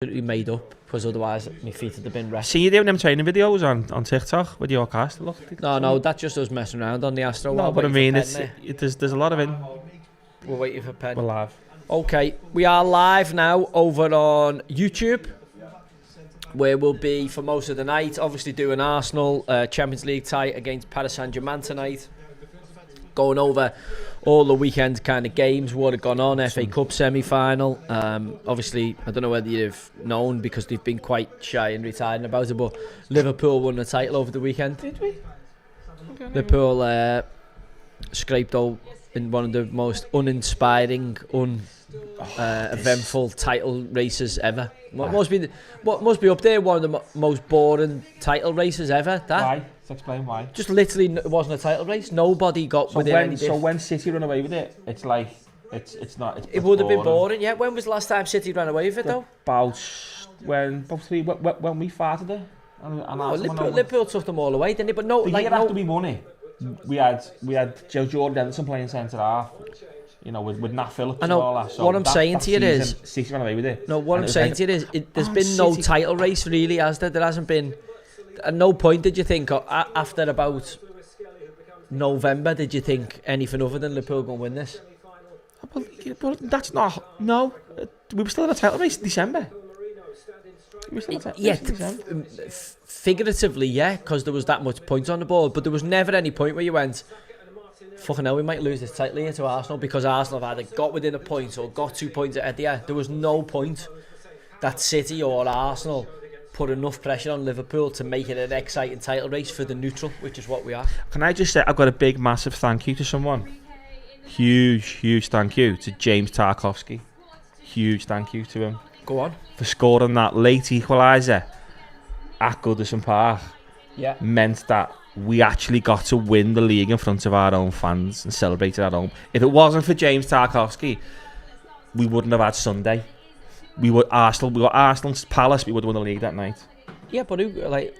made up, because otherwise my feet would have been wrecked. See you doing them training videos on TikTok with your cast? No, that's just us messing around on the Astro. No, but I mean, there's a lot of it. We're waiting for Pen. We're live. Okay, we are live now over on YouTube, where we'll be for most of the night. Obviously doing Arsenal Champions League tie against Paris Saint-Germain tonight. Going over all the weekend kind of games, what had gone on, FA Cup semi-final. Obviously, I don't know whether you've known because they've been quite shy and retiring about it, but Liverpool won the title over the weekend. Did we? Liverpool scraped out in one of the most uninspiring, eventful title races ever. What must be up there, one of the most boring title races ever. Why? Let's explain why. Just literally, it wasn't a title race. Nobody got within any So when City run away with it, it's like it's not. It would have been boring. Yeah. When was the last time City ran away with it though? When we farted it. And Liverpool took them all away, didn't they? But no, the year after we won it, we had Joe Jordan Henderson playing centre half. You know, with Nat Phillips and all that. So what I'm saying to you is, City ran away with it. No, what I'm saying to you is, there's been no title race really, has there? There hasn't been. At no point did you think, after about November, did you think anything other than Liverpool going to win this? But that's not. No, we were still in a title race in December. Figuratively, yeah, because there was that much points on the board, but there was never any point where you went, fucking hell, we might lose this title here to Arsenal because Arsenal have either got within a point or got 2 points ahead there. There was no point that City or Arsenal put enough pressure on Liverpool to make it an exciting title race for the neutral, which is what we are. Can I just say, I've got a big, massive thank you to someone. Huge thank you to James Tarkowski. Huge thank you to him. Go on. For scoring that late equaliser at Goodison Park. Yeah. Meant that we actually got to win the league in front of our own fans and celebrate it at home. If it wasn't for James Tarkowski, we wouldn't have had Sunday. We got Arsenal's Palace, we would have won the league that night. Yeah, but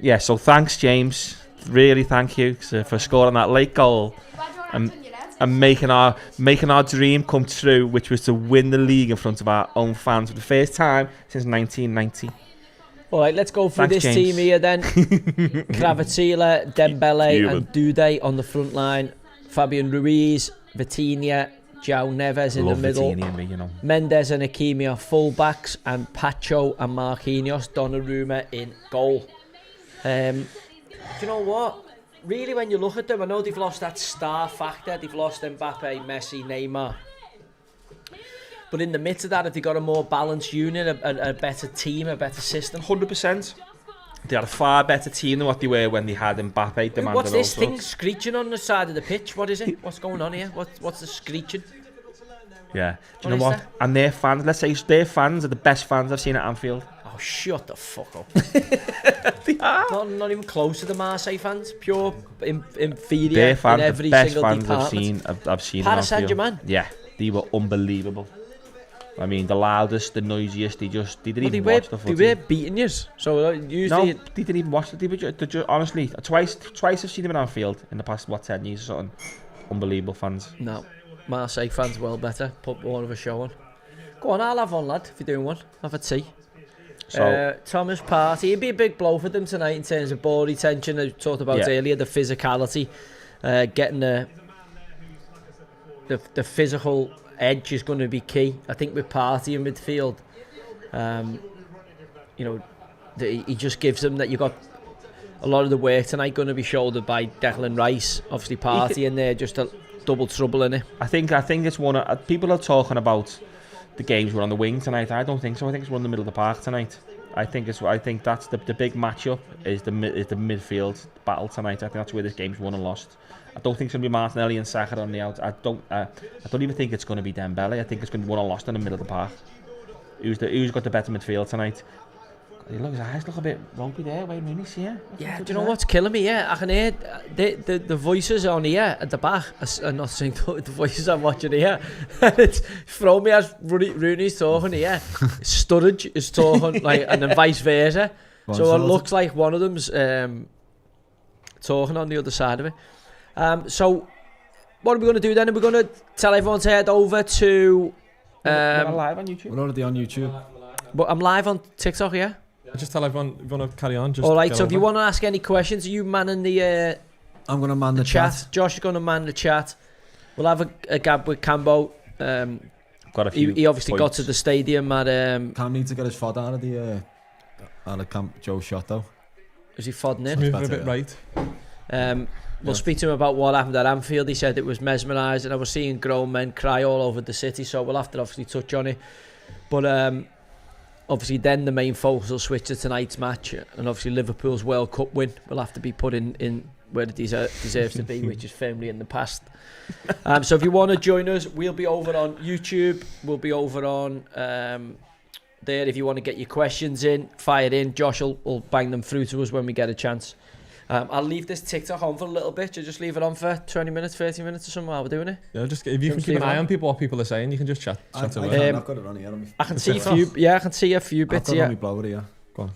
yeah, so thanks, James. Really thank you for scoring that late goal and making our dream come true, which was to win the league in front of our own fans for the first time since 1990. All right, let's go through this James. Team here then. Kvaratskhelia, Dembele and Dude on the front line. Fabian Ruiz, Vitinha, João Neves in the middle. Mendes and Hakimi are full-backs, and Pacho and Marquinhos, Donnarumma in goal. Do you know what? Really, when you look at them, I know they've lost that star factor. They've lost Mbappe, Messi, Neymar. But in the midst of that, have they got a more balanced unit, a better team, a better system? 100%. They had a far better team than what they were when they had Mbappe demanding. What's this thing screeching on the side of the pitch? What is it? What's going on here? What's the screeching? Yeah. Do you know what? And their fans, let's say their fans are the best fans I've seen at Anfield. Oh, shut the fuck up. They are. Not even close to the Marseille fans. Pure inferior their fans, in every the best single fans department. I've seen Paris Saint-Germain? Yeah, they were unbelievable. I mean, the loudest, the noisiest, they didn't even watch the footage. They were beating you. So usually... No, they didn't even watch it. They just, honestly, twice I've seen them at Anfield in the past, 10 years or something. Unbelievable fans. No, Marseille fans well better. Put more of a show on. Go on, I'll have one, lad, if you're doing one. Have a tea. So, Thomas Partey, it'd be a big blow for them tonight in terms of ball retention. I talked about earlier, the physicality. Getting the physical edge is going to be key. I think with Partey in midfield, he just gives them that. You got a lot of the work tonight going to be shouldered by Declan Rice. Obviously, Partey in there, just a double trouble in it. I think it's one of people are talking about the games were on the wing tonight. I don't think so. I think it's one in the middle of the park tonight. I think that's the big matchup is the midfield battle tonight. I think that's where this game's won and lost. I don't think it's going to be Martinelli and Saka on the out. I don't even think it's going to be Dembele. I think it's going to be won and lost in the middle of the park. Who's got the better midfield tonight? His eyes look a bit ropey there. Wayne Rooney's here. Yeah, do you know what's killing me? Yeah, I can hear the voices on here at the back. I'm not saying the voices I'm watching here. It's thrown me as Rooney's talking here. Sturridge is talking, and then vice versa. So it looks like one of them's talking on the other side of it. So what are we going to do then? We're going to tell everyone to head over to... we're live on YouTube. We're already on YouTube. But I'm live on TikTok, yeah? Just tell everyone if you want to carry on. Just Alright, so if you want to ask any questions, are you manning the I'm going to man the chat. Josh is going to man the chat. We'll have a gab with Cambo. Got a few He obviously points. got to the stadium at... Cam needs to get his fod out of the camp. Joe shot though. Was he fodding in? move it a bit right. We'll speak to him about what happened at Anfield. He said it was mesmerising. I was seeing grown men cry all over the city, so we'll have to obviously touch on it. But obviously then the main focus will switch to tonight's match, and obviously Liverpool's World Cup win will have to be put in where it deserves to be, which is firmly in the past. So if you want to join us, we'll be over on YouTube. We'll be over on there. If you want to get your questions in, fire it in. Josh will bang them through to us when we get a chance. I'll leave this TikTok on for a little bit. Just leave it on for 20 minutes, 30 minutes or something while we're doing it. Yeah, just if you can keep an eye on what people are saying, you can just chat away. I've got it on here. I can see a few. Yeah, I can see a few bits. I've got Yeah. on my blower here. Go on.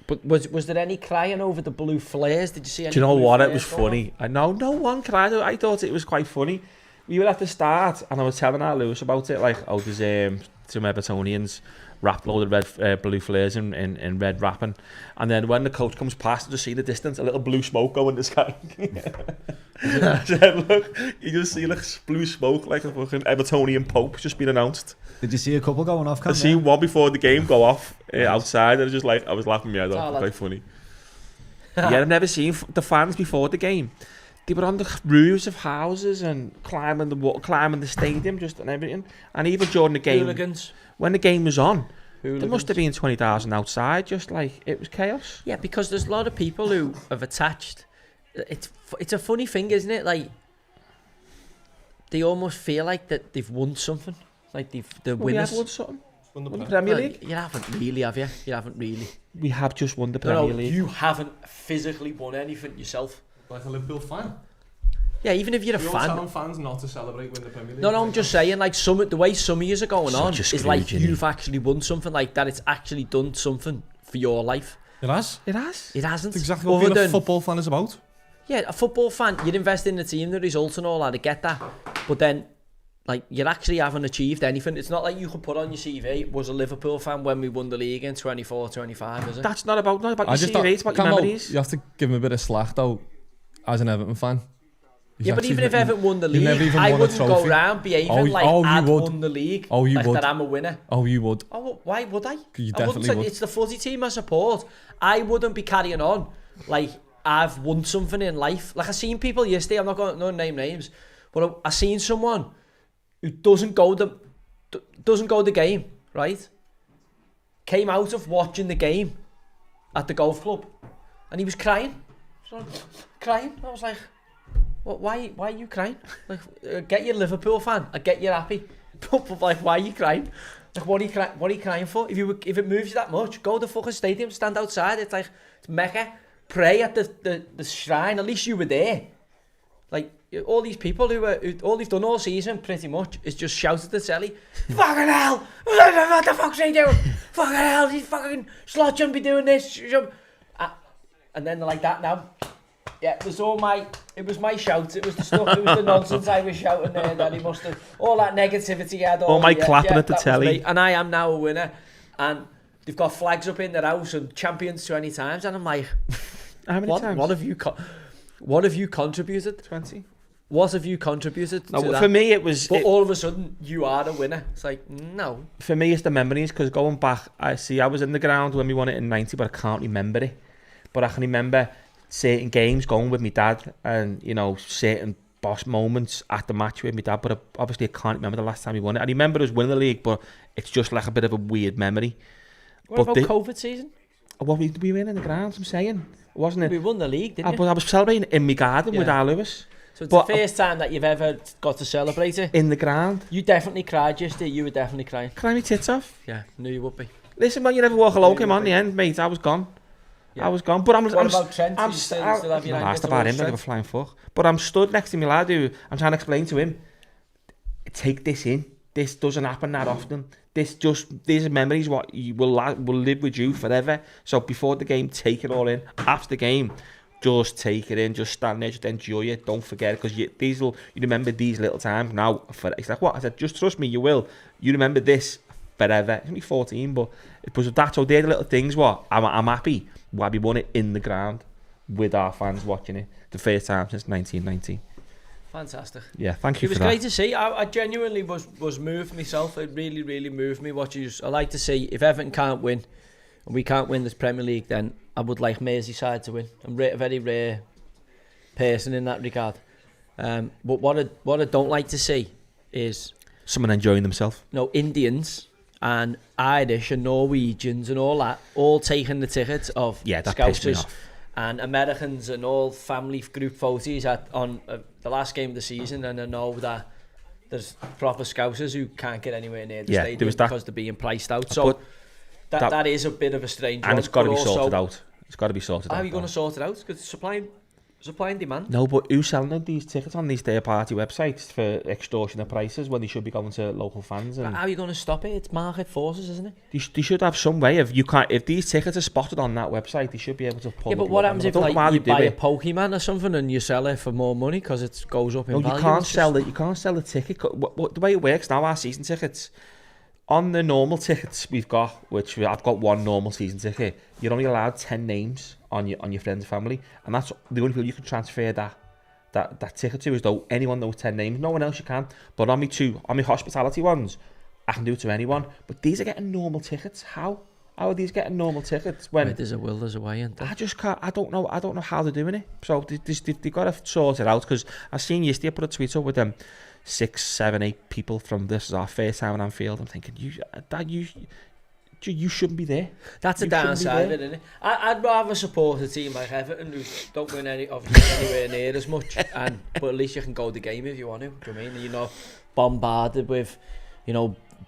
But was there any crying over the blue flares? Did you see any? Do you know blue what? It flares was going on? funny. I know no one cried. I thought it was quite funny. We were at the start, and I was telling our Lewis about it. Like, there's some Evertonians wrapped load of red, blue flares in red wrapping, and then when the coach comes past, you just see the distance, a little blue smoke go in the sky. I said, look, you just see like blue smoke, like a fucking Evertonian Pope just been announced. Did you see a couple going off? I see one before the game go off outside, and I was laughing my head off. Oh, Quite funny. Yeah, I've never seen the fans before the game. They were on the roofs of houses and climbing the stadium, just and everything. And even during the game, Hooligans. when the game was on, there Hooligans. must have been 20,000 outside. Just like it was chaos. Yeah, because there's a lot of people who have attached. It's a funny thing, isn't it? Like they almost feel like that they've won something. Like they're winners. We have won something. Won the Won the Premier Premier Well, League. you haven't really, have you? You haven't really. We have just won the No, Premier League. you haven't physically won anything yourself. Like a Liverpool fan. Yeah, even if you're a We all fan. tell fans not to celebrate when the Premier League. No, I'm just saying, like the way some years are going Such on a is like Scrooge, innit? you've actually won something like that. It's actually done something for your life. It has. It has. It hasn't. That's exactly what being a football fan is about. Yeah, a football fan, you'd invest in the team, the results and all that, I get that. But then, like, you actually haven't achieved anything. It's not like you can put on your CV, was a Liverpool fan when we won the league in 24-25, is it? That's not about your I just CV, it's about your Campbell, memories. you have to give him a bit of slack though, as an Everton fan. He's Yeah, but actually even if written- Everton won the you've never league, even I won a wouldn't go trophy. around behaving Oh, like you I'd would. won the league. Oh, you like would. that I'm a winner. Oh, you would. Oh, why would I? You I wouldn't definitely say would. it's the fuzzy team I support. I wouldn't be carrying on like I've won something in life. Like I seen people yesterday. I'm not going to name names, but I seen someone who doesn't go the game, right? Came out of watching the game at the golf club, and he was crying. Crying. I was like, "What? Why are you crying? Like, get your Liverpool fan. I get you're happy, but like, why are you crying? Like, what are you crying for? If it moves you that much, go to the fucking stadium, stand outside. It's like it's Mecca. Pray at the shrine. At least you were there. Like all these people who all they've done all season pretty much is just shout at the telly, fucking hell, what the fuck's he doing? Fucking hell, these fucking slot shouldn't be doing this. And then they're like that now. Yeah, it was my shout. It was the stuff. It was the nonsense I was shouting there that he must have. All that negativity he had. All my clapping at the that was telly. me. And I am now a winner. And they've got flags up in their house and champions 20 times. And I'm like, How many times? what have you contributed? 20. What have you contributed No, to that? for me it was. But all of a sudden, you are a winner. It's like, no. For me, it's the memories, because going back, I was in the ground when we won it in 90, but I can't remember it. But I can remember certain games going with my dad, and certain boss moments at the match with my dad. But obviously, I can't remember the last time we won it. I remember us winning the league, but it's just like a bit of a weird memory. What But about COVID season? What we were in the ground, I'm saying, wasn't it? We won the league, didn't I was celebrating in my garden with Yeah. our Lewis. So it's But- the first time that you've ever got to celebrate it. In the ground. You definitely cried yesterday. You were definitely crying. Cry my tits off. Yeah, knew you would be. Listen, man, you never walk alone, came on the end, mate. I was gone. Yeah. I was gone. But What about Trent? I'm You still have your anger asked about him, towards like a Trent? flying fuck. But I'm stood next to me lad who I'm trying to explain to him, take this in. This doesn't happen that often. These memories what you will live with you forever. So before the game, take it all in. After the game, just take it in. Just stand there, just enjoy it. Don't forget it, because you remember these little times. Now, it's like what? I said, just trust me, you will. You remember this forever. He's only 14, but that's how they're the little things. I'm happy. We won it in the ground with our fans watching it. The first time since 1990. Fantastic. Yeah, thank you for that. It was great to see. I genuinely was moved myself. It really, really moved me watching. I like to see if Everton can't win, and we can't win this Premier League, then I would like Merseyside to win. I'm a very rare person in that regard. But what I don't like to see is someone enjoying themselves. No, Indians and Irish and Norwegians and all that, all taking the tickets of Scousers and Americans and all family group photos on the last game of the season, and I know that there's proper Scousers who can't get anywhere near the stadium because they're being priced out. So that is a bit of a strange one. And it's got to be sorted out. It's got to be sorted out. How are you going to sort it out? Because supply and demand. No, but who's selling these tickets on these third-party websites for extortionate prices when they should be going to local fans? And how are you going to stop it? It's market forces, isn't it? They should have some way of if these tickets are spotted on that website, they should be able to pull. Yeah, but what happens if you buy a Pokemon or something and you sell it for more money because it goes up in value? You can't sell it. You can't sell the ticket. The way it works now, our season tickets. On the normal tickets we've got, which I've got one normal season ticket, you're only allowed 10 names on your friends and family, and that's the only people you can transfer that ticket to is though anyone knows 10 names. No one else you can. But on my hospitality ones, I can do it to anyone. But these are getting normal tickets. How are these getting normal tickets when there's a will, there's a way, isn't there? I just can't. I don't know how they're doing it. So they've got to sort it out, because I seen yesterday I put a tweet up with them. 6, 7, 8 people from this is our first time in Anfield. I'm thinking you shouldn't be there. That's a downside of it, isn't it? I'd rather support a team like Everton who don't win anywhere near as much, but at least you can go the game if you want to. Do you know what I mean? You're not bombarded with,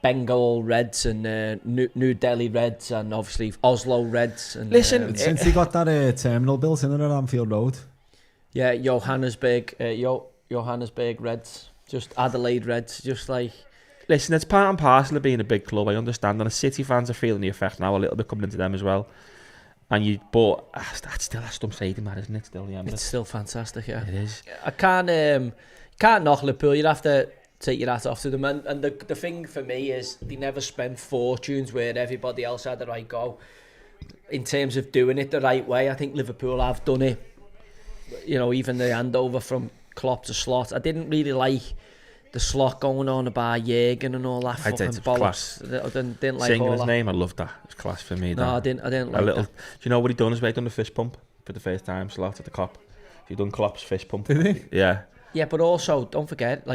Bengal Reds and New Delhi Reds and obviously Oslo Reds. And listen, since they got that terminal built in at Anfield Road. Yeah, Johannesburg Reds. Just Adelaide Reds, just like... Listen, it's part and parcel of being a big club, I understand, and the City fans are feeling the effect now, a little bit coming into them as well. But that's still a stump stadium, man, isn't it? Still, yeah. It's still fantastic, yeah. It is. I can't knock Liverpool. You'd have to take your hat off to them. And the thing for me is they never spent fortunes where everybody else had the right go. In terms of doing it the right way, I think Liverpool have done it. Even the handover from Klopp to Slot. I didn't really like the Slot going on about Jürgen and all that fucking bollocks. I didn't like singing all his that. name. I loved that. It was class for me. No, I didn't like that. Do you know what he done? He done the fist pump for the first time. Slot at the Kop. He done Klopp's fist pump. Did he? Yeah. Yeah, but also don't forget,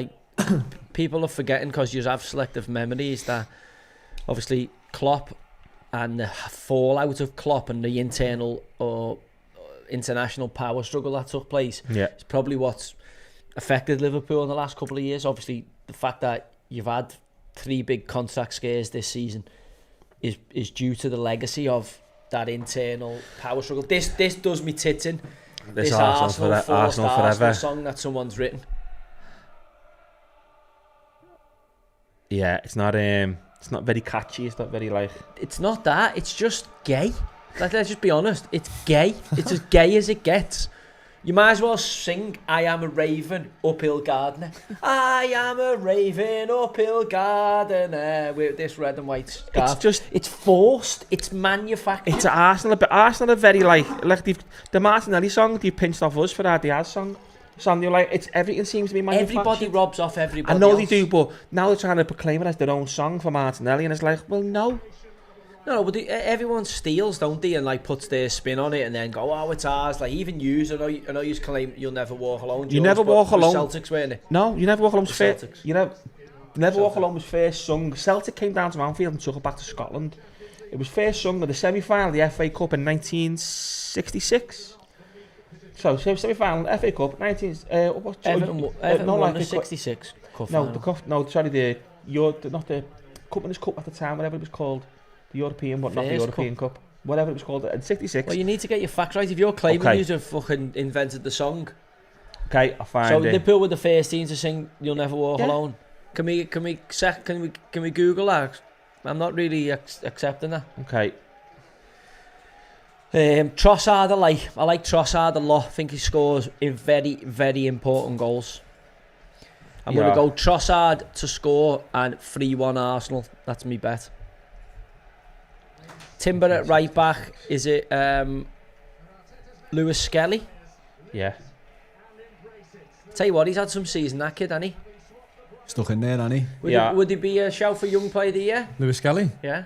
people are forgetting because you have selective memories that obviously Klopp and the fallout of Klopp and the internal international power struggle that took place. Yeah. It's probably what's affected Liverpool in the last couple of years. Obviously, the fact that you've had 3 big contract scares this season is due to the legacy of that internal power struggle. This does me tits in. This Arsenal forever song that someone's written. Yeah, it's not very catchy. It's not very like. It's not that. It's just gay. Let's just be honest. It's gay. It's as gay as it gets. You might as well sing I am a raven, uphill gardener. I am a raven, uphill gardener, with this red and white scarf. It's forced, it's manufactured. It's Arsenal, but Arsenal are very like the Martinelli song they pinched off us for our Diaz song. You're like, everything seems to be manufactured. Everybody robs off everybody I know else. they do, but now they're trying to proclaim it as their own song for Martinelli, and it's like, well, no. No, but everyone steals, don't they, and puts their spin on it, and then go, oh, it's ours. Even yous, I know you claim you'll never walk alone. You never walk alone. Celtics, weren't it? No, you never walk alone. Never walk alone was first sung. Celtic came down to Anfield and took it back to Scotland. It was first sung in the semi-final of the FA Cup in 1966. So semi-final FA Cup, Everton won the 66 cup. No, the cup. No, sorry, not the Cup Winners' Cup at the time, whatever it was called. The European, but not the European Cup. Whatever it was called, in 66. Well, you need to get your facts right. If you're claiming you have fucking invented the song. Okay, I'll find it. So Liverpool were the first team to sing "You'll Never Walk Alone." Can we Google that? I'm not really accepting that. Okay. Trossard, I like Trossard a lot. I think he scores in very, very important goals. I'm going to go Trossard to score and 3-1 Arsenal. That's me bet. Timber at right back. Is it Lewis Skelly? Yeah. Tell you what, he's had some season, that kid, hasn't he? Stuck in there, Annie. Would he be a shout for young player of the year? Lewis Kelly. Yeah.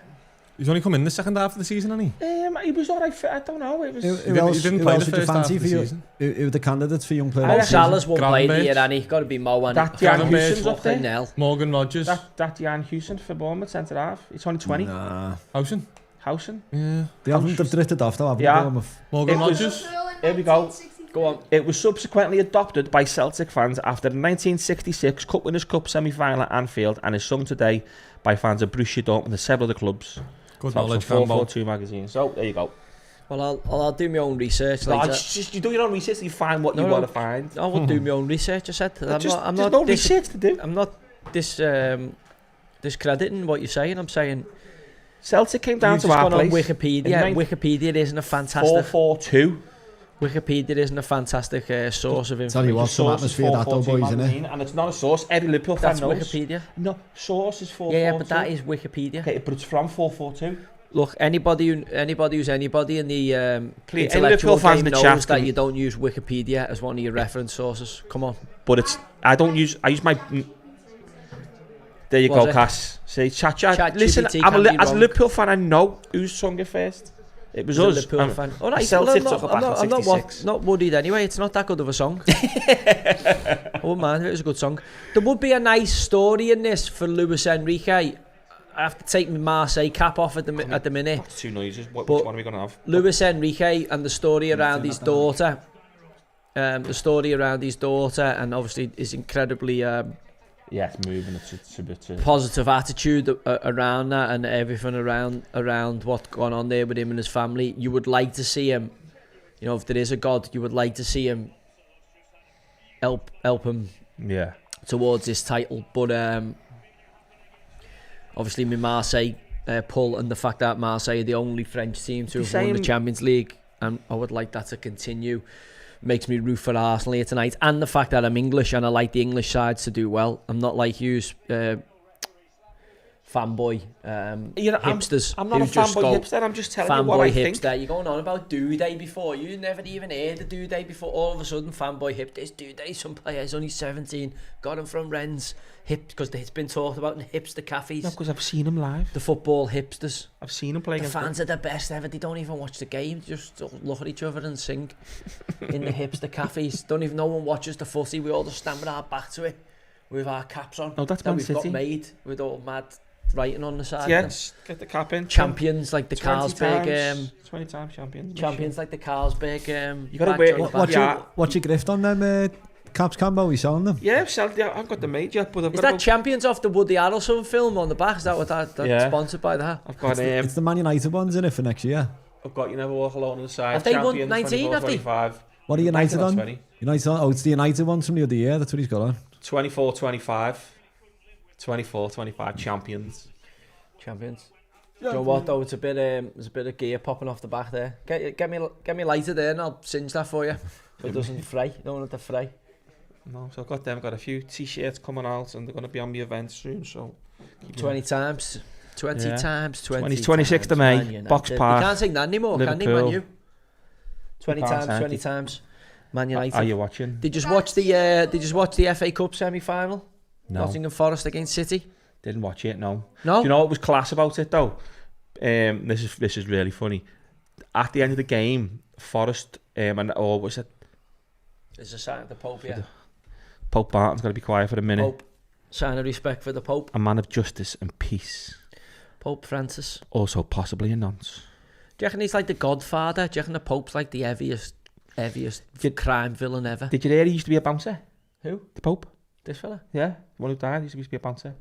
He's only come in the second half of the season, hasn't he? He was alright. I don't know. It was. He didn't play the first half of the season. Who were the candidates for young players? Mo Salah's won player of the Gravenberch. year, hasn't he? Got to be Mo, and That Jan Hewson's up there. Nell. Morgan Rogers. That Jan Hewson for Bournemouth centre half. He's only 20. Nah. Housen. Housen. Yeah. They haven't drifted off though, have they? Yeah. Bournemouth? Morgan It was- Rogers. Here we go. Go on. It was subsequently adopted by Celtic fans after the 1966 Cup Winners' Cup semi-final at Anfield and is sung today by fans of Borussia Dortmund and several other clubs. Good From knowledge, Campbell. 442 magazine. So there you go. Well, I'll do my own research No, later. just you do your own research and you find what No, you no. want to find. I will do my own research. I said. I'm Just, not. there's no research to do. I'm not discrediting what you're saying. I'm saying Celtic came down you've to just our gone on place. Wikipedia. Wikipedia isn't a fantastic. 442. Wikipedia isn't a fantastic source of Tell you information. what, some Source is atmosphere that though, 442 boys, innit? magazine, and it's not a source. Every Liverpool fan That's knows. Wikipedia. No, source is 442. Yeah, but that is Wikipedia. Okay, but it's from 442. Look, anybody who's anybody in the Please, intellectual Liverpool fans game in the knows chat that can- you don't use Wikipedia as one of your reference sources. Come on. But it's I use my. There you Was go, it? Cass. See, chat. ChatGPT Listen, can as be a wrong. Liverpool fan, I know who's sung it first. It was As a us. Liverpool and fan. All right, Celtic well, took it back in 66. not worried anyway. It's not that good of a song. I wouldn't mind if it was a good song. There would be a nice story in this for Luis Enrique. I have to take my Marseille cap off at the minute. That's two noises. Which But one are we going to have? Luis Enrique and the story around his daughter. The story around his daughter, and obviously his incredibly Yeah, it's moving. It's a bit. positive attitude around that, and everything around what's going on there with him and his family. You would like to see him, you know, if there is a God, you would like to see him help him Yeah. towards this title. But obviously, my Marseille pull, and the fact that Marseille are the only French team to have won the Champions League, and I would like that to continue. Makes me root for Arsenal here tonight, and the fact that I'm English and I like the English sides to do well. I'm not like you, fanboy hipsters. I'm not a who just fanboy go, hipster. I'm just telling you what I fanboy think. hipster. You're going on about do day before. You never even heard of do day before. All of a sudden, fanboy hip. This do day. Some player's only 17. Got him from Rennes. Hip because it's been talked about in hipster cafes. No, because I've seen him live. The football hipsters. I've seen him play The against fans are the best ever. They don't even watch the game. They just look at each other and sing in the hipster cafes. No one watches the footy. We all just stand with our back to it with our caps on. No, that's that Man we've City. got made with all mad writing on the side. Yes, get the cap in. Champions like the 20 Carlsberg. times, 20 times champions. Champions like the Carlsberg. You gotta badge wear- on the what- back. What's your grift on them caps, Campbell? We selling them? Yeah, I've got the made yet, but I've Is got that Champions off the Woody Harrelson film on the back? Is that what that's Yeah. sponsored by that? I've got It's the Man United ones in it for next year. I've got You Never Walk Alone on the side. Have they won Champions, 19, 24, have they? 25. What are United 19 or on? 20. United on? Oh, it's the United ones from the other year. That's what he's got on. 24, 25. 24, 25 champions. Champions. Do you know what though? It's a bit there's a bit of gear popping off the back there. Get me lighter there and I'll singe that for you. So it doesn't fray. You don't want it to fray. No, so I've got them. Got a few t-shirts coming out, and they're going to be on the event soon. So 20 times. 20 Yeah. times. 20 26th of times, May, Man United. Box You Park, can't sing that anymore, can they, Liverpool. Man U? 20 You can't times, say 20 it. times. Man United. Are you watching? Did you just watch the FA Cup semi-final? No, Nottingham Forest against City? didn't watch it. No. No? Do you know what was class about it though? This is really funny. At the end of the game, Forest was it It's a sign of the Pope, yeah. Pope Barton's got to be quiet for a minute. Pope. Sign of respect for the Pope. A man of justice and peace. Pope Francis. Also possibly a nonce. Do you reckon he's like the Godfather? Do you reckon the Pope's like the heaviest crime villain ever? Did you hear he used to be a bouncer? Who? The Pope? This fella? Yeah, the one who died used to be a bouncer.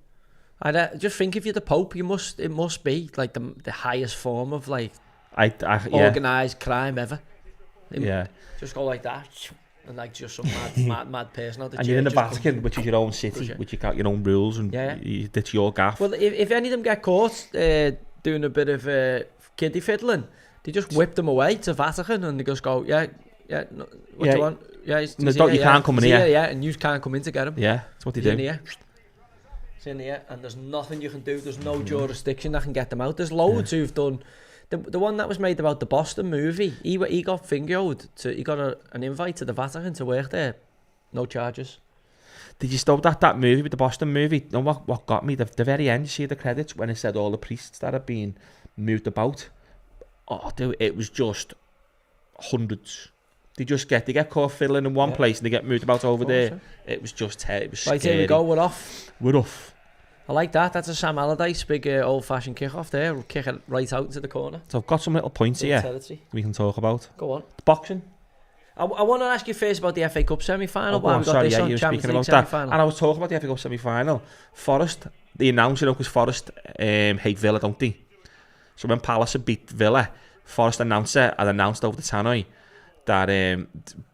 I just think if you're the Pope, it must be like the highest form of like Yeah. organised crime ever. Yeah. Just go like that, and like just some mad person out the And you're in the church just Vatican, which is your own city, Push it. which you got your own rules, and Yeah. it's your gaff. Well, if any of them get caught doing a bit of kiddie fiddling, they just whip them away to Vatican, and they just go, what do you want? Yeah, he's No, here, you can't come in here. Yeah, and you can't come in to get him. Yeah, that's what they He's in do. here. It's in here, and there's nothing you can do. There's no jurisdiction that can get them out. There's loads who've done The one that was made about the Boston movie, he got fingered. He got an invite to the Vatican to work there. No charges. Did you stop that movie with the Boston movie? No, what got me? The very end, you see the credits when it said all the priests that had been moved about. Oh, dude, it was just hundreds. They get caught fiddling in one place and they get moved about over there. It was just it was scary. Right, here we go. We're off. We're off. I like that. That's a Sam Allardyce big old-fashioned kick-off there. We'll kick it right out into the corner. So I've got some little points here we can talk about. Go on. The boxing. I want to ask you first about the FA Cup semi-final. You were speaking about that. And I was talking about the FA Cup semi-final. Forest, the announcer, because Forest hate Villa, don't they? So when Palace had beat Villa, Forest announcer had announced over the tannoy that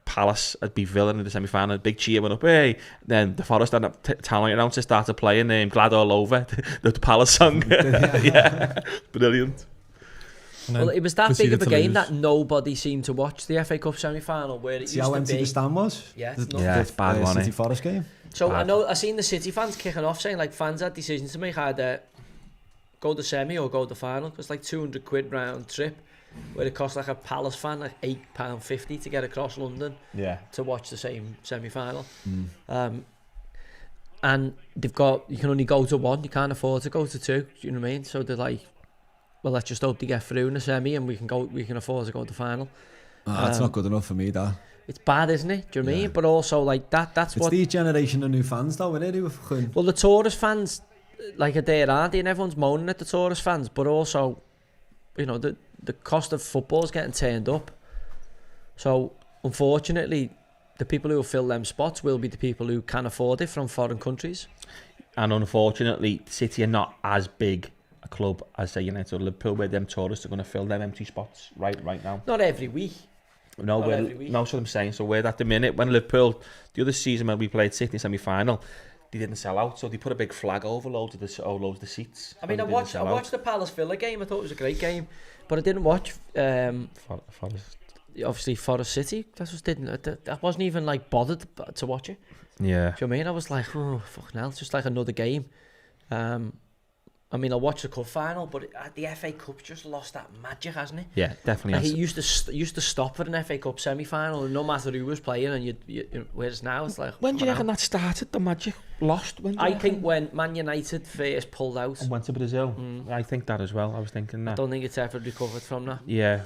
Palace had beat Villa in the semi-final. A big cheer went up, hey. Then the Forest tannoy announcer started playing Glad All Over, the Palace song. Yeah, brilliant. Well, it was that big of a game that nobody seemed to watch the FA Cup semi-final, where it used to be. How empty the stand was? Yeah, it's bad one. City Forest game. So I seen the City fans kicking off, saying like fans had decisions to make, either go to semi or go to final. It's like £200 round trip, where it cost like a Palace fan like £8.50 to get across London. Yeah. To watch the same semi-final. And you can only go to one. You can't afford to go to two. Do you know what I mean? So they're like, well, let's just hope they get through in the semi and we can afford to go to the final. That's not good enough for me, that. It's bad, isn't it? Do you know what I mean? But also, like, that's it's the generation of new fans, though, isn't it? Well, the tourist fans, like, are there, aren't they? And everyone's moaning at the tourist fans. But also, you know, the cost of football is getting turned up. So, unfortunately, the people who will fill them spots will be the people who can afford it from foreign countries. And unfortunately, City are not as big a club as, say, United or Liverpool, where them tourists are going to fill them empty spots right now. Not every week. No, that's what I'm saying. So we're at the minute when Liverpool, the other season when we played City semi-final, they didn't sell out, so they put a big flag over loads of the seats. I mean, I watched the Palace Villa game. I thought it was a great game, but I didn't watch Forest. Obviously Forest City. I wasn't even like bothered to watch it. Yeah. Do you know what I mean? I was like, oh fucking hell, it's just like another game. I mean, I watched the cup final, but the FA Cup's just lost that magic, hasn't it? Yeah, definitely. Like, it used to stop for an FA Cup semi-final, and no matter who was playing, and whereas now it's like. When do you reckon that started? The magic lost. I think when Man United first pulled out and went to Brazil. I think that as well. I was thinking that. I don't think it's ever recovered from that. Yeah.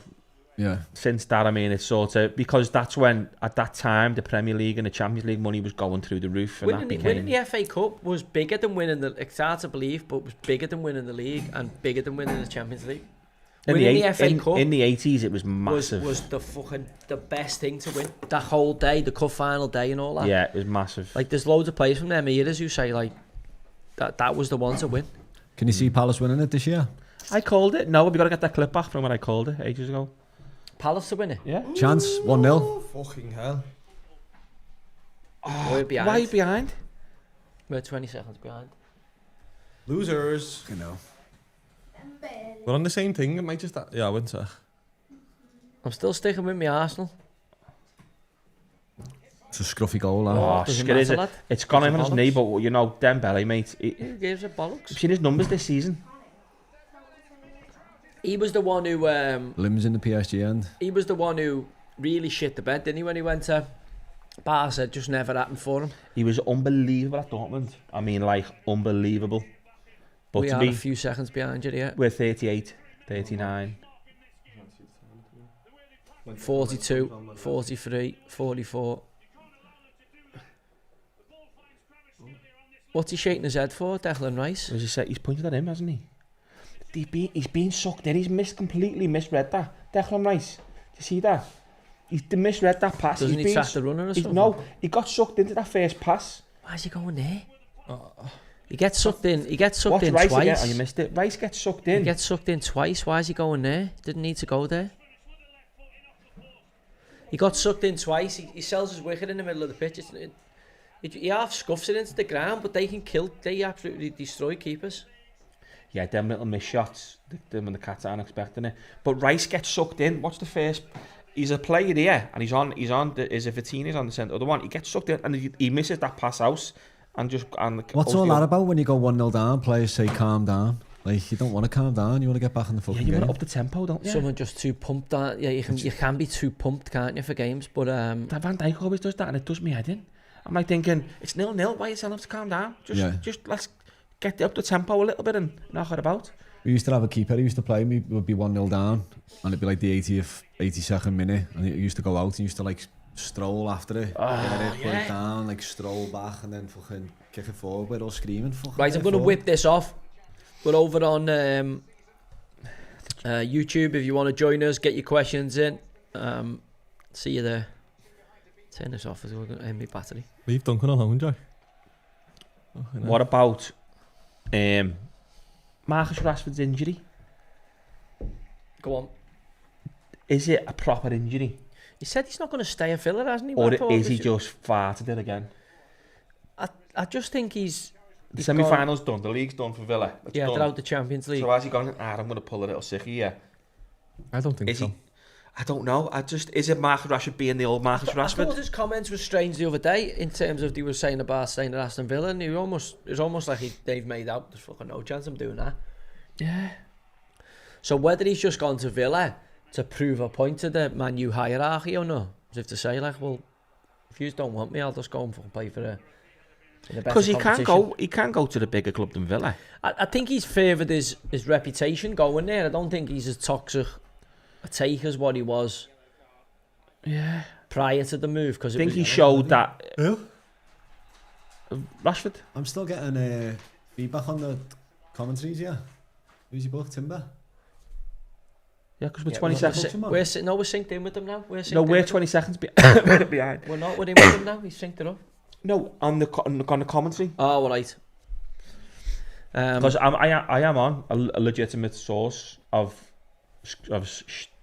Since that, I mean, it's sort of because that's when at that time the Premier League and the Champions League money was going through the roof, and winning the FA Cup was bigger than winning it's hard to believe, but it was bigger than winning the league and bigger than winning the Champions League. Winning the FA Cup in the 80s, it was massive. Was the best thing to win. That whole day, the cup final day, and all that. Yeah, it was massive. Like, there's loads of players from them eras who say like that was the one to win. Can you see Palace winning it this year? I called it. No, we got to get that clip back from when I called it ages ago. Palace to win it? Yeah. Chance, 1-0. Fucking hell. We're behind. Why behind? We're 20 seconds behind. Losers. You know. We're on the same thing. It might just... Yeah, I wouldn't say. I'm still sticking with my Arsenal. It's a scruffy goal, It's gone in on his knee, but you know, Dembele, mate. Who gives a bollocks? You've seen his numbers this season. He was the one who limbs in the PSG end. He was the one who really shit the bed, didn't he, when he went to Barca? It just never happened for him. He was unbelievable at Dortmund. I mean, like, unbelievable. But we are a few seconds behind you, yeah. We're 38, 39. 42, 43, 44. What's he shaking his head for, Declan Rice? As he said, he's pointed at him, hasn't he? He's been sucked in. He's completely misread that. Declan Rice. Do you see that? He's misread that pass. Doesn't he track the runner or something? No, he got sucked into that first pass. Why is he going there? He gets sucked in. He gets sucked in twice. Again? Oh, you missed it. Rice gets sucked in. He gets sucked in twice. Why is he going there? Didn't need to go there. He got sucked in twice. He sells his wicket in the middle of the pitch. He half scuffs it into the ground, but they absolutely destroy keepers. Yeah, them little miss shots, them when the cats aren't expecting it. But Rice gets sucked in. What's the first? He's a player here, and he's on. Is a Vitini's on the centre of the one. He gets sucked in, and he misses that pass out, and just. And what's all that about when you go 1-0 down? Players say calm down. Like, you don't want to calm down, you want to get back in the fucking Yeah, you game. want to up the tempo, don't you? Someone just too pumped. Yeah, you can be too pumped, can't you, for games? But That Van Dijk always does that, and it does me head in. I'm like thinking, it's 0-0. Why are you telling us to calm down? Just let's get up the tempo a little bit and knock it about. We used to have a keeper, he used to play, we would be 1-0 down, and it'd be like the 82nd minute, and he used to go out and used to like stroll after it, put it down, like stroll back, and then fucking kick it forward, we're all screaming. Right, I'm going to whip this off. We're over on YouTube. If you want to join us, get your questions in. See you there. Turn this off as we're going to end my battery. Leave Duncan alone, Joe. What about Marcus Rashford's injury? Go on. Is it a proper injury? He said he's not going to stay at Villa, hasn't he? Or is he just farted it again? I just think the semi-final's done, the league's done for Villa. It's they're done. out the Champions League. So has he gone, I'm going to pull a little sickie, yeah? I don't think so. I don't know. Is it Marcus Rashford being the old Marcus Rashford? I thought his comments were strange the other day in terms of they were saying about staying at Aston Villa, and it was almost like they've made out, there's fucking no chance I'm doing that. Yeah. So whether he's just gone to Villa to prove a point to the Man U hierarchy or not, as if to say like, well, if you don't want me, I'll just go and fucking play for the because he can go to the bigger club than Villa. I think he's favoured his reputation going there. I don't think he's as toxic a take as what he was prior to the move. Because I think he showed that. Rashford. I'm still getting feedback on the commentaries, yeah. Who's your book, Timber? Yeah, because we're 20 seconds. We're synced in with them now. We're 20 seconds behind. We're not. We're in with them now. He's synced it up. No, on the commentary. Oh, right. Because I am on a legitimate source of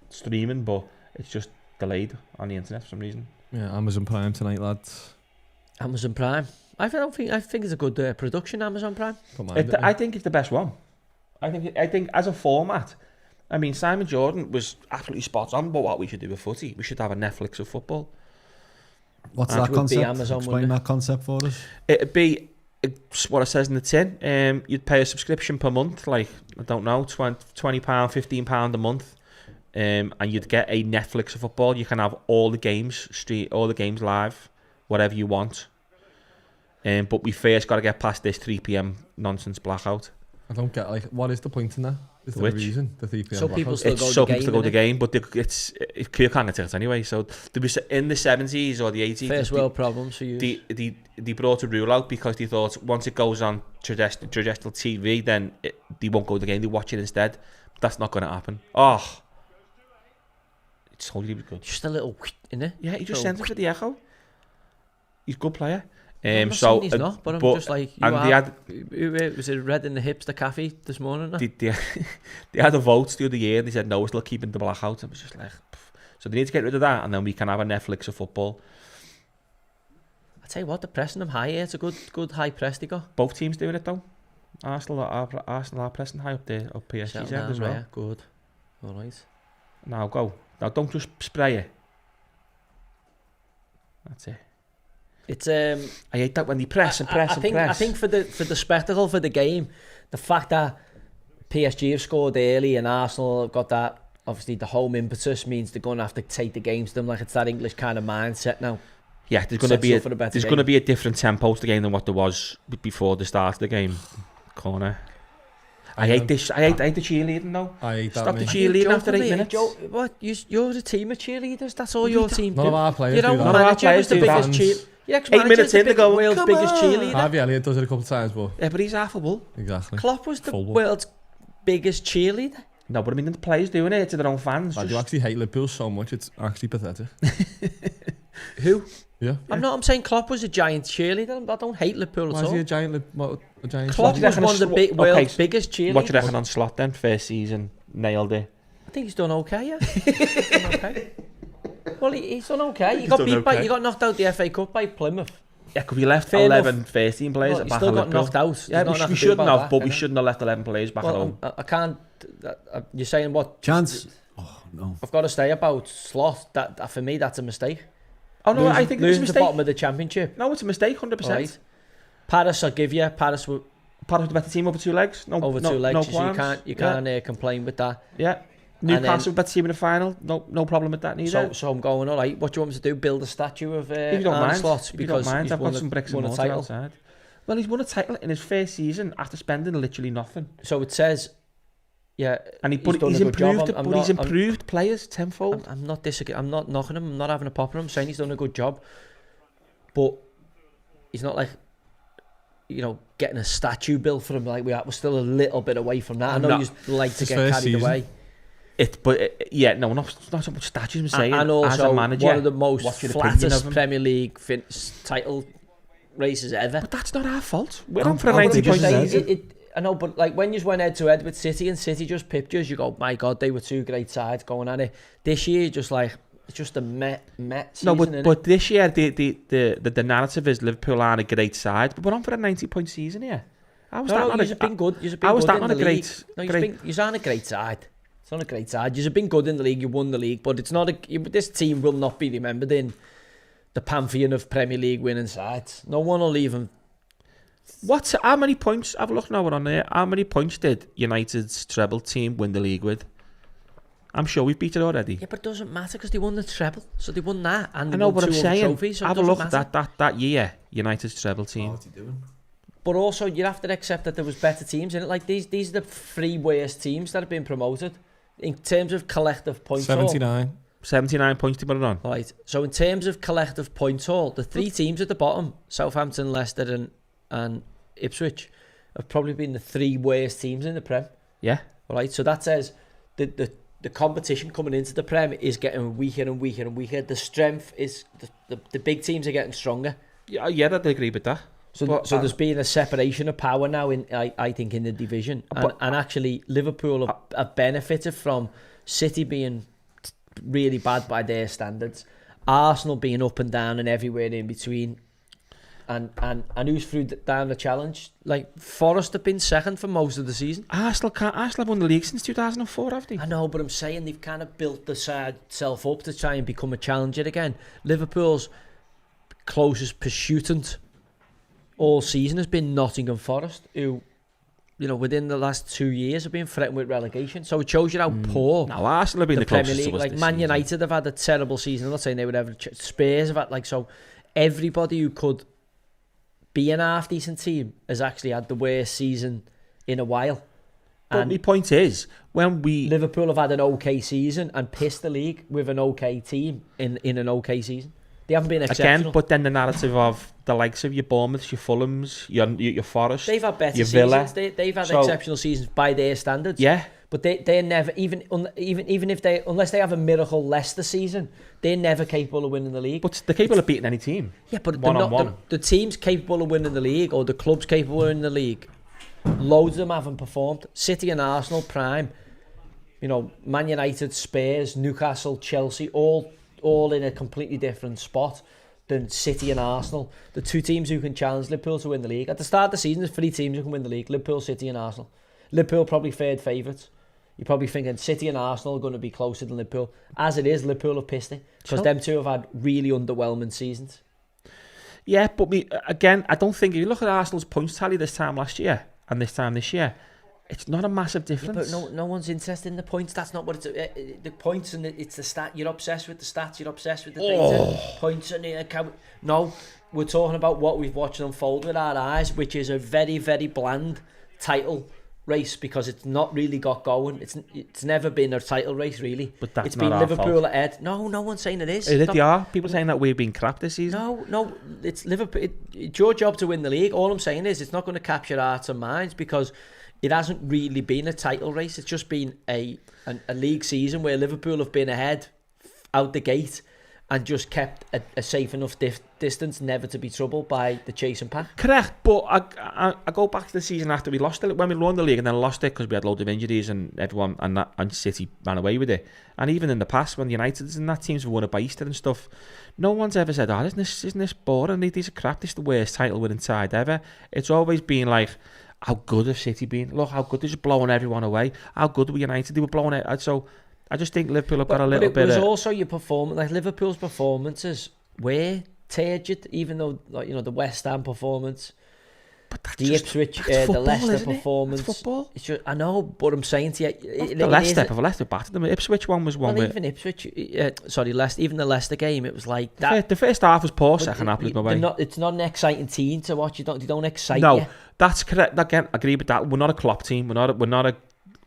streaming, but it's just delayed on the internet for some reason. Yeah, Amazon Prime tonight, lads. Amazon Prime. I think it's a good production. Amazon Prime. I think it's the best one. I think as a format. I mean, Simon Jordan was absolutely spot on about what we should do with footy. We should have a Netflix of football. What's that concept? Explain that concept for us. It'd be what it says in the tin. You'd pay a subscription per month, like, I don't know, £20, £15 a month, and you'd get a Netflix of football. You can have all the games live, whatever you want. But we first got to get past this 3 p.m. nonsense blackout. I don't get, like, what is the point in that? Is there a reason? The 3 p.m. So people still it's go so to people go to the game, but you can't get tickets anyway. So there was, in the 70s or the 80s, first world problems for you. They brought a rule out because they thought once it goes on terrestrial TV, then they won't go to the game. They watch it instead. That's not going to happen. Oh, it's totally good. Just a little in it. Yeah, he just sent it for the Echo. He's a good player. I'm not saying he's not, but I'm just like, was it Red in the Hipster Cafe this morning? They had a vote the other year and they said no, we're still keeping the blackout. I was just like, so they need to get rid of that and then we can have a Netflix of football. I tell you what, they're pressing them high here. It's a good high press they got. Both teams doing it though. Arsenal are pressing high up there, up PSG's end as well. Yeah, good. All right. Now go. Now don't just spray it. That's it. It's I hate that when they press. I think for the spectacle, for the game, the fact that PSG have scored early and Arsenal have got that, obviously the home impetus means they're going to have to take the game to them. Like, it's that English kind of mindset now. Yeah, there's going to be a different tempo to the game than what there was before the start of the game. Corner. I hate this. I hate the cheerleading though. I hate that. Stop the cheerleading after 8 minutes. What? You're a team of cheerleaders. That's all your team do. None of our players do that. None of our players do that. Your ex-manager's 8 minutes in to go, world's biggest cheerleader. Harvey Elliott does it a couple of times, but yeah, but he's affable. Exactly. Klopp was the world's biggest cheerleader. No, but I mean the players doing it to their own fans. I do actually hate Liverpool so much. It's actually pathetic. Who? Yeah. I'm saying Klopp was a giant cheerleader. I don't hate Liverpool at all. Why is he a giant? Klopp was one of the world's biggest cheerleaders. What do you reckon on Slot then? First season, nailed it. I think he's done okay. Yeah. He's done okay. Well, he's done okay. He got knocked out the FA Cup by Plymouth. Yeah, because we left 11, 13 players well, back still got knocked out. Yeah, we shouldn't have, but we shouldn't have left 11 players back at home. I can't. You're saying what? Chance? Oh, no. I've got to say about Slot. That for me, that's a mistake. Oh no, I think it's a mistake. The bottom of the championship. No, it's a mistake, 100%. Right. Paris, I'll give you. Paris part of the better team over 2 legs. No, over no, 2 legs, no so qualms. you can't complain with that. Yeah. Newcastle better team in the final. No problem with that neither. So I'm going, all right, what do you want me to do? Build a statue of if you don't mind, Slot because I've got some bricks and mortar title. outside. Well, he's won a title in his first season after spending literally nothing. So it says, yeah, and he's improved players tenfold. I'm not disagreeing. I'm not knocking him. I'm not having a pop at him. I'm saying he's done a good job, but he's not like, you know, getting a statue built for him. Like we're still a little bit away from that. I know you like to get carried away. Not so much statues. I'm saying, and also as a manager, one of the most flattest Premier League title races ever. But that's not our fault. We're on for a 90 point season. I know, but like when you went head to head with City and City just pipped you go, my God, they were 2 great sides going at it. This year, just like it's just a met season. No, but this year the narrative is Liverpool aren't a great side, but we're on for a 90 point season here. You've been good. You've been good in the league. You're on a great side. It's not a great side. You've been good in the league. You won the league, but it's not this team will not be remembered in the pantheon of Premier League winning sides. No one will leave them. How many points? Have a look now. We're on there. How many points did United's treble team win the league with? I'm sure we've beat it already. Yeah, but it doesn't matter because they won the treble, so they won that and I know, but I'm saying, trophies, so have a look at that year United's treble team. What's he doing? But also, you have to accept that there was better teams in it. Like these are the 3 worst teams that have been promoted in terms of collective points. 79 points to put it on. Right. So in terms of collective points haul, the 3 teams at the bottom, Southampton, Leicester and Ipswich, have probably been the 3 worst teams in the Prem. Yeah. Right. So that says the competition coming into the Prem is getting weaker and weaker and weaker. The strength is the big teams are getting stronger. Yeah, I'd agree with that. So there's been a separation of power now I think in the division, and actually Liverpool have benefited from City being really bad by their standards, Arsenal being up and down and everywhere in between, and who's through down the challenge. Like Forest have been second for most of the season. Arsenal have won the league since 2004, have they? I know, but I'm saying they've kind of built the side self up to try and become a challenger again. Liverpool's closest pursuitant all season has been Nottingham Forest, who, you know, within the last 2 years have been threatened with relegation. So it shows you how poor. No, Arsenal have been the Premier closest League. to us Like this Man season. United have had a terrible season. I'm not saying they would ever. Spurs have had so. Everybody who could be an half decent team has actually had the worst season in a while. But And the point is, when Liverpool have had an okay season and pissed the league with an okay team in an okay season. They haven't been exceptional. Again, but then the narrative of the likes of your Bournemouths, your Fulhams, your Forest, They've had better your Villa. seasons. They've had exceptional seasons by their standards. Yeah. But they're never, even if they, unless they have a miracle Leicester season, they're never capable of winning the league. But they're capable of beating any team. Yeah, but the teams capable of winning the league, or the clubs capable of winning the league, loads of them haven't performed. City and Arsenal, prime. You know, Man United, Spurs, Newcastle, Chelsea, all in a completely different spot than City and Arsenal. The 2 teams who can challenge Liverpool to win the league. At the start of the season, there's 3 teams who can win the league: Liverpool, City and Arsenal. Liverpool probably third favourites. You're probably thinking City and Arsenal are going to be closer than Liverpool. As it is, Liverpool have pissed it because them 2 have had really underwhelming seasons. Yeah, but again, I don't think if you look at Arsenal's points tally this time last year and this time this year, it's not a massive difference. Yeah, but no one's interested in the points. That's not what it's. The points and it's the stat. You're obsessed with the stats. You're obsessed with the data. Points and no, we're talking about what we've watched unfold with our eyes, which is a very, very bland title race because it's not really got going. It's never been a title race really. But that's it's not been our Liverpool fault. ahead. No one's saying it is. They are. People saying that we've been crap this season. No, it's Liverpool. It's your job to win the league. All I'm saying is it's not going to capture hearts and minds because it hasn't really been a title race. It's just been a league season where Liverpool have been ahead out the gate and just kept a safe enough distance never to be troubled by the chasing pack. Correct, but I go back to the season after we lost it, when we won the league and then lost it because we had loads of injuries and everyone and City ran away with it. And even in the past when United and that teams have won it by Easter and stuff, no one's ever said, "Oh, isn't this boring? These are crap. This is the worst title winning side ever." It's always been like, how good have City been? Look how good they're just blowing everyone away. How good were United? They were blowing it. So I just think Liverpool have got a little bit. But it was also your performance. Like Liverpool's performances were turgid, even though, like, you know, the West Ham performance But that's The just, Ipswich, that's the football, Leicester isn't it? performance. That's football. It's just, I know, but I'm saying to you, The Leicester battered them. Ipswich one was one. Well, even Ipswich, Leicester, even the Leicester game, it was like that. The first half was poor. Second half was no way. It's not an exciting team to watch. They don't excite No, you. that's correct. Again, I agree with that. We're not a Klopp team. We're not a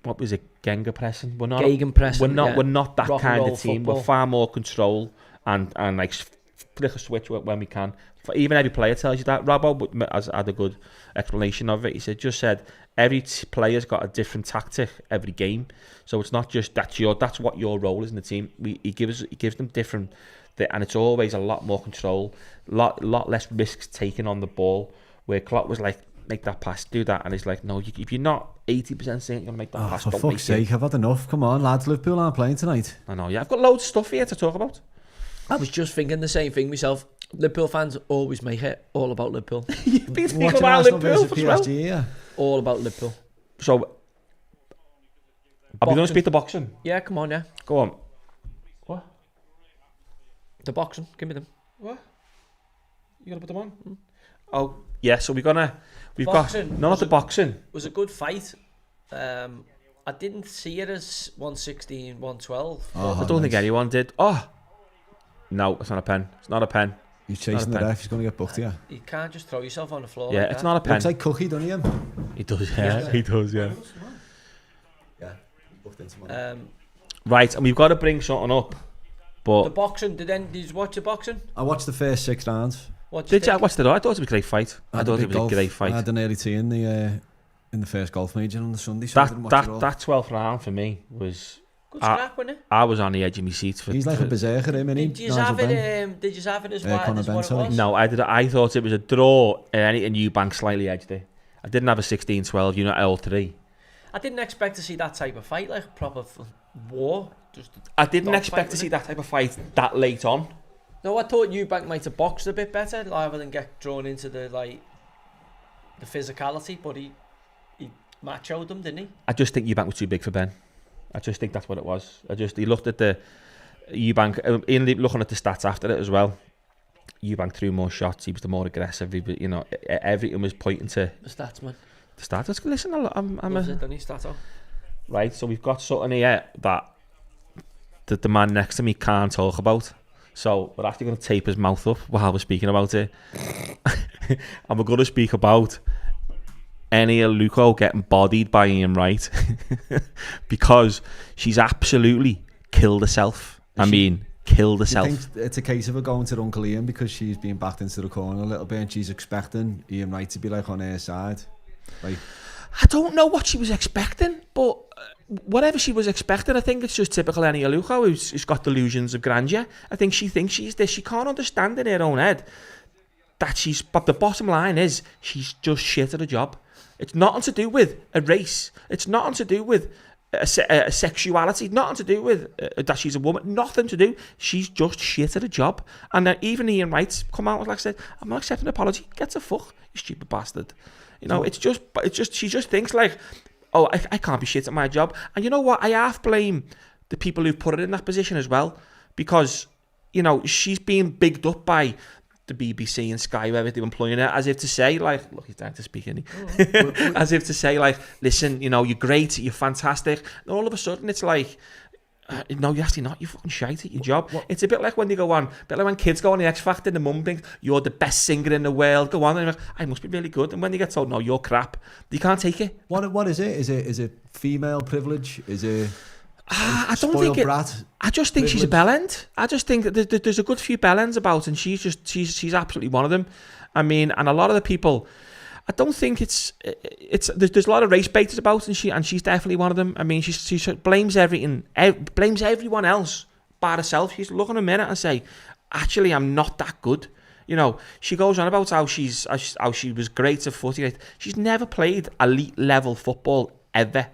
what was it? Genga pressing. We're not. We're not that kind of team. Football. We're far more control and like flick a switch when we can. Even every player tells you that. Robbo has had a good explanation of it. He said every player's got a different tactic every game, so it's not just that's what your role is in the team. He gives them different, and it's always a lot more control, lot less risks taken on the ball. Where Klopp was like, make that pass, do that, and he's like, no, if you're not 80% saying you're gonna make that pass, for don't fuck's make sake, it. I've had enough. Come on, lads, Liverpool aren't playing tonight. I know, yeah, I've got loads of stuff here to talk about. I was just thinking the same thing myself. Liverpool fans always make it all about Liverpool. You've been speaking Watching about Arsenal Liverpool versus as well. PSG, yeah. All about Liverpool. So, are we going to speak the boxing? Yeah, come on, yeah. Go on. What? The boxing, give me them. What? You gonna put them on? Oh, yeah. So we've got Boxing. not the boxing. It was a good fight. I didn't see it as 116, 112. I don't think anyone did. Oh, no, it's not a pen. It's not a pen. He's chasing the ref. He's going to get booked, yeah. You can't just throw yourself on the floor. Yeah, like it's that. not a pen. Looks like Cookie, doesn't he? He does, yeah. He does, yeah. Yeah, booked into tomorrow. Right, and we've got to bring something up. But The boxing. Did you watch the boxing? I watched the first 6 rounds. did you watch the? I thought it was a great fight. I thought it was a great I fight. had an early tea in the first golf major on the Sunday, so I didn't watch it all. That 12th round for me was. Good scrap, wasn't it? I was on the edge of my seat for. He's like a berserker, him, isn't he? Did you have it as wide as what it was? No, I thought it was a draw, and Eubank slightly edged it. I didn't have a 16-12, L3. I didn't expect to see that type of fight, like proper war. I didn't expect to see that type of fight that late on. No, I thought Eubank might have boxed a bit better, rather than get drawn into the physicality. But he machoed them, didn't he? I just think Eubank was too big for Ben. I just think that's what it was. He looked at the Eubank, looking at the stats after it as well. Eubank threw more shots. He was the more aggressive. Everything was pointing to The stats, man. the stats. Listen, I'm Loves it, doesn't he, Stato? right. So we've got something here that the man next to me can't talk about. So we're actually going to tape his mouth up while we're speaking about it, and we're going to speak about Enia Luco getting bodied by Ian Wright because she's absolutely killed herself. Killed herself. You think it's a case of her going to Uncle Ian because she's being backed into the corner a little bit and she's expecting Ian Wright to be like on her side? Like, I don't know what she was expecting, but whatever she was expecting, I think it's just typical Enia Luco who's got delusions of grandeur. I think she thinks she's this. She can't understand in her own head that but the bottom line is she's just shit at a job. It's nothing to do with a race. It's nothing to do with a sexuality. Nothing to do with that she's a woman. Nothing to do. She's just shit at a job. And then even Ian Wright's come out and like said, I'm not accepting an apology. Get the fuck, you stupid bastard. It's just she just thinks like, oh, I can't be shit at my job. And you know what? I half blame the people who've put her in that position as well, because she's being bigged up by the BBC and Sky, whoever they're employing her, as if to say like, look, he's down to speak, isn't he? As if to say like, listen, you're great, you're fantastic. And all of a sudden it's like, no, you're actually not. You're fucking shite at your job. It's a bit like when they go on, when kids go on the X Factor and the mum thinks you're the best singer in the world. Go on, and you're like, I must be really good. And when they get told, no, you're crap, you can't take it. What is it? Is it female privilege? Is it? I don't think it. I just think she's a bellend. I just think that there's a good few bellends about, and she's absolutely one of them. And a lot of the people, I don't think there's a lot of race baiters about, and she's definitely one of them. She blames everything, blames everyone else but herself. She's looking in a minute and say, actually, I'm not that good. She goes on about how she was great at footy. She's never played elite level football ever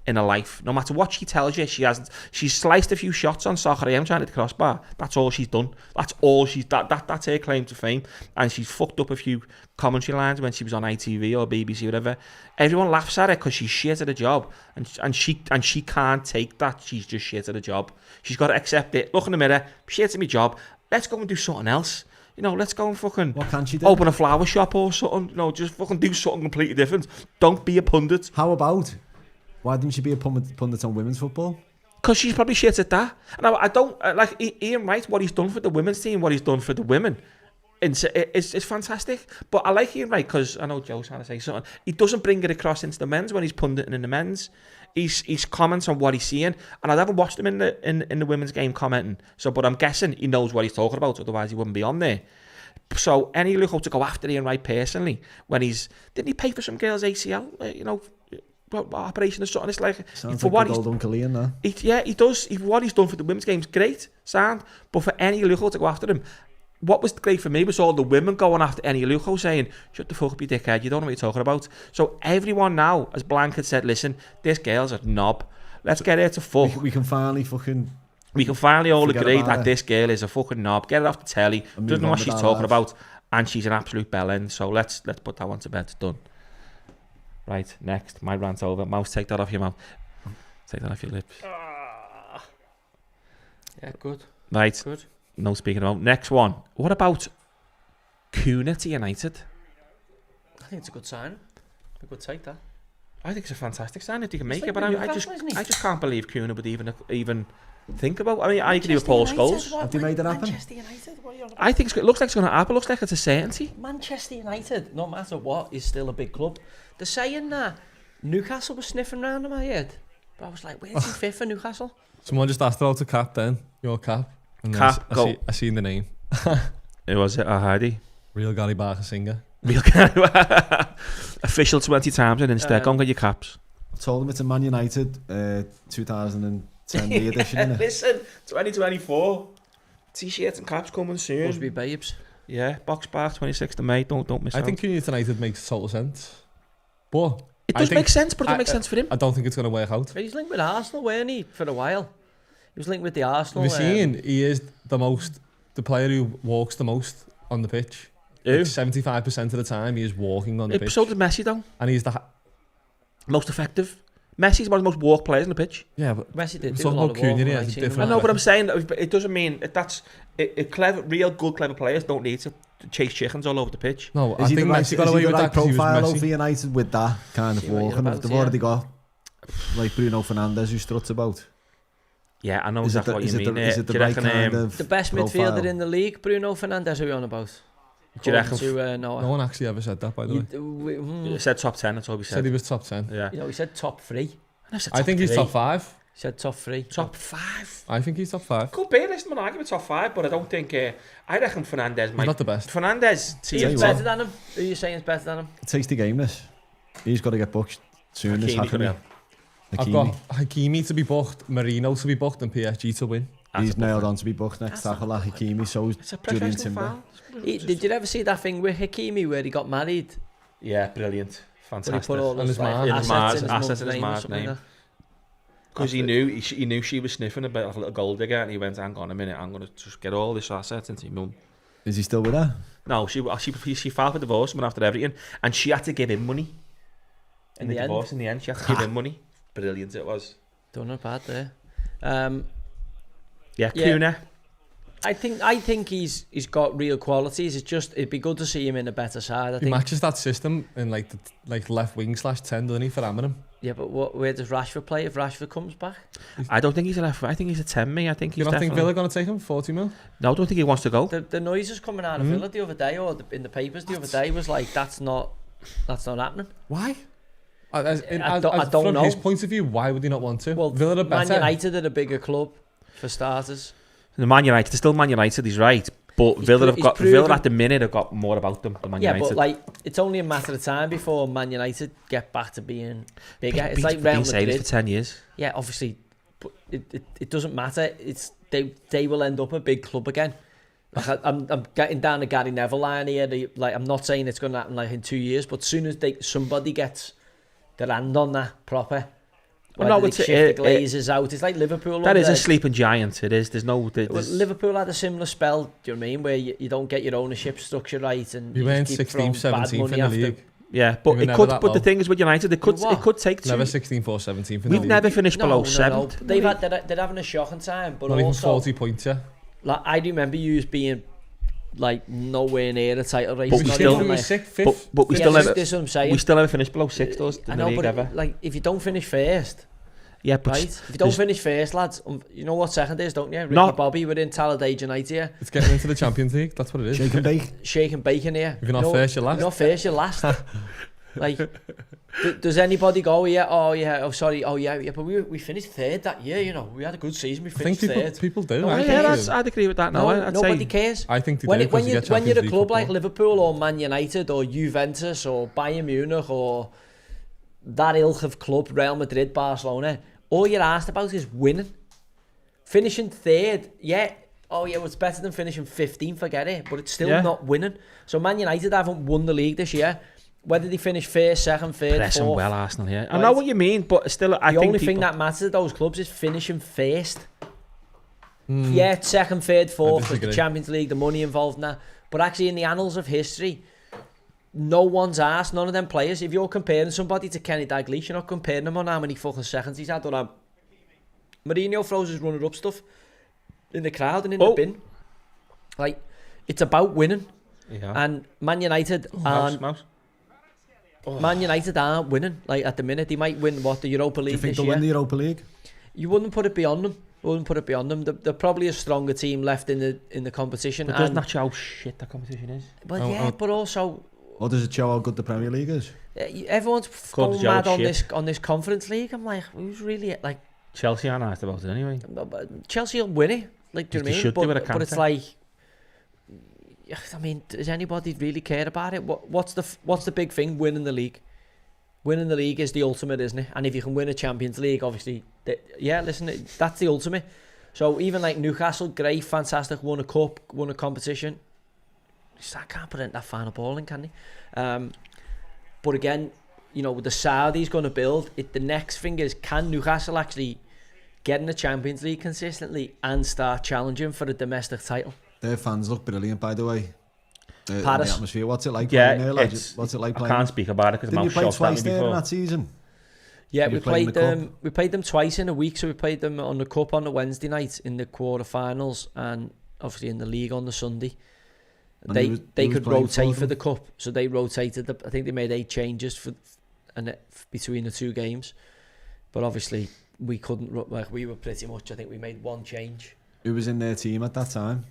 in her life. No matter what she tells you, she hasn't. She's sliced a few shots on Soccer AM trying to hit the crossbar. That's all she's done. That's all that's her claim to fame. And she's fucked up a few commentary lines when she was on ITV or BBC or whatever. Everyone laughs at her because she's shit at a job, and she can't take that. She's just shit at a job. She's got to accept it. Look in the mirror. Shit at my job. Let's go and do something else. You know, let's go and fucking What can't she do? open a flower shop or something. You know, just fucking do something completely different. Don't be a pundit. How about? Why didn't she be a pundit on women's football? Because she's probably shit at that. And I don't like Ian Wright. What he's done for the women's team, what he's done for the women, it's fantastic. But I like Ian Wright because I know Joe's trying to say something. He doesn't bring it across into the men's when he's punditing in the men's. He's comments on what he's seeing, and I haven't watched him in the women's game commenting. So, but I'm guessing he knows what he's talking about. Otherwise, he wouldn't be on there. So, any lookout to go after Ian Wright personally when didn't he pay for some girl's ACL? You know, operation or something. It's like Sounds for like what good old Uncle Ian, though. he does. What he's done for the women's game's great, sound. But for any lookout to go after him, what was great for me was all the women going after any Luco saying, shut the fuck up, you dickhead, you don't know what you're talking about. So everyone now, as Blank had said, listen, this girl's a knob. Let's get her to fuck. We can finally all forget agree about that her. this girl is a fucking knob. Get her off the telly. And Doesn't move know on what with she's our talking lives. about. And she's an absolute bellend. So let's put that one to bed. It's done. Right, next. My rant's over. Mouse, take that off your mouth. Take that off your lips. Yeah, good. Right. Good. No speaking about. Next one. What about Kuna to United? I think it's a good sign. A good take, that. I think it's a fantastic sign if you can make He's it, like but with I Newcastle, isn't he? just can't believe Kuna would even think about. I mean, I agree with Paul Scholes. Have they made it happen? Manchester United, what are you on about? I think it looks like it's going to happen. Looks like it's a certainty. Manchester United, no matter what, is still a big club. They're saying that Newcastle was sniffing around in my head. But I was like, where's he fit for Newcastle? Someone just asked about the cap then. Your cap. And then Cap, go. I seen the name. It was it, Hardy. Real Gary Barker singer. Real official 20 times and instead go and get your caps. I told him it's a Man United 2010 re-edition, innit? Listen, 2024. T-shirts and caps coming soon. Must be babes. Yeah, box bar 26th of May. Don't miss I out. think United makes total sense. But It I does think- make sense, but it doesn't make sense for him. I don't think it's going to work out. But he's linked with Arsenal, weren't he, for a while? He was linked with the Arsenal. We've seen he is the player who walks the most on the pitch. Who? Like 75% of the time he is walking on the pitch. So did Messi, though. And he's the... Most effective. Messi's one of the most walk players on the pitch. Yeah, but Messi did We're do a talking lot about of walking, Cunha, yeah, I it's seen him different. I know, like but I'm saying that it doesn't mean real good, clever players don't need to chase chickens all over the pitch. no, I Is he think the right, Messi got away with that because he was profile Messi. over United with that kind of See what you're walking? about, They've yeah. already got like Bruno Fernandes who struts about. Yeah, I know Is it exactly the- what is you it mean. the- is it Do the you right reckon, kind of The best profile? midfielder in the league, Bruno Fernandes, who are you on about? Do you reckon? To, Noah. No one actually ever said that, by the way. You said top 10, that's all we Said said. he was top 10. Yeah. You know, he said top 3. I think he's top 5. He said top 3. Top 5. I think he's top 5. Could be, listen, man, I give it top 5, but I don't think... I reckon Fernandes He's might... not the best. Fernandes, Who's you better what. than him? Who are you saying is better than him? Tasty game, this. He's got to get booked soon. This Hakimi could Hakimi. have. I've got Hakimi to be booked, Marino to be booked, and PSG to win. He's nailed on to be booked next tackle, that Hakimi. So is It's a Julian professional Timber. foul. Did you ever see that thing with Hakimi where he got married? Yeah, brilliant. Where he Fantastic. put all And his his like, man. In his assets in his assets mum's in his name or man's something name. like that? Because he knew she was sniffing a bit like a little gold digger, and he went, hang on a minute, I'm going to just get all this assets into your mum. Is he still with her? No, she filed for divorce after everything, and she had to give him money. In the the end? divorce, in the end, she had to give him money. Brilliant it was. Don't know bad there. Yeah, Yeah. Kuna. I think he's got real qualities. It's just it'd be good to see him in a better side. I He think. matches that system in like left wing /10, doesn't he, for Ammanham? Yeah, but where does Rashford play if Rashford comes back? I don't think he's a left. I think he's a 10 me. I think You he's don't think definitely... Villa going to take him 40 mil? No, I don't think he wants to go. The noises coming out of Villa the other day, or in the papers the other day, was like that's not happening. Why? I don't from know. his point of view, why would he not want to? Well, Villa are Man better. United are a bigger club for starters. The Man United, they're still Man United, he's right. But He's Villa he's Villa proven- at the minute have got more about them than Man Yeah, United. but like it's only a matter of time before Man United get back to being bigger. It's like been Real saying this Madrid. for 10 years. Yeah, obviously, but it doesn't matter. It's they will end up a big club again. Like I'm getting down the Gary Neville line here. Like I'm not saying it's going to happen like in 2 years, but as soon as somebody gets their hand on that proper, Well, whether no, they it's shift the glazes out. It's like Liverpool. That is a under- sleeping giant. It is. There's no... Well, There's, Liverpool had a similar spell, do you know what I mean, where you don't get your ownership structure right and We you went just keep 16th, throwing bad 17th money in the after. league. yeah, but We were it never could. that But the low. thing is with United, it what? could take Never two. 16th or 17th in the We've league. never finished below No. 7th. They're having a shocking time, but Not even also 40 points, yeah. like I remember you being like nowhere near the title race. But we Not still- even, we were like, sixth, fifth. But we yeah, still this never is what I'm saying. we still never finished below 6 doors I in know, the league but ever. like if you don't finish first, Yeah, but right? If you don't finish first, lads, you know what second is, don't you? Ricky No. Bobby within Talladega Night here, It's getting into the Champions League. That's what it is. Shake and bake. shake and bacon here. If you're not first, you're last. You're not first, you're last. Like, does anybody go, oh yeah, but we finished third that year, you know, we had a good season, we I think finished people third. do. No, I I think care. they do. I'd agree with that. No, I'd Nobody say cares. I think they When, do. it, when, 'cause you, you get when you're a Champions League club like football. Liverpool or Man United or Juventus or Bayern Munich or that ilk of club, Real Madrid, Barcelona, all you're asked about is winning. Finishing third, well, it's better than finishing 15th, forget it, but it's still not winning. So Man United haven't won the league this year. Whether they finish first, second, third, pressing fourth. well Arsenal here. I Right. know what you mean, but still, I The think only people, thing that matters to those clubs is finishing first. Yeah, second, third, fourth, there's the disagree. Champions League, the money involved in that. But actually, in the annals of history, no one's asked, none of them players. If you're comparing somebody to Kenny Dalglish, you're not comparing them on how many fucking seconds he's had. Or Mourinho throws his runner-up stuff in the crowd and in the bin. Like, it's about winning. Yeah. And Man United aren't. Man United aren't winning. Like at the minute, they might win the Europa Do you League think this they'll year. win the Europa League? You wouldn't put it beyond them. They're probably a stronger team left in the competition. But doesn't that show how shit that competition is? But yeah, but also Or does it show how good the Premier League is? everyone's Called going Joe mad shit. on this Conference League. I'm like, who's really like? Chelsea aren't asked about it anyway. Chelsea will win it. Like, do you know what I They mean? should do with a But it's counter. like, I mean, does anybody really care about it? What's the big thing? Winning the league. Winning the league is the ultimate, isn't it? And if you can win a Champions League, obviously, that's the ultimate. So even like Newcastle, great, fantastic, won a cup, won a competition. I can't put it in that final ball in, can they? But again, you know, the Saudi's going to build it. The next thing is, can Newcastle actually get in the Champions League consistently and start challenging for a domestic title? Their fans look brilliant, by the way. Paris. The atmosphere. What's it like Yeah, playing there, lads? it's- What's it like I playing? can't speak about it because Didn't I'm you play shocked twice at me there in before. that season? Yeah, Did we you play in played the them. cup? We played them twice in a week. So we played them on the cup on the Wednesday night in the quarterfinals, and obviously in the league on the Sunday. And They who was could playing rotate for them? the cup, so they rotated. I think they made 8 changes between the two games, but obviously we couldn't. Like, we were pretty much. I think we made 1 change. Who was in their team at that time?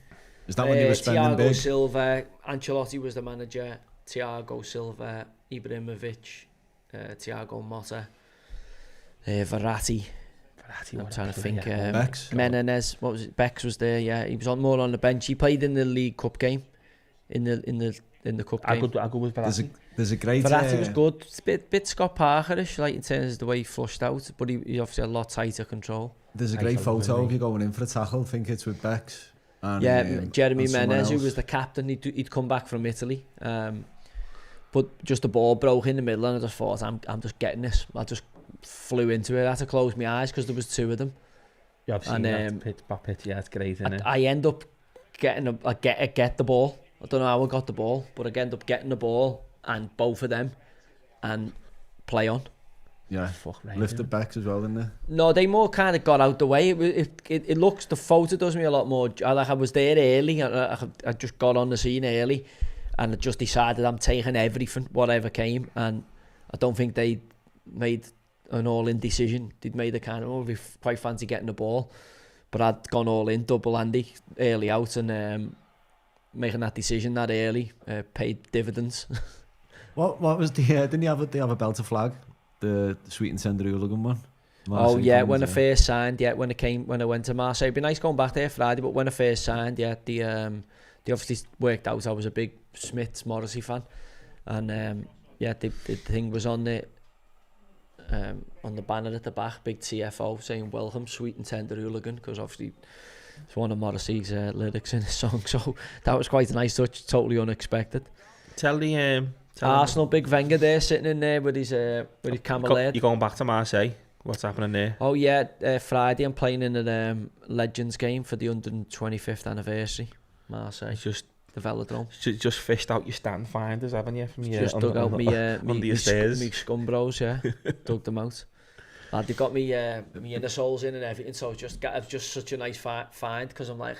Is that when you were spending Thiago big? Silva, Ancelotti was the manager. Thiago Silva, Ibrahimovic, Thiago Motta, Verratti. I'm trying to think. Bex? Menendez, what was it? Bex was there. Yeah, he was more on the bench. He played in the League Cup game. In the cup How game. good was Verratti? There's a great... Verratti was good. It's a bit Scott Parkerish, like in terms of the way he flushed out, but he obviously had a lot tighter control. There's a I great thought it photo was of you going in for a tackle. I think it's with Bex. And, Jeremy and someone Menez, who else. was the captain, he'd come back from Italy. But just the ball broke in the middle, and I just thought, I'm just getting this. I just flew into it. I had to close my eyes because there was 2 of them. Yeah, I've seen And, that pit. Yeah, it's great, isn't it? I end up getting get the ball. I don't know how I got the ball, but I end up getting the ball and both of them and play on. Yeah, Fuck right. lifted Bex as well, didn't they? No, they more kind of got out the way. It looks, the photo does me a lot more. I was there early. I just got on the scene early, and I just decided I'm taking everything, whatever came. And I don't think they made an all-in decision. They'd made a kind of, we quite fancy getting the ball, but I'd gone all in, double Andy, early out, and making that decision that early paid dividends. What was the... didn't you have a Belter flag? The Sweet and Tender Hooligan one? Oh Marseille yeah, comes, when I first signed, when I went to Marseille, it'd be nice going back there Friday, but when I first signed, they obviously worked out I was a big Smiths Morrissey fan, and the thing was on the banner at the back, big TFO saying "Welcome, Sweet and Tender Hooligan," because obviously it's one of Morrissey's lyrics in his song, so that was quite a nice touch, totally unexpected. Tell Arsenal, big Wenger there sitting in there with his camel head. You're going back to Marseille. What's happening there? Oh yeah, Friday I'm playing in a Legends game for the 125th anniversary. Marseille, Just the Velodrome. Just fished out your stand finders, haven't you? From your, Just dug out me under your stairs. me scum bros, yeah. Dug them out. They got me inner soles in and everything, so it's just such a nice find, because I'm like,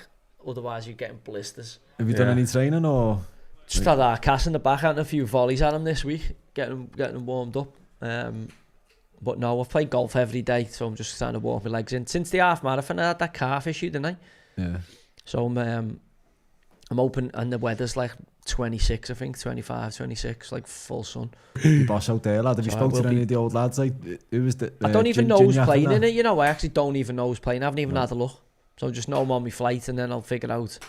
otherwise you're getting blisters. Have you done any training or? Just had our cast in the back, had a few volleys at him this week, getting them warmed up. But no, I've played golf every day, so I'm just trying to warm my legs in. Since the half marathon, I had that calf issue, didn't I? Yeah. So I'm open, and the weather's like 26, I think, 25, 26, like full sun. You boss out there, lad. Have you So spoke to any of the old lads? Like, who was the? I don't even know who's Ginger playing after in that? it, you know. I actually don't even know who's playing. I haven't even had a look. So I just know I'm on my flight, and then I'll figure out.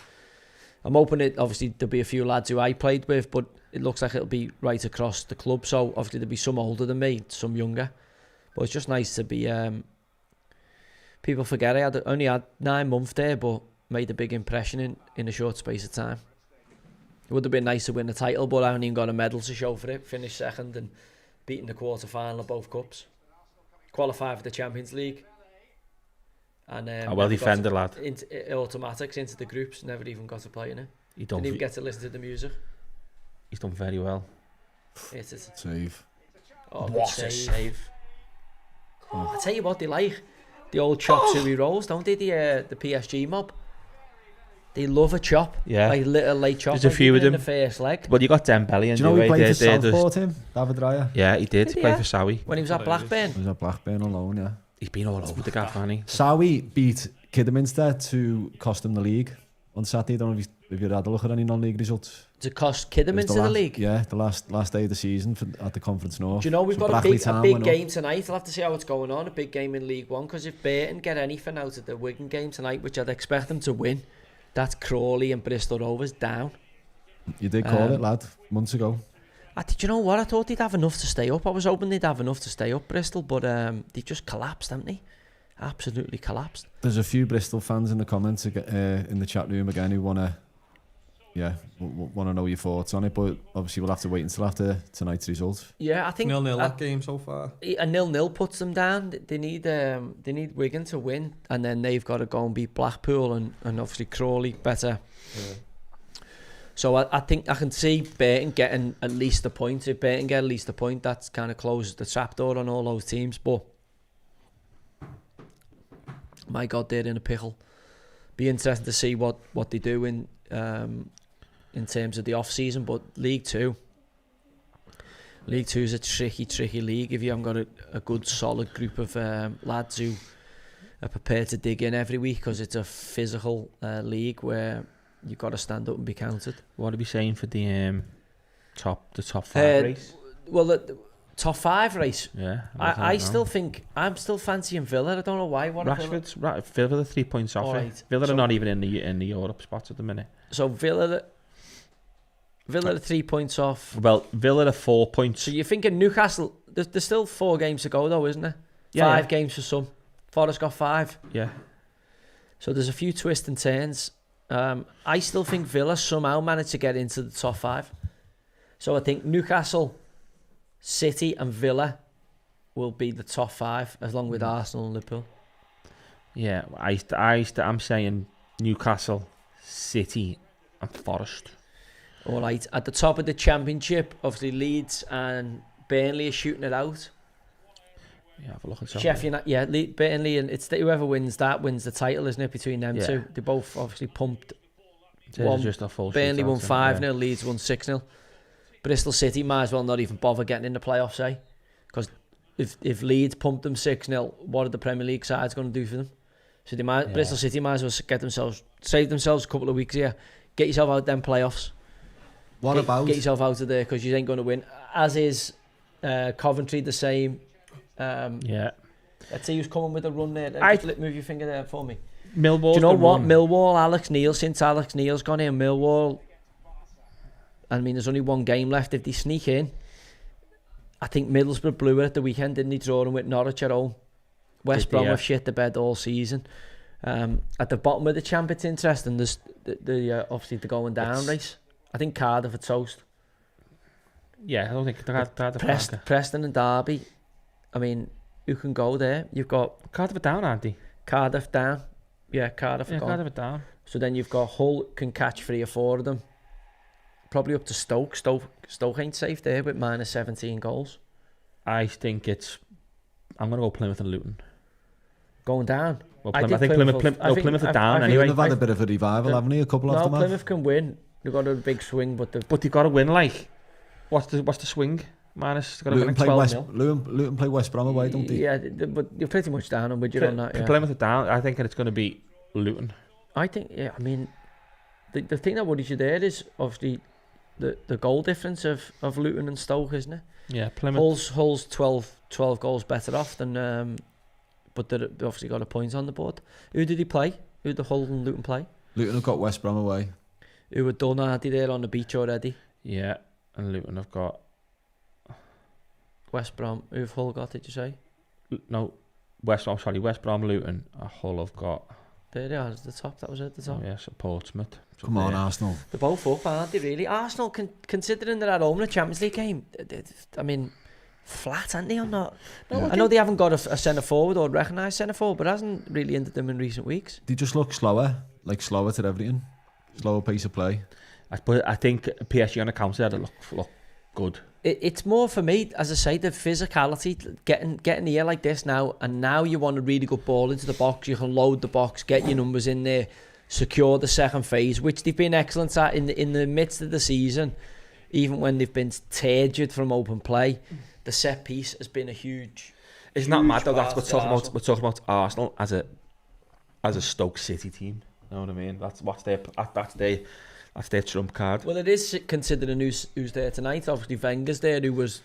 I'm hoping it, obviously, there'll be a few lads who I played with, but it looks like it'll be right across the club. So obviously there'll be some older than me, some younger. But it's just nice to be... people forget I only had 9 months there, but made a big impression in a short space of time. It would have been nice to win the title, but I haven't even got a medal to show for it. Finished second and beating the quarter-final of both cups. Qualified for the Champions League. And A well defended lad. Into automatics into the groups. Never even got to play in it. Didn't even get to listen to the music. He's done very well. It is. Save. Oh, What a save. I tell you what they like. The old chop suey rolls, don't they? The PSG mob. They love a chop. Yeah. Like little late chop. There's a like few of in them. the first leg. Well, you got Dembele and Do you know he played for they're Southport, him? David Raya? Yeah, he did. Did he, Play yeah? for Sowie. When he was at Blackburn. He was at Blackburn alone, yeah. He's been all over the gaff, hasn't he? Sowie beat Kidderminster to cost him the league on Saturday. I don't know if you had a look at any non-league results. To cost Kidderminster It was the league. Yeah, the last day of the season at the Conference North. Do you know we've So got a Brackley big Town went up. game tonight? I'll have to see how it's going on. A big game in League One, because if Barton get anything out of the Wigan game tonight, which I'd expect them to win, that's Crawley and Bristol Rovers down. You did call it, lad, months ago. Did you know what? I thought they'd have enough to stay up. I was hoping they'd have enough to stay up, Bristol, but they've just collapsed, haven't they? Absolutely collapsed. There's a few Bristol fans in the comments in the chat room again who want to know your thoughts on it, but obviously we'll have to wait until after tonight's results. Yeah, I think 0-0 that game so far. a 0-0 puts them down. They need Wigan to win, and then they've got to go and beat Blackpool and obviously Crawley better. Yeah. So I think I can see Barton getting at least a point. If Barton get at least a point, that's kind of closes the trapdoor on all those teams. But my God, they're in a pickle. Be interesting to see what they do in terms of the off season. But League Two is a tricky league if you haven't got a good solid group of lads who are prepared to dig in every week, because it's a physical league where you've got to stand up and be counted. What are we saying for the top 5 race? Well, the top 5 race. Yeah. I still think I'm still fancying Villa. I don't know why. Rashford's Villa 3 points off Alright, it. Villa are not even in the Europe spots at the minute. So Villa are 3 points off. Well, Villa are 4 points. So you're thinking Newcastle? There's still 4 games to go though, isn't there? Yeah, 5 games for some. Forest got 5. Yeah. So there's a few twists and turns. I still think Villa somehow managed to get into the top 5. So I think Newcastle, City and Villa will be the top 5, along with Arsenal and Liverpool. Yeah, I'm saying Newcastle, City and Forest. All right, at the top of the Championship, obviously Leeds and Burnley are shooting it out. Yeah, have a look at that. Sheffield, yeah, Burnley, and it's whoever wins that wins the title, isn't it? Between them two, they both obviously pumped. Just a full Burnley won 5-0, yeah. Leeds won 6-0. Bristol City might as well not even bother getting in the playoffs, eh? Because if Leeds pumped them 6-0, what are the Premier League sides going to do for them? So Bristol City might as well save themselves a couple of weeks here, get yourself out them playoffs. Get yourself out of there, because you ain't going to win. As is Coventry, the same. Yeah. Let's see who's coming with a run there. Just move your finger there for me. Millwall. Do you know what? Millwall, Alex Neil, since Alex Neil's gone in, Millwall, I mean, there's only 1 game left. If they sneak in, I think Middlesbrough blew it at the weekend, didn't they? Drawing with Norwich at home. West Brom have shit the bed all season. At the bottom of the champ, it's interesting. There's obviously the going down race. I think Cardiff are toast. Yeah, I don't think Preston and Derby. I mean, who can go there? You've got Cardiff are down, aren't they? Cardiff down. Yeah, Cardiff are gone. Cardiff are down. So then you've got Hull can catch 3 or 4 of them. Probably up to Stoke. Stoke ain't safe there with minus 17 goals. I think I'm going to go Plymouth and Luton. Going down? Well, I I think Plymouth are down anyway. They've had a bit of a revival, haven't they? A couple of them. Plymouth can win. They've got a big swing, but they've got to win. Like, what's the swing? Minus, got to win 12-0. Luton play West Brom away, don't they? Yeah, but you're pretty much down on Widget on that. Yeah. Plymouth are down. I think it's going to be Luton. I think, yeah. I mean, the thing that worries you there is obviously the goal difference of Luton and Stoke, isn't it? Yeah, Plymouth. Hull's 12 goals better off than, but they obviously got a point on the board. Who did he play? Who did the Hull and Luton play? Luton have got West Brom away. Who were done already there on the beach already? Yeah, and Luton have got West Brom. Who've Hull got? Did you say? No, West Brom, Luton. Hull have got. There they are at the top. That was at the top. Oh, yeah, so Portsmouth. Come on, Arsenal. They're both up, aren't they? Really, Arsenal, considering they're at home in a Champions League game. I mean, flat, aren't they? Or not? No, I know they haven't got a centre forward or recognised centre forward, but hasn't really hindered them in recent weeks. They just look slower to everything. Slower pace of play. But I think PSG on the counter had look good. It's more for me, as I say, the physicality, getting here like this now, and now you want a really good ball into the box. You can load the box, get your numbers in there, secure the second phase, which they've been excellent at in the midst of the season. Even when they've been turgid from open play, the set piece has been a huge. It's not mad though. That's we're talking about Arsenal as a Stoke City team. You know what I mean? That's their trump card. Well, it is considering who's there tonight. Obviously, Wenger's there, who was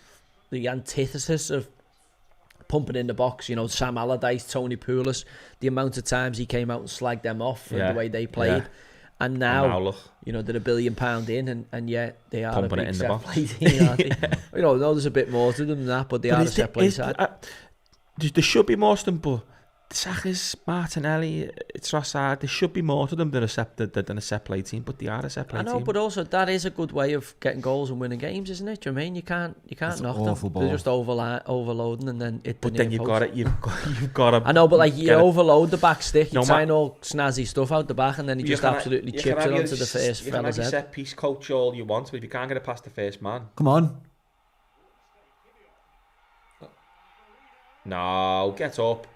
the antithesis of pumping in the box. You know, Sam Allardyce, Tony Pulis, the amount of times he came out and slagged them off for the way they played. Yeah. And now look, you know, they're £1 billion in, and yet they are pumping a big set play team, aren't they? You know, there's a bit more to them than that, but they are a set play side. There should be more to them, but Sakas, Martinelli, Trossard, there should be more to them than a set play team, but they are a set play team. I know, but also that is a good way of getting goals and winning games, isn't it? Do you know what I mean? You can't knock them. Ball. They're just overloading and then it. But then you've got to. I know, but like you overload the back stick, you sign all snazzy stuff out the back, and then he just absolutely chips it onto the first fella's head. You can have your set piece coach all you want, but if you can't get it past the first man, come on. No, get up.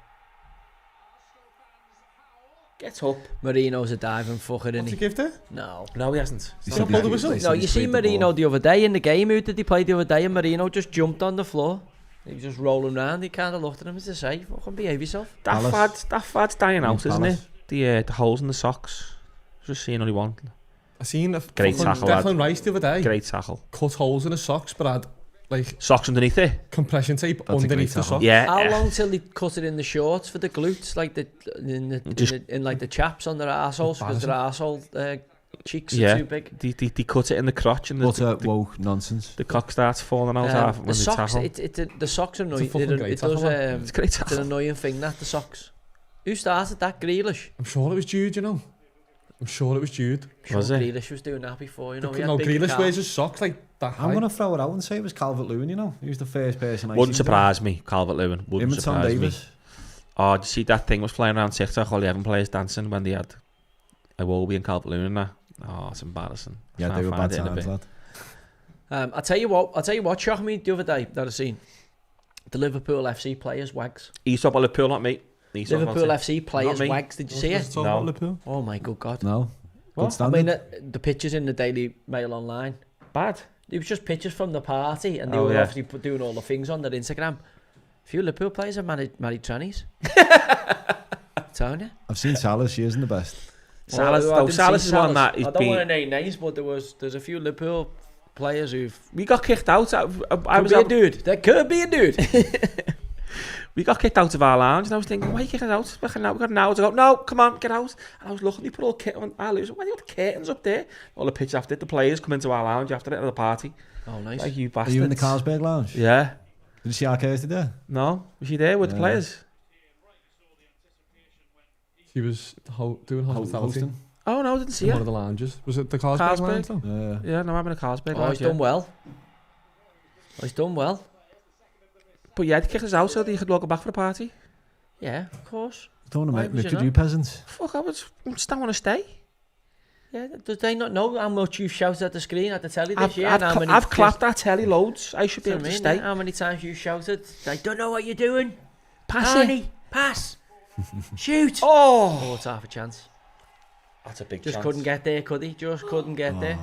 Get up. Marino's a diving fucker, isn't he? What's he give there? No, he hasn't. No, you see Marino the other day in the game. Who did he play the other day? And Marino just jumped on the floor. He was just rolling around. He kind of looked at him as to say, "Fucking behave yourself." That fad's dying out, isn't it? The holes in the socks. Just seeing only one. I seen a great tackle. Declan Rice the other day. Great tackle. Cut holes in his socks, but had like socks underneath it. Compression tape underneath the socks. Yeah. How long till he cut it in the shorts for the glutes, like in like the chaps on their arseholes, because their arsehole cheeks are too big. They cut it in the crotch and woke nonsense. The cock starts falling out half when the socks, they tackle. The socks are annoying. It's a great tackle. It's an annoying thing, that the socks. Who started that? Grealish. I'm sure it was Jude, you know. Was it? Grealish was doing that before, you know. No, Grealish wears his socks like that high. I'm going to throw it out and say it was Calvert-Lewin, you know. He was the first person I Wouldn't surprise me, Calvert-Lewin. Wouldn't surprise me. Oh, did you see that thing was flying around TikTok, all 11 players dancing when they had Iwobi and Calvert-Lewin in there? Oh, it's embarrassing. Yeah, they were bad times, lad. I'll tell you what shocked me the other day that I seen. The Liverpool FC players, wags. You talk about Liverpool, not me. Liverpool FC players, wags. Did you see it? No. Oh my good God. No. I mean, the pictures in the Daily Mail online. Bad. It was just pictures from the party, and they were obviously doing all the things on their Instagram. A few Liverpool players have married trannies. Telling you. I've seen Salah. She isn't the best. Salas is one that he's I don't want to name names, but there's a few Liverpool players we got kicked out. There could be a dude. We got kicked out of our lounge, and I was thinking, why are you kicking us out? We got an hour to go. No, come on, get out. And I was looking, they put all curtains. Why do you got the curtains up there? All the pitch after it. The players come into our lounge after it at the party. Oh, nice. Like, you bastards. Are you in the Carlsberg lounge? Yeah. Did you see our Kirsty there? No. Was she there with the players? She was doing hospitality. Oh, no, I didn't see her. One of the lounges. Was it the Carlsberg lounge? Yeah, no, I'm in a Carlsberg lounge. He's done well. He's done well. But yeah, they kicked us out so that you could walk back for the party. Yeah, of course. Don't want to make you peasants. Fuck, I just don't want to stay. Yeah, do they not know how much you've shouted at the screen at the telly this year? I've clapped that telly loads. I should be able to stay. How many times you shouted? I don't know what you're doing. Pass Arnie, pass. Shoot! Oh, It's half a chance. that's a big Just chance. couldn't get there, could he? Just couldn't get there.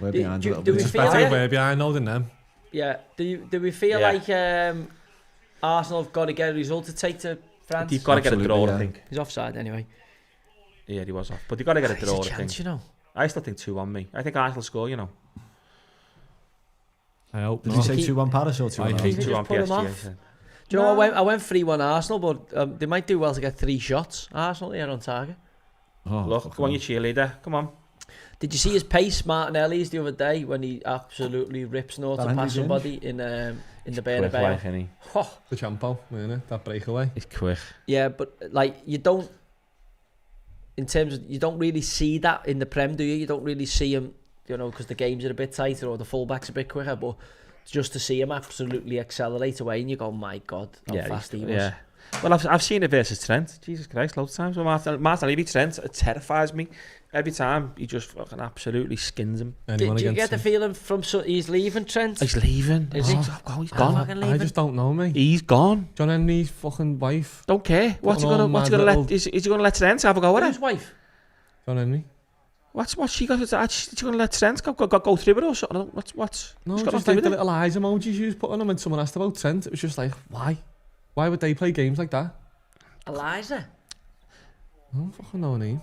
We're Do- behind do- a little do bit. we It's feel better it? we're behind now than them. Yeah. Do we feel Yeah. like Arsenal have got to get a result to take to France? You've got to get a Absolutely, draw, yeah. I think. He's offside anyway. Yeah, he was off. But you've got to get a He's draw, a I chance, think. you know. I still think 2-1 me. I think Arsenal score, you know. I hope Did not. you say Keep- 2-1 Paris or I 2-1 think Just 2-1 put 'em PSG. I off. think. Do you know I went 3-1 Arsenal, but they might do well to get 3 shots. Arsenal here on target. Oh, Look, go on, you cheerleader. Come on. Did you see his pace, Martinelli's, the other day when he absolutely rips North to That pass Henry somebody in the Quick Bernabeu? life, innit? Oh, The Champo, wasn't it? That breakaway. He's quick. yeah, but like you don't, in terms of you don't really see that in the Prem, do you? You don't really see him, you know, because the games are a bit tighter or the fullback's a bit quicker. But just to see him absolutely accelerate away, and you go, my God, how fast he was. Yeah. Well, I've seen it versus Trent. Jesus Christ, loads of times. With Martinelli, Trent, it terrifies me. Every time, he just fucking absolutely skins him. Do you get the feeling from he's leaving, Trent? He's leaving. Is he? He's I'm gone. fucking leaving. I just don't know, mate. He's gone. John Henry's fucking wife. Don't care. What's he Putting gonna? on What's he mad gonna let? little- Is he gonna let Trent have a go at Whose it? wife? John Henry. What's she got? Is she gonna let Trent go through it or something? What's? No, she's got just nothing like to the do with it. little eyes emojis you was putting on him when someone asked about Trent. It was just like, why? Why would they play games like that? Eliza. I don't fucking know her name.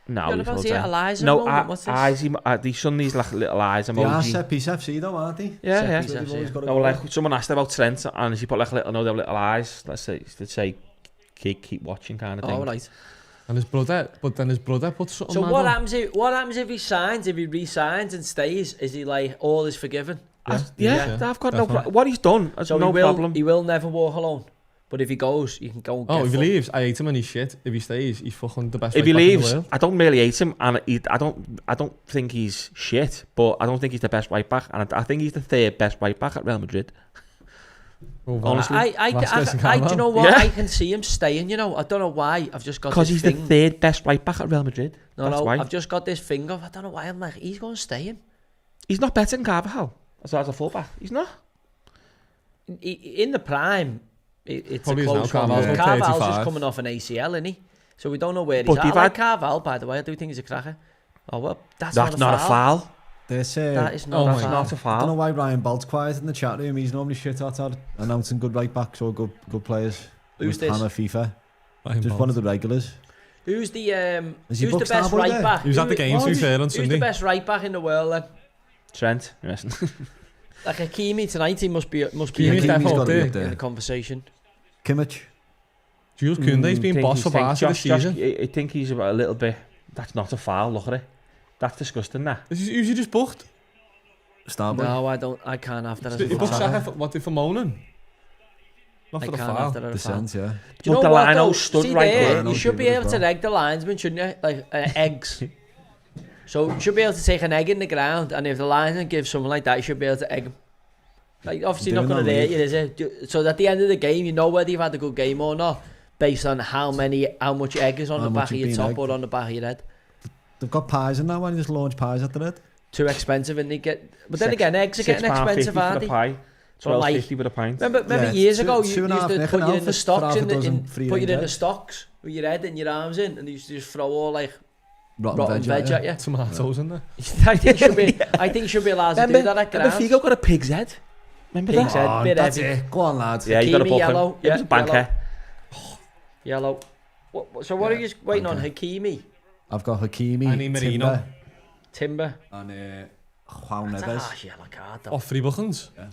No, You're he's about not to get there. Eliza. No, moment. What's this? these son these like little eyes They are emoji. set piece FC though, aren't they? Yeah, Set yeah. piece. They've always got to No, go. like someone asked about Trent, and she put like little, no, they have little eyes. Let's say, keep watching kind of thing. Oh, right. And his brother, but then his brother put something So mad what on. happens if he signs? If he resigns and stays, is he like all is forgiven? Yeah, I've got no definitely. problem. What he's done, So no problem. he will never walk alone. But if he goes, you can go and get Oh, if he full. leaves, I hate him and he's shit. If he stays, he's fucking the best. If he right back in the leaves, world. I don't really hate him, and I don't think he's shit, but I don't think he's the best right back, and I think he's the 3rd best right back at Real Madrid. Oh, honestly. Vasquez and do you Carvalho. know what? Yeah. I can see him staying. You know, I don't know why. I've just got Because this he's thing. the 3rd best right back at Real Madrid. That's why. I've just got this thing of I don't know why. I'm like, he's going to stay in. He's not better than Carvalho as a fullback. He's not. In the prime. It's Probably a is now. close one. Carvalho's about Carvalho's just 35. coming off an ACL, isn't he? So we don't know where he's But at. you've I like had- Carvalho, by the way. I do think he's a cracker. Oh well, that's Not a foul. This, That is Oh not a my foul. Not a I don't know foul. why Ryan Balt's quiet in the chat room. He's normally shit outside announcing good right backs or good players. Who's Must this? hammer FIFA. Ryan Just Bolt. one of the regulars. Who's the Is he who's the booked best Starboy right there? back? He was at the game, to be fair, on Who's Sunday. the best right back in the world then? Trent. Yes. Like Hakimi tonight, he must be Hakimi's Hakimi's definitely got up to be there. up there. in the conversation. Kimmich. Jules Koundé's been Think boss he's- for think Barca this season. I think he's a little bit. That's not a foul. Look at it. That's disgusting. That. Is he usually just booked? Starboy. No, I don't. I can't have that as He a booked foul. Saka for, what, for moaning? Not I for the can't have foul. that as a foul. Descent, yeah. Do you know But the what, lino though? stood See right there, there. you Lino should be did it able as to well. egg the linesman, shouldn't you? Like eggs. So you should be able to take an egg in the ground, and if the linesman gives someone like that, you should be able to egg him. Like obviously not Doing going to that hurt league. you, is it? So at the end of the game, you know whether you've had a good game or not, based on how much egg is on How the much back of you've your been top egged. or on the back of your head. They've got pies in that one. You just launch pies at the head. Too expensive, and they get. But then again, eggs are getting expensive, for aren't the they? pie. But like- $12.50 with a pint. Remember Yeah, years two- ago, two you and a used half to nick put and you a in the half stocks, for half a dozen in, free put you range in the eggs. stocks with your head and your arms in, and you used to just throw all like Rotten rotten veg at you. Tomatoes in there. I think should be allowed to do that at Remember grounds. Figo got a pig's head? Remember Pig's that? head, bit that's heavy. it. Go on, lads. Yeah, you got to Hakimi, book yellow, him. It was yeah, a banker. Yellow. So what are you waiting on? banker. Hakimi, I've got Hakimi, Annie Merino. Timber. and Juan That's a Neves. harsh yellow card though. Off 3 buckens. Yeah.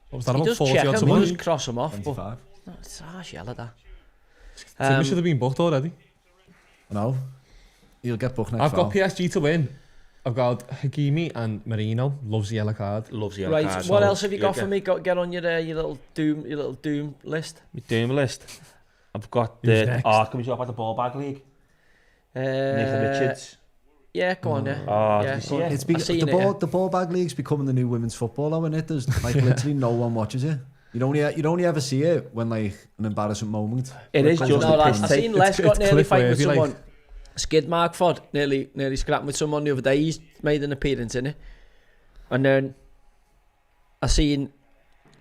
What was that He about does 40 check odd him, to he one? does cross him off, but 25. no, it's a harsh yellow that. Timber should have been booked already. No. He'll get booked next I've got round. PSG to win. I've got Hakimi and Merino. Loves the yellow card. Loves yellow Right, cards. what else have you got Yeah. for me? Get on your little doom list. My doom list. I've got Who's the... next? Oh, can we talk about the ball bag league? Nathan Richards. Yeah, go on, yeah. Oh, Yeah, did you see it? It's I've seen the it, ball. yeah. The ball bag league's becoming the new women's football, though, isn't it? There's like literally no one watches it. You'd only ever see it when like an embarrassing moment. It is Like, just No, a lads, piss I've take. seen Les got it's nearly cliff fighting with worthy, like. someone. Skid Markford nearly scrapped with someone the other day. He's made an appearance in it. And then I seen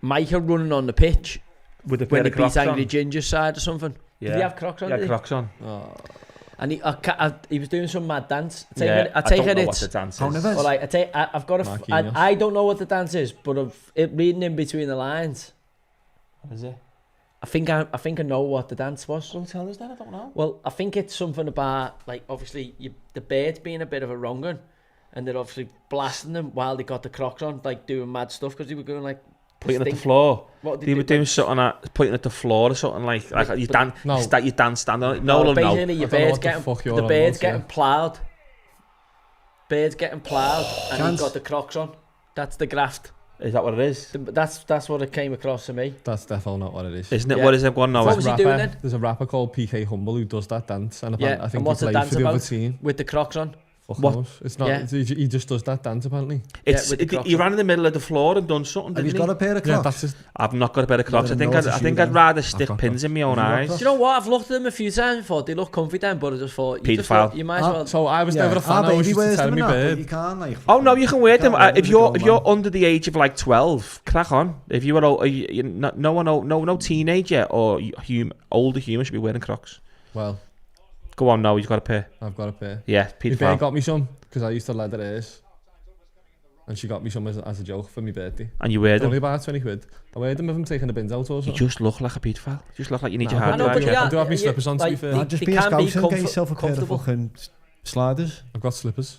Michael running on the pitch with the when pair he of Crocs beat Angry on. Ginger's side or something. Yeah. Did he have Crocs on? Yeah, did he? Crocs on. Oh. And he was doing some mad dance. I I take don't it know what it's. the dance How is. nervous? Well, I've got Marquinhos. I don't know what the dance is, but reading in between the lines, What is it? I think I know what the dance was. Don't tell us that, I don't know. Well, I think it's something about, like, obviously the birds being a bit of a wrong one, and they're obviously blasting them while they got the Crocs on, like doing mad stuff because they were going like Pointing at the stink. floor. What did They were doing like, something at pointing at the floor or something like you dance. No. You dance standing on it. No. basically your I don't know birds what the getting fuck you're the on birds about, yeah. getting ploughed. Birds getting ploughed, and Chance. he got the Crocs on. That's the graft. Is that what it is? That's what it came across to me. That's definitely not what it is. Isn't it? Yeah. What is it? One now. What was he doing then? There's a rapper called PK Humble who does that dance, and Yeah, I think and he what's the plays dance for the other about? team. With the Crocs on. Fuck What? knows. It's not. Yeah. He just does that dance apparently. It's with the Crocs he on. ran in the middle of the floor and done something. Have you Didn't got he? a pair of Yeah, Crocs? that's just. I've not got a pair of Crocs. You I didn't know what to think shoot I'd then? rather stick got pins in my own Have you got eyes. Crocs? Do you know what? I've looked at them a few times and thought they look comfy then, but I just thought Paedophile. you might as well. So I was never a fan. I was just wears telling them me and that, but bird. you can't, like, Oh no, you can wear them. can't wear If them you're as a if you're grown under the age of like 12, crack on. If you were no teenager or older human should be wearing Crocs. Well, Go on, no, you've got a pair. I've got a pair. Yeah, My Pete bird got me some because I used to leather hers, and she got me some as a joke for my birthday. And you wear Only them. about 20 quid. I wear them if I'm taking the bins out or You something. just look like a pedophile. You just look like you need No, your I hard know, drive but checked. I do have my slippers on, to be fair. Nah, just they be a can be scout and get yourself a pair of comfortable. fucking sliders. I've got slippers.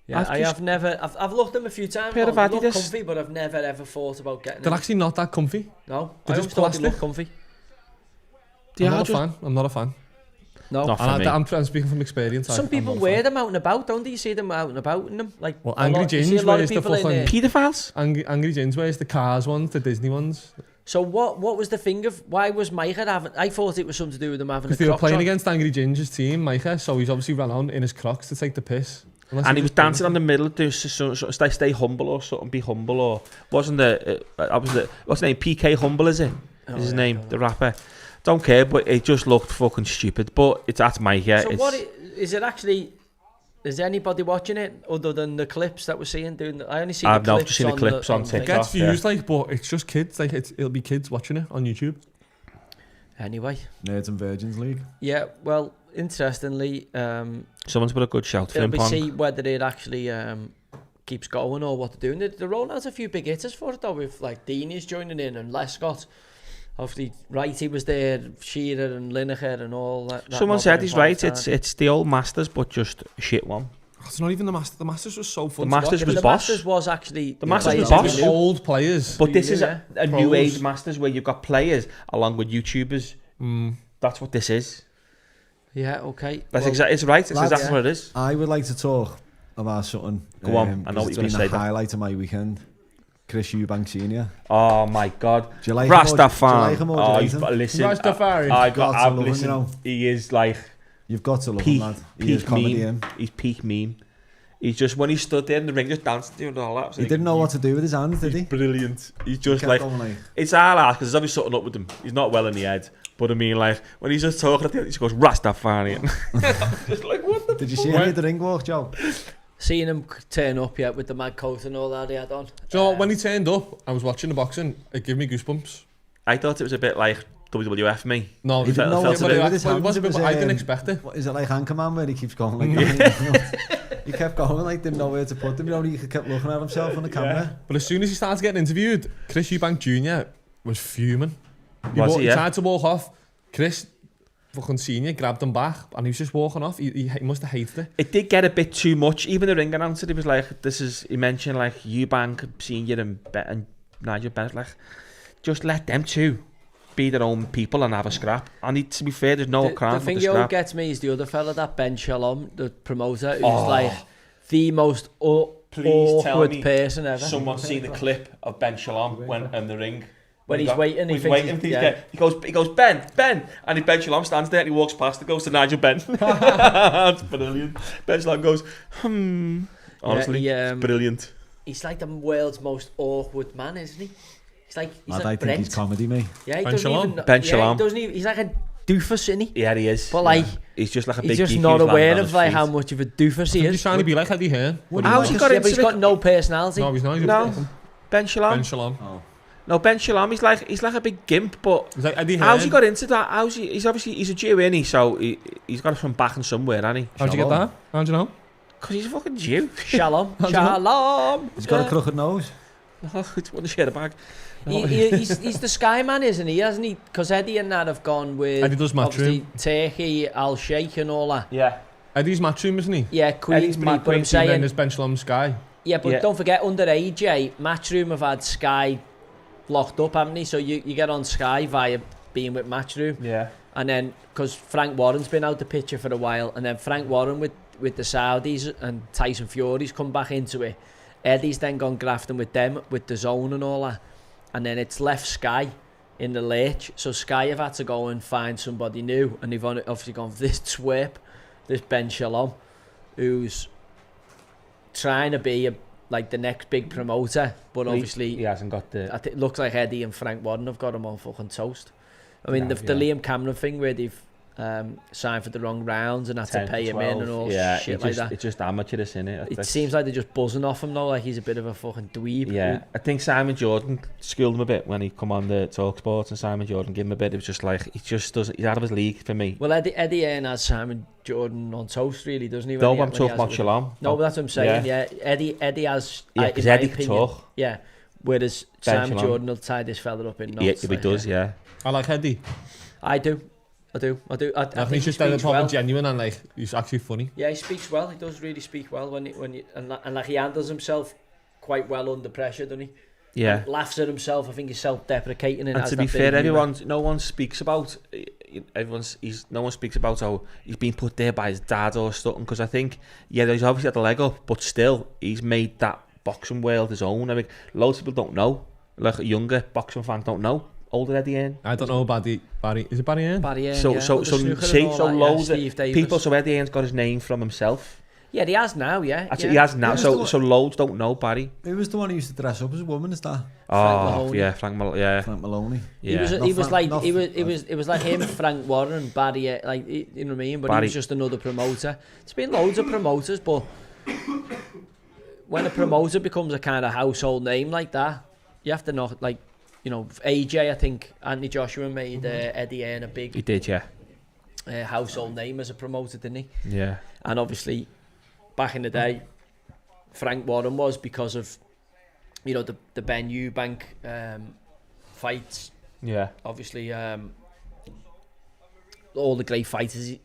Yeah, I've just- I've looked at them a few times. Pair of They look Adidas. comfy, but I've never ever thought about getting They're them. actually not that comfy. No, they're I just always thought they plastic. look comfy. Yeah, I'm not just- a fan. I'm not a fan. No, Not for And me. I'm speaking from experience. some I'm people not a wear fan. them out and about, don't they? You see them out and about in them, like Well, a Angry lot- you see Ginge a lot of wears the people in fucking- there. Pedophiles? Angry Ginge wears the cars ones, the Disney ones. So what was the thing of why was Micah having? I thought it was something to do with them having a Because they were Crocs playing on. against Angry Ginger's team, Micah, so he's obviously ran on in his Crocs to take the piss. Unless And he was just dancing on the middle, doing stay humble or something, be humble or wasn't what's his name? PK Humble, is it? Is his name, the rapper? Don't care, but it just looked fucking stupid. But that's Micah. So is it actually? Is anybody watching it other than the clips that we're seeing? I only see the I've clips. just seen the clips on It TikTok. gets views, like, but it's just kids. Like, it'll be kids watching it on YouTube. Anyway, Nerds and Virgins League. yeah. Well, interestingly, Someone's put a good shout for it'll him, be Pong. see whether it actually keeps going or what they're doing. They're rolling out a few big hitters for it though, with like Deeney's joining in and Lescott. Obviously, Wrighty was there, Shearer and Lineker and all that. Someone mob said on he's both right. sides. It's the old Masters, but just a shit one. It's not even the Masters. The Masters was so fun. The Masters Yeah, but was the boss. Masters was actually The Masters players was that boss. we knew. Old players. But this is Yeah. a new Pros. age Masters where you've got players along with YouTubers. That's what this is. Yeah, okay. That's Well, exactly. It's right. It's lads, exactly yeah. what it is. I would like to talk about something. Go on, I know 'cause what it's you're gonna been say the then. highlight of my weekend. Chris Eubank Senior. Oh my God. Do you like him or- do you Rastafan. like him or do you Oh, hate he's him? listen. Rastafari. I've Got to I've love him, listened. you know. He is like You've got to love peak, him, lad. He is peak comedy meme. him. He's peak meme. He's just when he stood there in the ring, just dancing, doing all that. He didn't know what to do with his hands, did he? Brilliant. He's He just kept like going, it's our ass because there's obviously something up with him. He's not well in the head. But I mean, like when he's just talking, he just goes Rastafari. Just like what the? Did you see any of the ring walk, Joe? seeing him turn up, yeah, with the mad coat and all that he had on. So when he turned up, I was watching the boxing. It gave me goosebumps. I thought it was a bit like WWF me. No, He didn't know what to but do it with his was hands. a bit, It was, I didn't expect it. What, is it like Anchorman where he keeps going like that? He kept going like didn't know where to put them. You know, he kept looking at himself on the camera. But as soon as he started getting interviewed, Chris Eubank Jr. was fuming. Was he, He yeah? tried to walk off. Chris fucking Senior grabbed him back and he was just walking off. He must have hated it. It did get a bit too much. Even the ring announcer, he was like, "This is." He mentioned like Eubank Senior and Nigel Bennett. Like, just let them two be their own people and have a scrap. And to be fair, there's no crime The with thing the that scrap. gets me is the other fella, that Ben Shalom, the promoter, who's Oh. like the most Please tell awkward me person ever. Someone's seen the clip of Ben Shalom when in the ring. When he's waiting, he he's thinks waiting. He goes, Ben, and Ben Shalom stands there and he walks past and goes to Nigel Ben. That's brilliant. Ben Shalom goes, Honestly, Yeah, brilliant. He's like the world's most awkward man, isn't he? He's like I Brent. think he's comedy, me. Yeah, he Ben doesn't Shalom? even. Ben yeah, Shalom. He doesn't even. He's like a doofus, isn't he? Yeah, he is. But like, He's just like a he's big just geek not who's aware landed on of his like feet. how much of a doofus he He's is. trying to be like Eddie Hearn. How's he got Yeah, into but he's the... got no personality. No, he's not. No. Ben Shalom? Ben Shalom. Oh. No, Ben Shalom, he's like a big gimp, but It's like Eddie how's he Hearn. got into that? He's a Jew, isn't he? So he's got it from back somewhere, hasn't he? How'd you get that? How'd you know? Because he's a fucking Jew. Shalom. How'd you know? Shalom. He's got a crooked nose. Oh, it's one to share the bag. He's the Sky man, isn't he? Hasn't he? Because Eddie and that have gone with Eddie does obviously Matchroom. Turkey, Al Sheikh and all that. Yeah. Eddie's Matchroom, isn't he? Yeah, Eddie's Queensbury. But I'm And then saying, there's Ben Shalom Sky. yeah, but Yeah. don't forget, under AJ, Matchroom have had Sky locked up, haven't they? So you get on Sky via being with Matchroom. Yeah. And then, because Frank Warren's been out the picture for a while, and then Frank Warren with the Saudis and Tyson Fury's come back into it. Eddie's then gone grafting with them, with the Zone and all that. And then it's left Sky in the lurch. So Sky have had to go and find somebody new. And they've obviously gone for this twerp, this Ben Shalom, who's trying to be like the next big promoter. But obviously, he hasn't got the... it looks like Eddie and Frank Warren have got him on fucking toast. I mean, Yeah, the Liam Cameron thing where they've signed for the wrong rounds and had to 10 pay him 12. in and all Yeah, shit like that. It's just amateurish, innit? It seems like they're just buzzing off him though, like he's a bit of a fucking dweeb. Yeah, I think Simon Jordan schooled him a bit when he come on the Talk Sports, and Simon Jordan gave him a bit. It was just like, he just doesn't... He's out of his league for me. Well, Eddie Hearn has Simon Jordan on toast, really, doesn't he? No, when I'm talking about Shalom. No, but that's what I'm saying, yeah. Eddie has... Yeah, in because my Eddie can opinion, talk. Yeah, whereas Ben Simon Shalom. Jordan will tie this fella up in knots. Yeah, if he like, does, yeah. I like Eddie. I do. I I think think he he's just dead speaks well. genuine and like he's actually funny. Yeah, he speaks well. He does really speak well when and like he handles himself quite well under pressure, doesn't he? Yeah. And laughs at himself. I think he's self-deprecating. And to be fair, no one speaks about how he's been put there by his dad or something, because I think, yeah, he's obviously had the leg up, but still, he's made that boxing world his own. I mean, loads of people don't know, like younger boxing fans don't know. Older Eddie Hearn. I don't know about Barry. Is it Barry Hearn? Barry Hearn, So yeah. so With so the snooker see, and all so that, loads yeah, of Steve Davis. people. So Eddie Hearn's got his name from himself. Yeah, he has now, yeah. That's yeah. He has now. Yeah, So that's so loads don't know Barry. Who was the one who used to dress up as a woman? Is that Mahoney. Yeah, Frank Maloney. Frank Maloney? Yeah. It was like him, Frank Warren, Barry, like, you know what I mean? But he Barry. was just another promoter. There's been loads of promoters, but when a promoter becomes a kind of household name like that, you have to know, like, you know, AJ, I think Anthony Joshua made Eddie Hearn a big He did, yeah. household name as a promoter, didn't he? Yeah. And obviously, back in the day, Frank Warren was because of, you know, the Ben Eubank fights. Yeah. Obviously, all the great fighters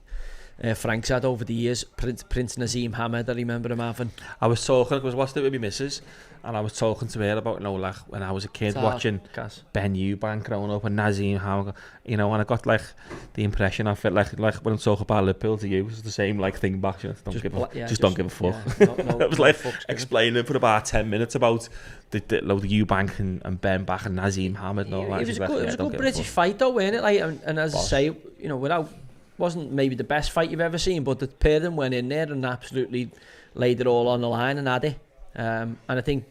Frank's had over the years. Prince Nazim Hamed, I remember him having. I was talking, because I watched it with my missus, and I was talking to her about, you know, like when I was a kid watching Ben Eubank growing up and Nazim Hamed, you know, and I got like the impression I felt like when I'm talking about Liverpool to you, it's the same like thing back. You know, don't give a fuck. Yeah, I was like explaining for about 10 minutes about the Eubank and Ben back and Nazim Hamed and all that. It was a good British fight though, wasn't it? Like, and as I say, you know, wasn't maybe the best fight you've ever seen, but the pair of them went in there and absolutely laid it all on the line and had it. And I think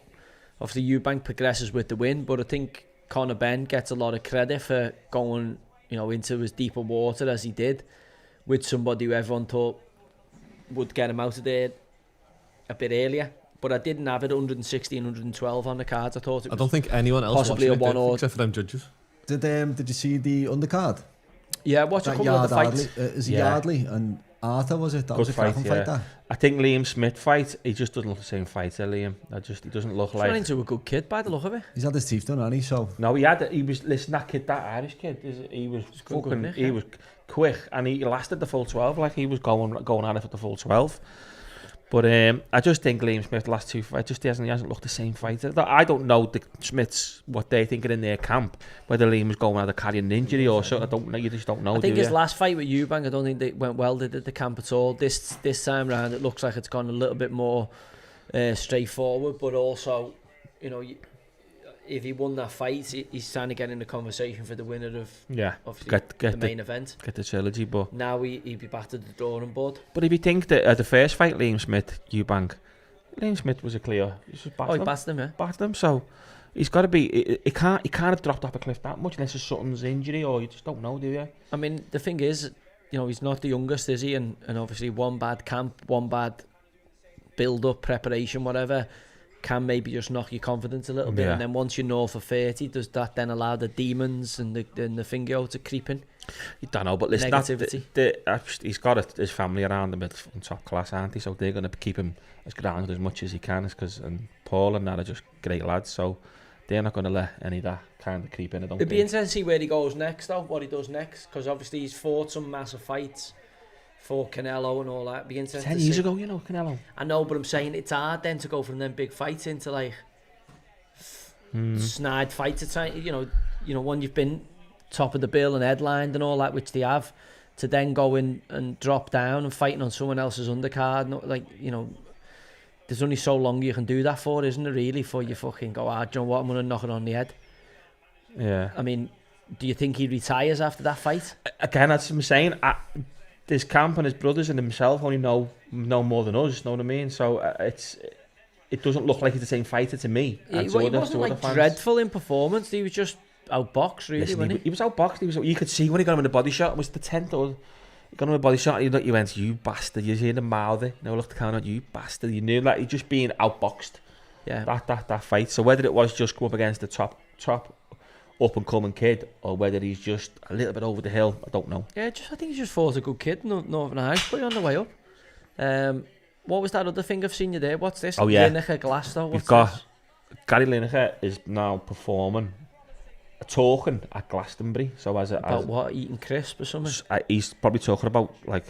obviously Eubank progresses with the win, but I think Conor Benn gets a lot of credit for going, you know, into as deeper water as he did with somebody who everyone thought would get him out of there a bit earlier. But I didn't have it 116, 112 on the cards. I thought it was I don't think anyone else possibly watched a it, one-odd. except for them judges. Did you see the undercard? Yeah, watch a couple of the fights. Is it Yardley and Arthur, was it? That was a cracking fight, that. I think Liam Smith fight, he just doesn't look the same fighter, Liam. He doesn't look like... He's into a good kid by the look of it. He's had his teeth done, hasn't he? So... No, listen, that Irish kid, he was fucking, he was quick, and he lasted the full 12, like he was going at it for the full 12. But I just think Liam Smith, the last two fights, he hasn't looked the same fighter. I don't know the Smiths, what they're thinking in their camp, whether Liam was going out of carrying an injury or so. I don't know. You just don't know. I think his last fight with Eubank, I don't think they went well. They did the camp at all. This time round, it looks like it's gone a little bit more straightforward. But also, you know, if he won that fight, he's trying to get in the conversation for the winner of the main event. Get the trilogy, but now he'd be back to the drawing board. But if you think that at the first fight, Liam Smith, Eubank, Liam Smith was a clear. He batted him, yeah. Batted him, so he's got to be. He can't have dropped off a cliff that much unless it's something's injury or you just don't know, do you? I mean, the thing is, you know, he's not the youngest, is he? And obviously one bad camp, one bad build-up, preparation, whatever. can maybe just knock your confidence a little bit. And then once you're north of 30, does that then allow the demons and the fingo to creep in? You don't know, but listen, Negativity. he's got his family around him at top class, aren't he? So they're going to keep him as grounded as much as he can, and Paul and that are just great lads, so they're not going to let any of that kind of creep in. It'd be interesting to see where he goes next, though, what he does next, because obviously he's fought some massive fights for Canelo and all that. It'd be interesting 10 years ago, you know, Canelo. I know, but I'm saying it's hard then to go from them big fights into like snide fights. It's like, you know, when you've been top of the bill and headlined and all that, which they have, to then go in and drop down and fighting on someone else's undercard. No, like, you know, there's only so long you can do that for, isn't there, really, before you fucking go, do you know what, I'm going to knock it on the head. Yeah. I mean, do you think he retires after that fight? Again, that's what I'm saying. His camp and his brothers and himself only know more than us, know what I mean? So it doesn't look like it's the same fighter to me. He wasn't like dreadful in performance. He was just outboxed, really, wasn't he was outboxed. You could see when he got him in the body shot. It was the 10th or he got him in the body shot. And you went, you bastard. You hear the mouth. Look the camera, you bastard. You knew that he's just being outboxed. Yeah. That fight. So whether it was just go up against the top up and coming kid, or whether he's just a little bit over the hill, I don't know. Yeah, I think he just fought a good kid, Northern Irish boy on the way up. What was that other thing I've seen you there? What's this? Oh yeah, Lineker Glasgow. We've got Gary Lineker is now performing, talking at Glastonbury. So about what, eating crisp or something? He's probably talking about, like,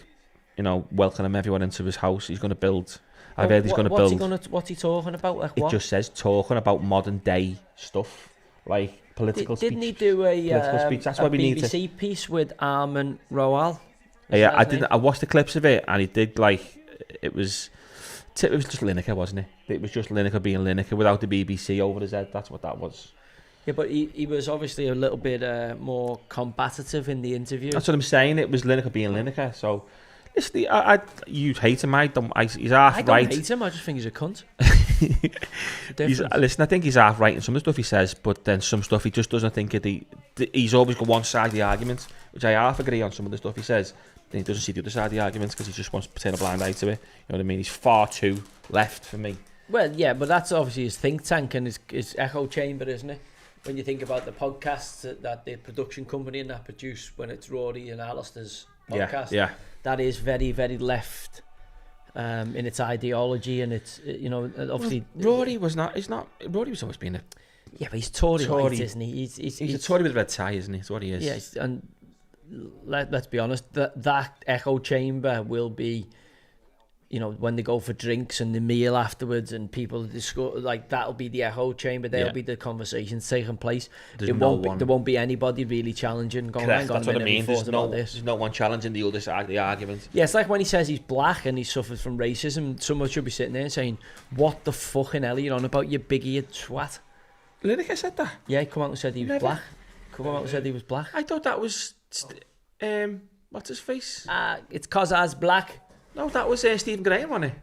you know, welcoming everyone into his house. He's going to build. I've heard he's going to build. What's he talking about? Like what? It just says talking about modern day stuff, like political speech. Didn't he do a speech? That's why we need BBC piece with Armin Roal? Yeah, I watched the clips of it, and he did, like, it was just Lineker, wasn't it? It was just Lineker being Lineker without the BBC over his head. That's what that was. Yeah, but he was obviously a little bit more combative in the interview. That's what I'm saying. It was Lineker being Lineker. So, listen, you hate him. He's half right. I don't hate him. I just think he's a cunt. Listen, I think he's half right in some of the stuff he says, but then some stuff he just doesn't think he's always got one side of the argument, which I half agree on some of the stuff he says. Then he doesn't see the other side of the arguments because he just wants to turn a blind eye to it. You know what I mean? He's far too left for me. Well, yeah, but that's obviously his think tank and his echo chamber, isn't it? When you think about the podcasts that the production company and that produce, when it's Rory and Alistair's podcast, that is very, very left in its ideology, and it's, you know, obviously. Well, Rory was always been a. Yeah, but he's Tory, right, isn't he? He's a Tory with a red tie, isn't he? That's what he is. Yes, and let's be honest, that echo chamber will be, you know, when they go for drinks and the meal afterwards and people discuss, like, that'll be the echo chamber. There'll be the conversations taking place. There won't be anybody really challenging. Correct, that's what I mean. There's no one challenging the other side of the argument. Yeah, it's like when he says he's black and he suffers from racism, someone should be sitting there and saying, what the fucking hell are you on about, you big-eared twat? Lineker said that? Yeah, he come out and said he was black. I thought that was what's his face? It's cause I was black. No, that was Stephen Graham, wasn't it?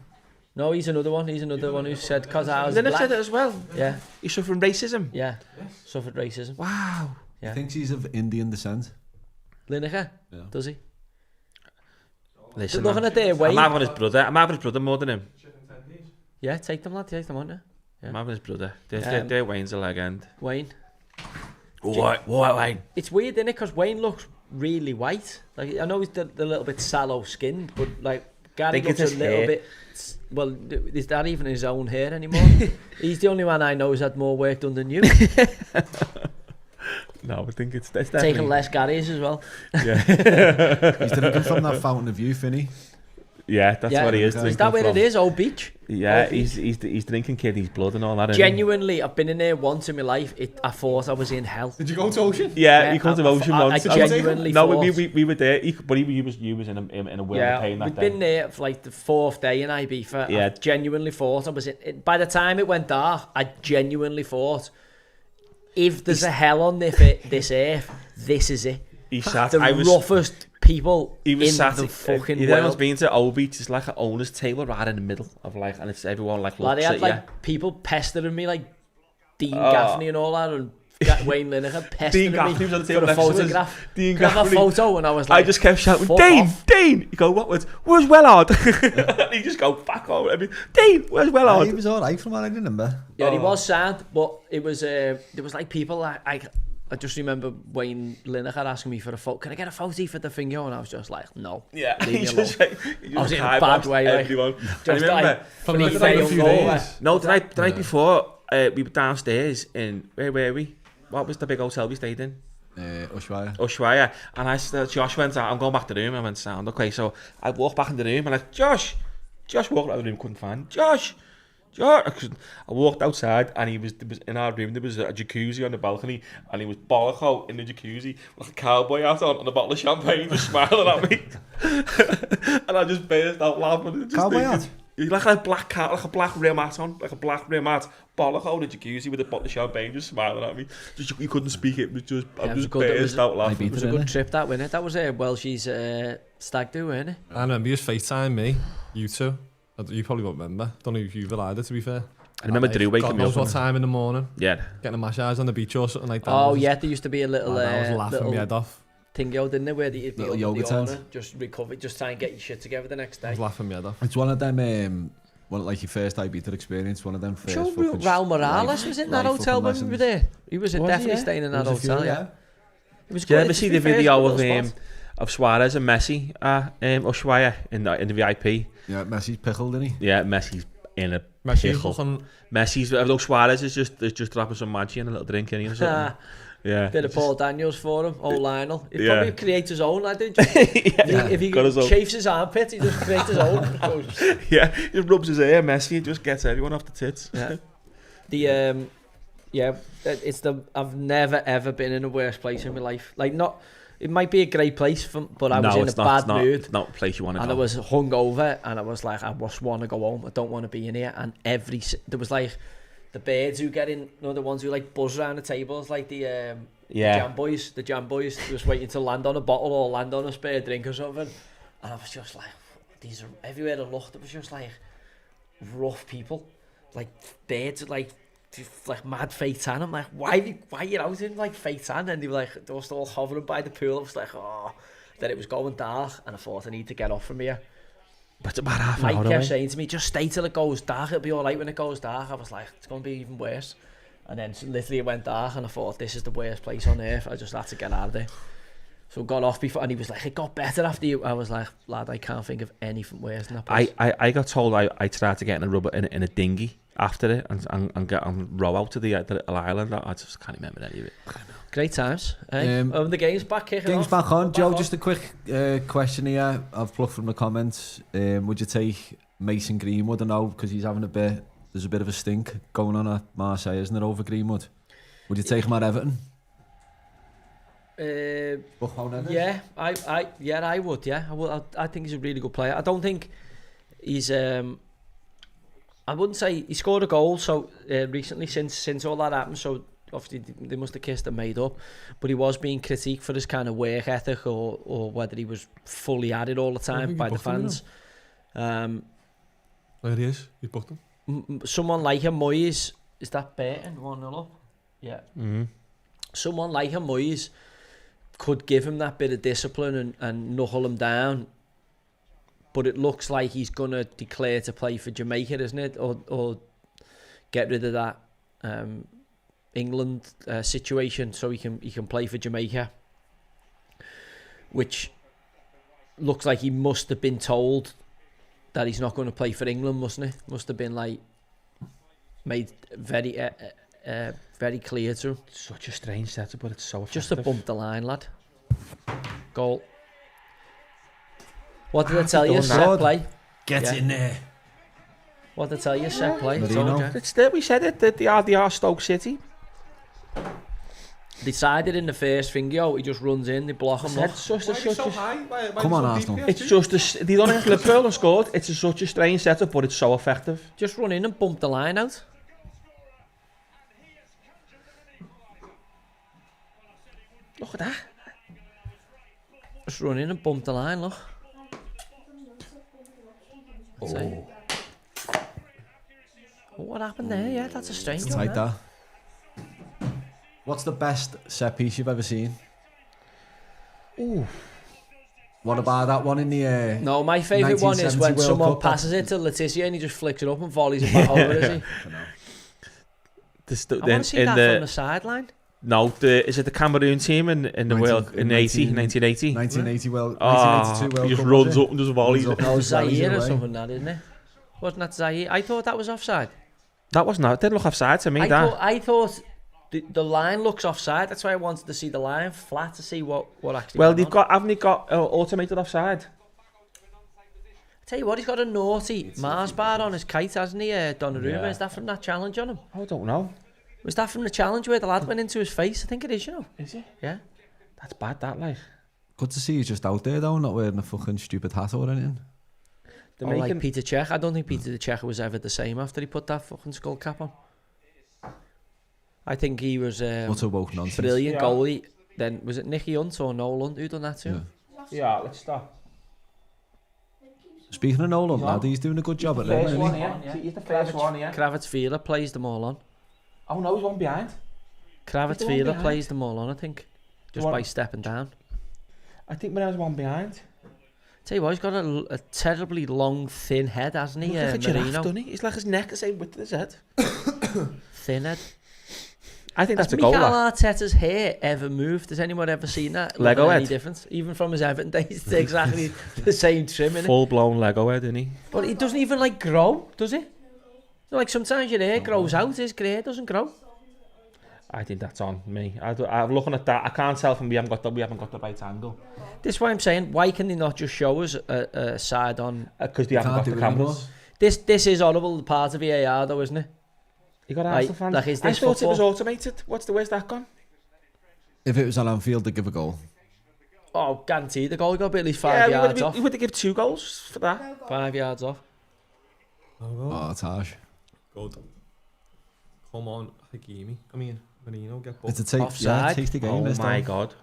No, he's another one. He's another one who said cause I was black. Lineker said it as well. Yeah. He suffered racism. Yeah. Suffered racism. Wow. Yeah. He thinks he's of Indian descent. Lineker? Yeah. Does he? Listen, looking at their weight. I'm having his brother more than him. Yeah, take them, lad. Take them on there. Yeah. I'm having his brother. They're Wayne's a legend. Wayne. What Wayne? It's weird, isn't it? Because Wayne looks really white. Like, I know he's the little bit sallow skinned, but like Gary looks a little bit. Well, is that even his own hair anymore? He's the only one I know who's had more work done than you. No, I think it's taking less Gary's as well. Yeah. He's drinking from that fountain of youth, isn't he? Yeah, that's what he is. Is that where it is? Old Beach? Yeah, Old Beach. He's drinking kiddies blood and all that. Genuinely, I've been in there once in my life. I thought I was in hell. Did you go to Ocean? Yeah, you come to Ocean once. I genuinely thought. No, we were there, but you was in a world of pain that we'd day. been there for like the 4th day in Ibiza. Yeah. I genuinely thought I was in. By the time it went dark, I genuinely thought, if there's a hell on this earth, this is it. He sat. The roughest people in the fucking world. Everyone's been to Old Beach. It's like an owner's table right in the middle of like, and it's everyone like looks at you. Like people pestering me, like Dean Gaffney and all that, and Wayne Lineker Dean pestering me Gaffney was on the for table a next to us. photograph. Dean Can I have a Gaffney. photo? And I was like, I just kept shouting, fuck Dean, off. Dean. You go, what was? Where's Wellard? And he just go back over. I mean, Dean, where's He Wellard? was alright from what I remember. Yeah, he was sad, but it was there was like people I just remember Wayne Lineker asking me for a photo. Can I get a photo for the finger? And I was just like, no. Yeah, Leave he me just alone. he I was just in a bad way, like, everyone. Just I remember like, From when the he like a failed few over. days. no, the night before we were downstairs in where were we? What was the big hotel we stayed in? Ushuaia. And I said, Josh went out. I'm going back to the room. I went, sound okay. So I walked back in the room and I, Josh walked out of the room, couldn't find Josh. I walked outside and he was in our room. There was a jacuzzi on the balcony and he was bollock out in the jacuzzi with a cowboy hat on a bottle of champagne, just smiling at me. And I just burst out laughing. Cowboy hat? Like a black cat, like a black rim hat on, like a black rim hat, bollock out in the jacuzzi with a bottle of champagne, just smiling at me. Just you couldn't speak. It was just I just burst out laughing. It was a good trip, that, wasn't it? That was Welsh's stag do, wasn't it? I remember you just FaceTime me, you two. You probably won't remember. Don't know if you've allowed it, to be fair. I remember Drew waking me God knows up. what time in the morning. Yeah. Getting a massage on the beach or something like that. Oh, yeah, there used to be a little... I was laughing my head off. Thingo, didn't there, where the Little yoga tent. just recover, just try and get your shit together the next I day. was laughing my head off. It's one of them, like your first Ibiza experience, one of them first Sure, fucking Raul Morales was in that life hotel when fucking we were lessons. there. He was definitely staying in that There was a few, hotel, yeah. It was Did you good. ever see the video of Suarez and Messi at Ushuaia in the VIP? Yeah, Messi's pickled, didn't he? Yeah, Messi's in a Messi pickle. fucking... Messi's, although Suarez is just dropping some Maggi and a little drink in or something. Yeah. Bit of Paul Daniels for him, old Lionel. He'd Yeah. probably create his own, like, didn't you? If he Got his own. chafes his armpit, he just creates his own. Yeah, he just rubs his hair, Messi, just gets everyone off the tits. Yeah. I've never ever been in a worse place in my life. Like, not, it might be a great place, but I was in a bad mood. It's not a place you want to And go. I was hungover, and I was like, I just want to go home. I don't want to be in here. And there was like the birds who get in, you know, the ones who like buzz around the tables, like the jam boys, just waiting to land on a bottle or land on a spare drink or something. And I was just like, these are everywhere I looked. It was just like rough people, like birds, like mad fake tan. I'm like, why are you out in like fake tan? And they were still hovering by the pool. I was like, oh. Then it was going dark, and I thought I need to get off from here. But it's about half an Mike hour kept away. saying to me, just stay till it goes dark, it'll be alright when it goes dark. I was like, it's going to be even worse. And then literally it went dark, and I thought, this is the worst place on earth. I just had to get out of there. So I got off before, and he was like, it got better after you. I was like, lad, I can't think of anything worse than that place. I got told I tried to get in a dinghy after it and row out to the island. I just can't remember any of it. Great times. Eh? The game's back kicking Game's off. back on. Joe, just a quick question here. I've plucked from the comments. Would you take Mason Greenwood? I know, because he's having there's a bit of a stink going on at Marseille, isn't there, over Greenwood? Would you take him at Everton? Yeah, I would. Yeah, I would. I think he's a really good player. I don't think he's. I wouldn't say he scored a goal so recently since all that happened. So obviously they must have kissed and made up. But he was being critiqued for his kind of work ethic or whether he was fully at it all the time by the fans. There he is. He's booked him. Someone like him, Moyes, is that Barton 1-0 up? Yeah. Mm-hmm. Someone like him, Moyes, could give him that bit of discipline and knuckle him down, but it looks like he's going to declare to play for Jamaica, isn't it? Or get rid of that England situation so he can play for Jamaica, which looks like he must have been told that he's not going to play for England, mustn't he? Must have been like made very very clear to him. Such a strange setup, but it's so effective. Just to bump the line, lad. Goal. What did I tell you? Set play. Get in there. What did I tell you? Set play. Marino. It's there, we said it, that they are Stoke City. Decided in the first thing, he just runs in, they block him off. Come on, Arsenal. It's just they don't have Liverpool and scored. It's such a strange setup, but it's so effective. Just run in and bump the line out. Look at that. Just run in and bump the line, look. Oh, what happened there? Yeah, that's a strange It's one. like that. What's the best set piece you've ever seen? Ooh. What about that one in the... No, my favourite one is when someone Cup, passes it to Letizia and he just flicks it up and volleys it back over, is he? I want to see that from the sideline. No, is it the Cameroon team in the World in 1980? 1980 World, 1982 World Cup. He just runs up and just volleys it. No, Zaire or something, that isn't it? Wasn't that Zaire? I thought that was offside. That was not. It didn't look offside to me. I thought the line looks offside. That's why I wanted to see the line flat to see what actually. Well, haven't they got automated offside? Tell you what, he's got a naughty Mars bar on his kite, hasn't he, Donnarumma? Yeah. Is that from that challenge on him? I don't know. Was that from the challenge where the lad went into his face? I think it is, you know. Is it? Yeah. That's bad, that, like. Good to see you just out there, though, not wearing a fucking stupid hat or anything. Like Peter Cech. I don't think Peter Cech was ever the same after he put that fucking skull cap on. I think he was What a woke nonsense. brilliant goalie. Then, was it Nicky Hunt or Nolan who done that too? Yeah, let's stop. Speaking of Nolan, lad, he's doing a good job at it, isn't he? He's the first one, yeah. Kravitz-Vila plays them all on. Oh no, he's one behind. Kravitz-Vila plays them all on, I think. Just by stepping down. I think when I was one behind. Tell you what, he's got a terribly long, thin head, hasn't he? He's like a giraffe, Marino. doesn't he? He's like his neck the same width as his head. Thin head. I think that's a Mikel goal. Arteta's hair ever moved? Has anyone ever seen that? Lego Any head. difference? Even from his Everton days, it's exactly the same trim, innit? Full blown Lego head, isn't he? But he doesn't even like grow, does he? Like sometimes your hair grows out, his grey doesn't grow. I think that's on me. I'm looking at that. I can't tell from we haven't got the right angle. This is why I'm saying, why can they not just show us a side on? Because they haven't got the cameras. This is horrible part of VAR though, isn't it? You got to ask the fans. Like, is I this thought football? it was automated. Where's that gone? If it was on Anfield, they'd give a goal. Oh, guaranteed. The goal got to be at least 5 yards off. You would have given 2 goals for that. 5 yards off. Oh, it's harsh. Good. Come on, Hakimi. Come here. Marino, get both. It's a Offside. tasty game. Oh this, my though. God.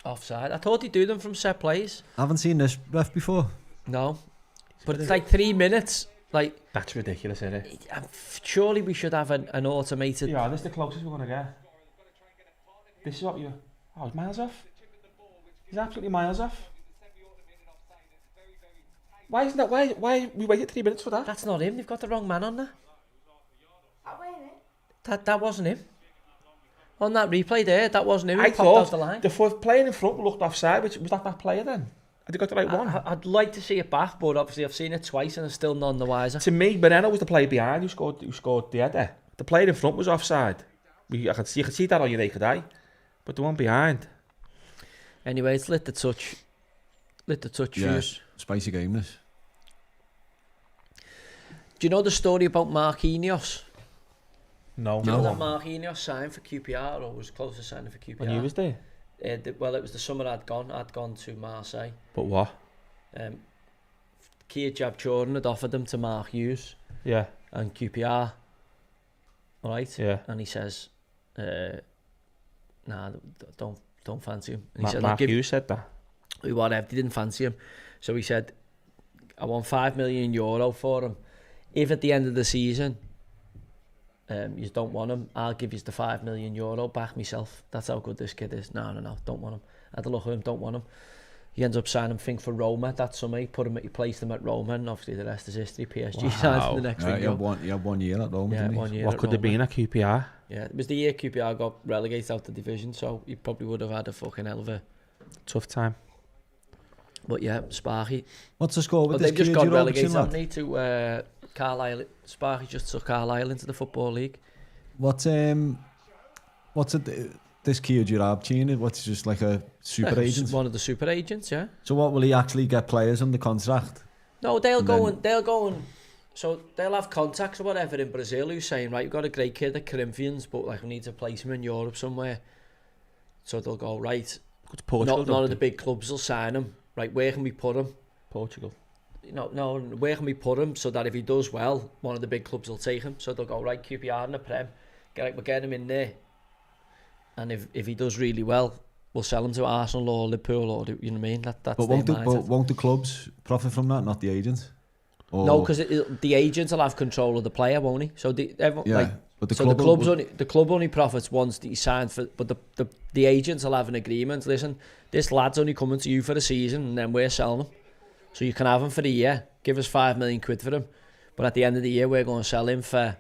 Offside. I thought he'd do them from set plays. I haven't seen this ref before. No. But it's like 3 minutes. Like, That's ridiculous, isn't it? surely we should have an automated... Yeah, this is the closest we're going to get. This is what you... Oh, he's miles off. He's absolutely miles off. Why isn't that... Why we waited 3 minutes for that? That's not him. They've got the wrong man on there. That wasn't him. On that replay there, that wasn't him. He I popped out thought the line. the player in front looked offside. Was that player then? Had he got the right one? I'd like to see it back, but obviously I've seen it twice and I'm still none the wiser. To me, Moreno was the player behind who scored the header. The player in front was offside. You could see that on your naked eye. But the one behind... Anyway, it's lit the touch. Yeah, fuse. spicy game, this. Do you know the story about Marquinhos? No. Do you know that Marquinhos signed for QPR, or was close to signing for QPR? When you was there? Well, it was the summer I'd gone to Marseille. But what? Kia Jabchorin had offered them to Mark Hughes Yeah. and QPR. Alright? Yeah. And he says, nah, don't fancy him. And he said, Mark Hughes said that. Whatever, they didn't fancy him. So he said, I want €5 million for him. If at the end of the season you don't want him, I'll give you the €5 million back myself. That's how good this kid is. No, don't want him. I had a look at him, don't want him. He ends up signing for Roma that summer. He placed him at Roma, and obviously the rest is history. PSG signed him the next week. You had 1 year at Roma, didn't 1 year. What could have been at QPR? Yeah, it was the year QPR got relegated out the division, so he probably would have had a fucking hell of a Tough time. But yeah, Sparky. What's the score with this They've just kid got you're relegated, overseeing, haven't they, to Carlisle. Sparky just took Carlisle into the Football League. What's this kid you're abcheating? What's just like a super agent? One of the super agents, yeah. So what, will he actually get players under contract? No, they'll go and so they'll have contacts or whatever in Brazil who's saying, right, we've got a great kid at Corinthians, but like we need to place him in Europe somewhere. So they'll go, right, Portugal, none of the big clubs will sign him. Right, where can we put him? Portugal. No, where can we put him so that if he does well, one of the big clubs will take him. So they'll go, right, QPR in the Prem, we'll get him in there. And if he does really well, we'll sell him to Arsenal or Liverpool, or you know what I mean? That's but won't the clubs profit from that, not the agent? Or... No, because the agent will have control of the player, won't he? So But the So the club only profits once that you sign for, but the agents will have an agreement. Listen, this lad's only coming to you for the season, and then we're selling him. So you can have him for the year. Give us £5 million for him, but at the end of the year, we're going to sell him for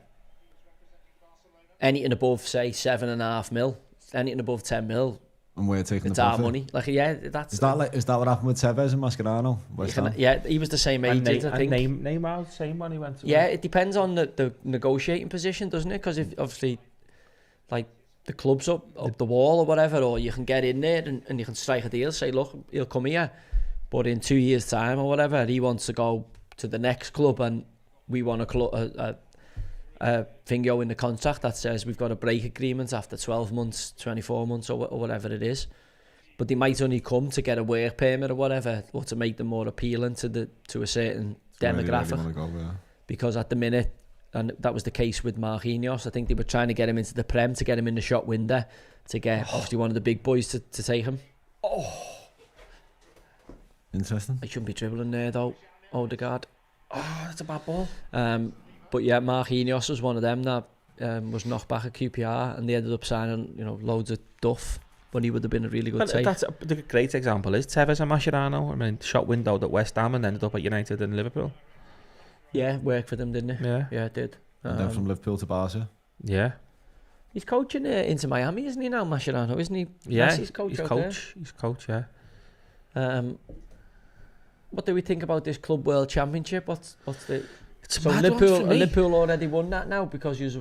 anything above, say, 7.5 mil, anything above 10 mil. And we're taking It's the our profit. money. Like, yeah, that's. Is that what happened with Tevez and Mascherano? Yeah, he was the same agent, I think. Neymar, same when he went to. Yeah, it depends on the negotiating position, doesn't it? Because if obviously, like, the club's up the wall or whatever, or you can get in there and you can strike a deal, say, look, he'll come here, but in 2 years' time or whatever, he wants to go to the next club, and we want a thingo in the contract that says we've got a break agreement after 12 months, 24 months, or whatever it is. But they might only come to get a work permit or whatever, or to make them more appealing to a certain demographic. Really go, yeah. Because at the minute, and that was the case with Marquinhos, I think they were trying to get him into the Prem, to get him in the shop window, to get obviously one of the big boys to take him. Interesting. He shouldn't be dribbling there though, Odegaard. That's a bad ball. But yeah, Marquinhos was one of them that was knocked back at QPR, and they ended up signing, loads of duff, when he would have been a really good take. That's a great example is Tevez and Mascherano. I mean, shot windowed at West Ham and ended up at United and Liverpool. Yeah, worked for them, didn't he? Yeah. Yeah, it did. And then from Liverpool to Barca. Yeah. He's coaching into Miami, isn't he now, Mascherano? Isn't he? Yeah, He's coach. He's coach, yeah. What do we think about this Club World Championship? What's the... It's So Liverpool already won that now, because is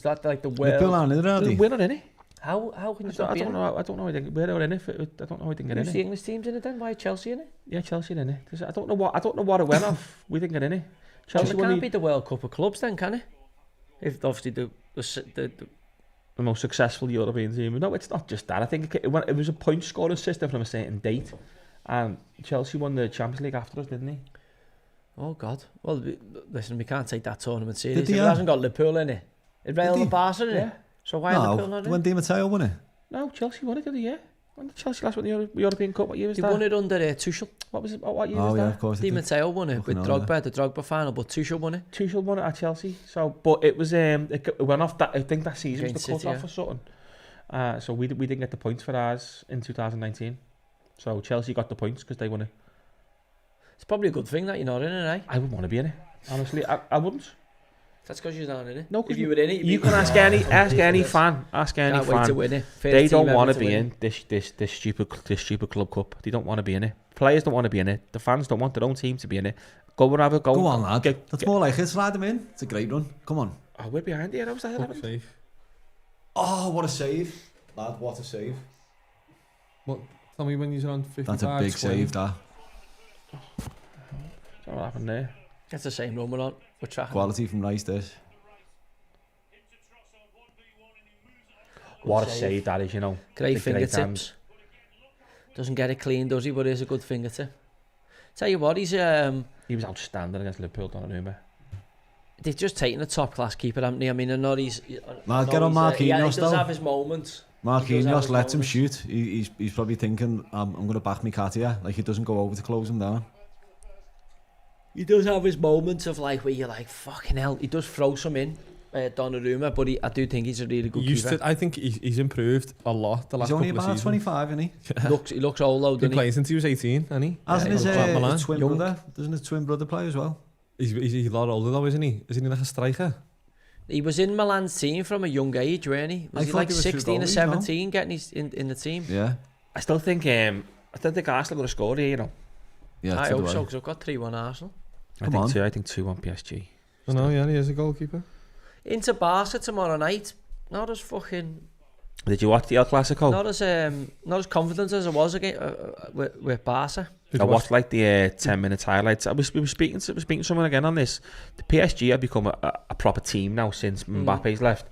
that like the world? Liverpool aren't in it, are they? We're not in it. How can you I don't know. I don't know. We're not in it. I don't know how we didn't get in Who's it. the English teams in it then? Why Chelsea in it? Yeah, Chelsea in it. I don't know what it went off. We didn't get in it. Chelsea Chelsea can't beat the World Cup of clubs then, can it? If obviously the most successful European team. No, it's not just that. I think it was a point scoring system from a certain date, and Chelsea won the Champions League after us, didn't he? Oh God! Well, listen, we can't take that tournament serious. It they, hasn't got Liverpool in it. It Real and Barca in Yeah. it. So why are Liverpool not in it? When Di Matteo won it. No, Chelsea won it, did he? Yeah. When did Chelsea last won the European Cup? What year was They that? won it under Tuchel. What was it? What year was Yeah, that? of course. Di Matteo won it with Fucking hell, Drogba, the Drogba final, but Tuchel won it. Tuchel won it at Chelsea. So, but it was it went off that. I think that season was Against the cut City, off or something. So we didn't get the points for ours in 2019. So Chelsea got the points because they won it. It's probably a good thing that you're not in it, eh? I wouldn't want to be in it. Honestly, I wouldn't. That's because you're not in it. No, if you were in it, you can ask any fan. Ask any Can't wait to fan. win it. They don't want to be in this stupid club cup. They don't want to be in it. Players don't want to be in it. The fans don't want their own team to be in it. Go and have a go. Go on, lad. That's more like it. Slide them in. It's a great run. Come on. Oh, we're behind here. How's that happening? Safe. Oh, what a save. Lad, what a save. What? Tell me when you're on 55. That's a big save, that. What happened there? That's the same run we're on. We're tracking. Quality from Rice, this. What a save that is, Great fingertips. Doesn't get it clean, does he? But it's a good fingertip. Tell you what, he was outstanding against Liverpool, Donnarumma. They've just taken a top class keeper, haven't they? I mean, I know he's. Nah, get on Marquinhos, he does though. have his moments. Marquinhos lets him shoot. He's probably thinking, I'm going to back me cat here. Like, he doesn't go over to close him down. He does have his moments of like where you're like, fucking hell. He does throw some in, Donnarumma, but I do think he's a really good keeper. I think he's improved a lot the last couple of seasons. He's only about 25, isn't he? He looks old though, Been doesn't playing since he was 18, hasn't he? Hasn't his twin Young. brother? Doesn't his twin brother play as well? He's a lot older though, isn't he? Isn't he like a striker? He was in Milan's team from a young age, wasn't he? Was he like 16 or 17 getting his in the team? Yeah. I still think Arsenal going to score here, Yeah, I hope so, because I've got 3-1 Arsenal. I think 2-1 PSG. I know, yeah, he is a goalkeeper. Into Barca tomorrow night. Not as fucking... Did you watch the El Clasico? Not as confident as I was again with Barca. I watched like the 10 minutes highlights. We were speaking to someone again on this. The PSG have become a proper team now since Mbappe's left.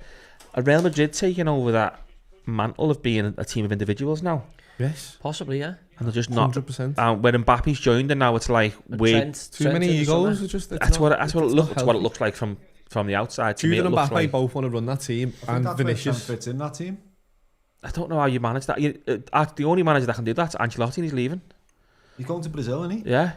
Are Real Madrid taking over that mantle of being a team of individuals now? Yes. Possibly, yeah. And they're just not. 100%. When Mbappe's joined, and now it's like too many egos. That's what it looks like from the outside. To me, Jude it and looks Mbappe like both want to run that team, and Vinicius fits in that team. I don't know how you manage that. The only manager that can do that's Ancelotti, and he's leaving. He's going to Brazil, isn't he? Yeah.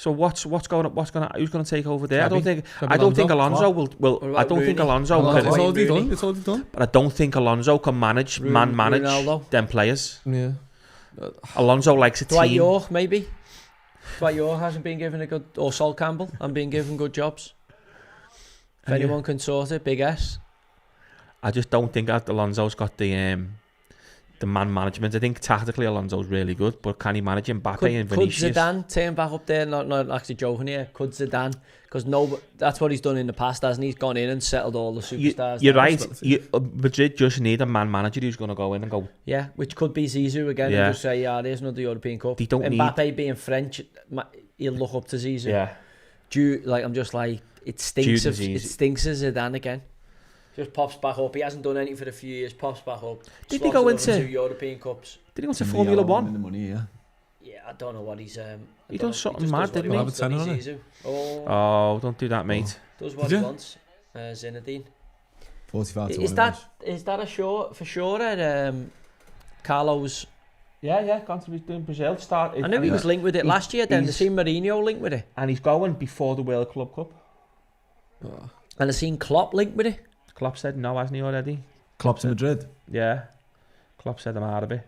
So what's going on? Who's going to take over there? Xabi I don't think Alonso will. What about I don't think Rooney? Alonso Well, can. it's already Rooney. done. It's already done. But I don't think Alonso can manage Ronaldo. them players. Yeah. Alonso likes a Dwight team. York, maybe. Dwight York hasn't been given a good, or Sol Campbell, and been given good jobs. If Yeah. anyone can sort it, big S. I just don't think that Alonso's got the man management. I think tactically Alonso's really good, but can he manage Mbappe and Could Vinicius? Zidane turn back up there? Not actually joking here. Could Zidane? Because that's what he's done in the past, hasn't he? He's gone in and settled all the superstars. You're down. right. Madrid just need a man manager who's going to go in and go. Yeah, which could be Zizou again Yeah. and just say, yeah, there's another European Cup. They don't Mbappe being French, he'll look up to Zizou. Yeah. I'm just like, it stinks of Zizou. Zidane again. Just pops back up. He hasn't done anything for a few years. Pops back up. Did he go slots into 2 European Cups? Did he go to Formula One? In the money, yeah. Yeah, I don't know what he's. He done something mad, didn't he? Have a tenner on it. Oh, don't do that, mate. Does what Did he you? wants. Zinedine. 45 to 1. Is that for sure at Carlos? Yeah, gone to be doing Brazil. I knew he was linked with it last year. Then I seen Mourinho linked with it, and he's going before the World Club Cup. and I seen Klopp linked with it. Klopp said no, hasn't he already? Klopp to Madrid. Yeah, Klopp said I'm out of it.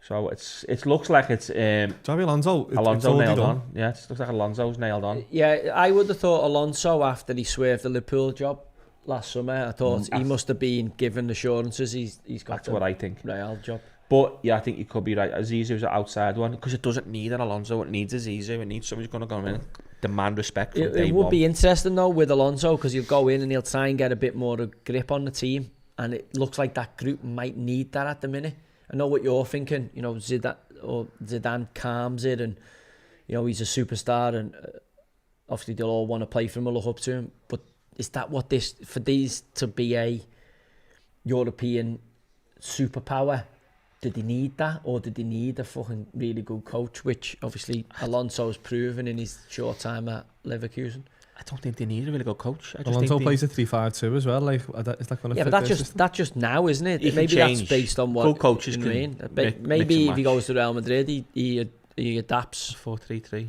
So it looks like it's Xabi Alonso. Alonso nailed on. Yeah, it looks like Alonso's nailed on. Yeah, I would have thought Alonso after he swerved the Liverpool job last summer. I thought he must have been given assurances he's got That's what I think. Real job. But yeah, I think you could be right. Zizou's an outside one because it doesn't need an Alonso. It needs a Zizou. It needs somebody who's going to go in and demand respect from day It would one. be interesting though with Alonso because he'll go in and he'll try and get a bit more of grip on the team, and it looks like that group might need that at the minute. I know what you're thinking. You know, Zidane calms it, and you know he's a superstar, and obviously they'll all want to play for him or look up to him. But is that what for these to be a European superpower? Did he need that, or did he need a fucking really good coach, which obviously Alonso's proven in his short time at Leverkusen? I don't think they need a really good coach. I just Alonso think plays a 3-5-2 as well. Like, is that going to yeah, fit but their system? that's just now, isn't it? He can Maybe that's change. based on what Good coaches you can mean. mix Maybe and if he match. goes to Real Madrid, he adapts. 4-3-3.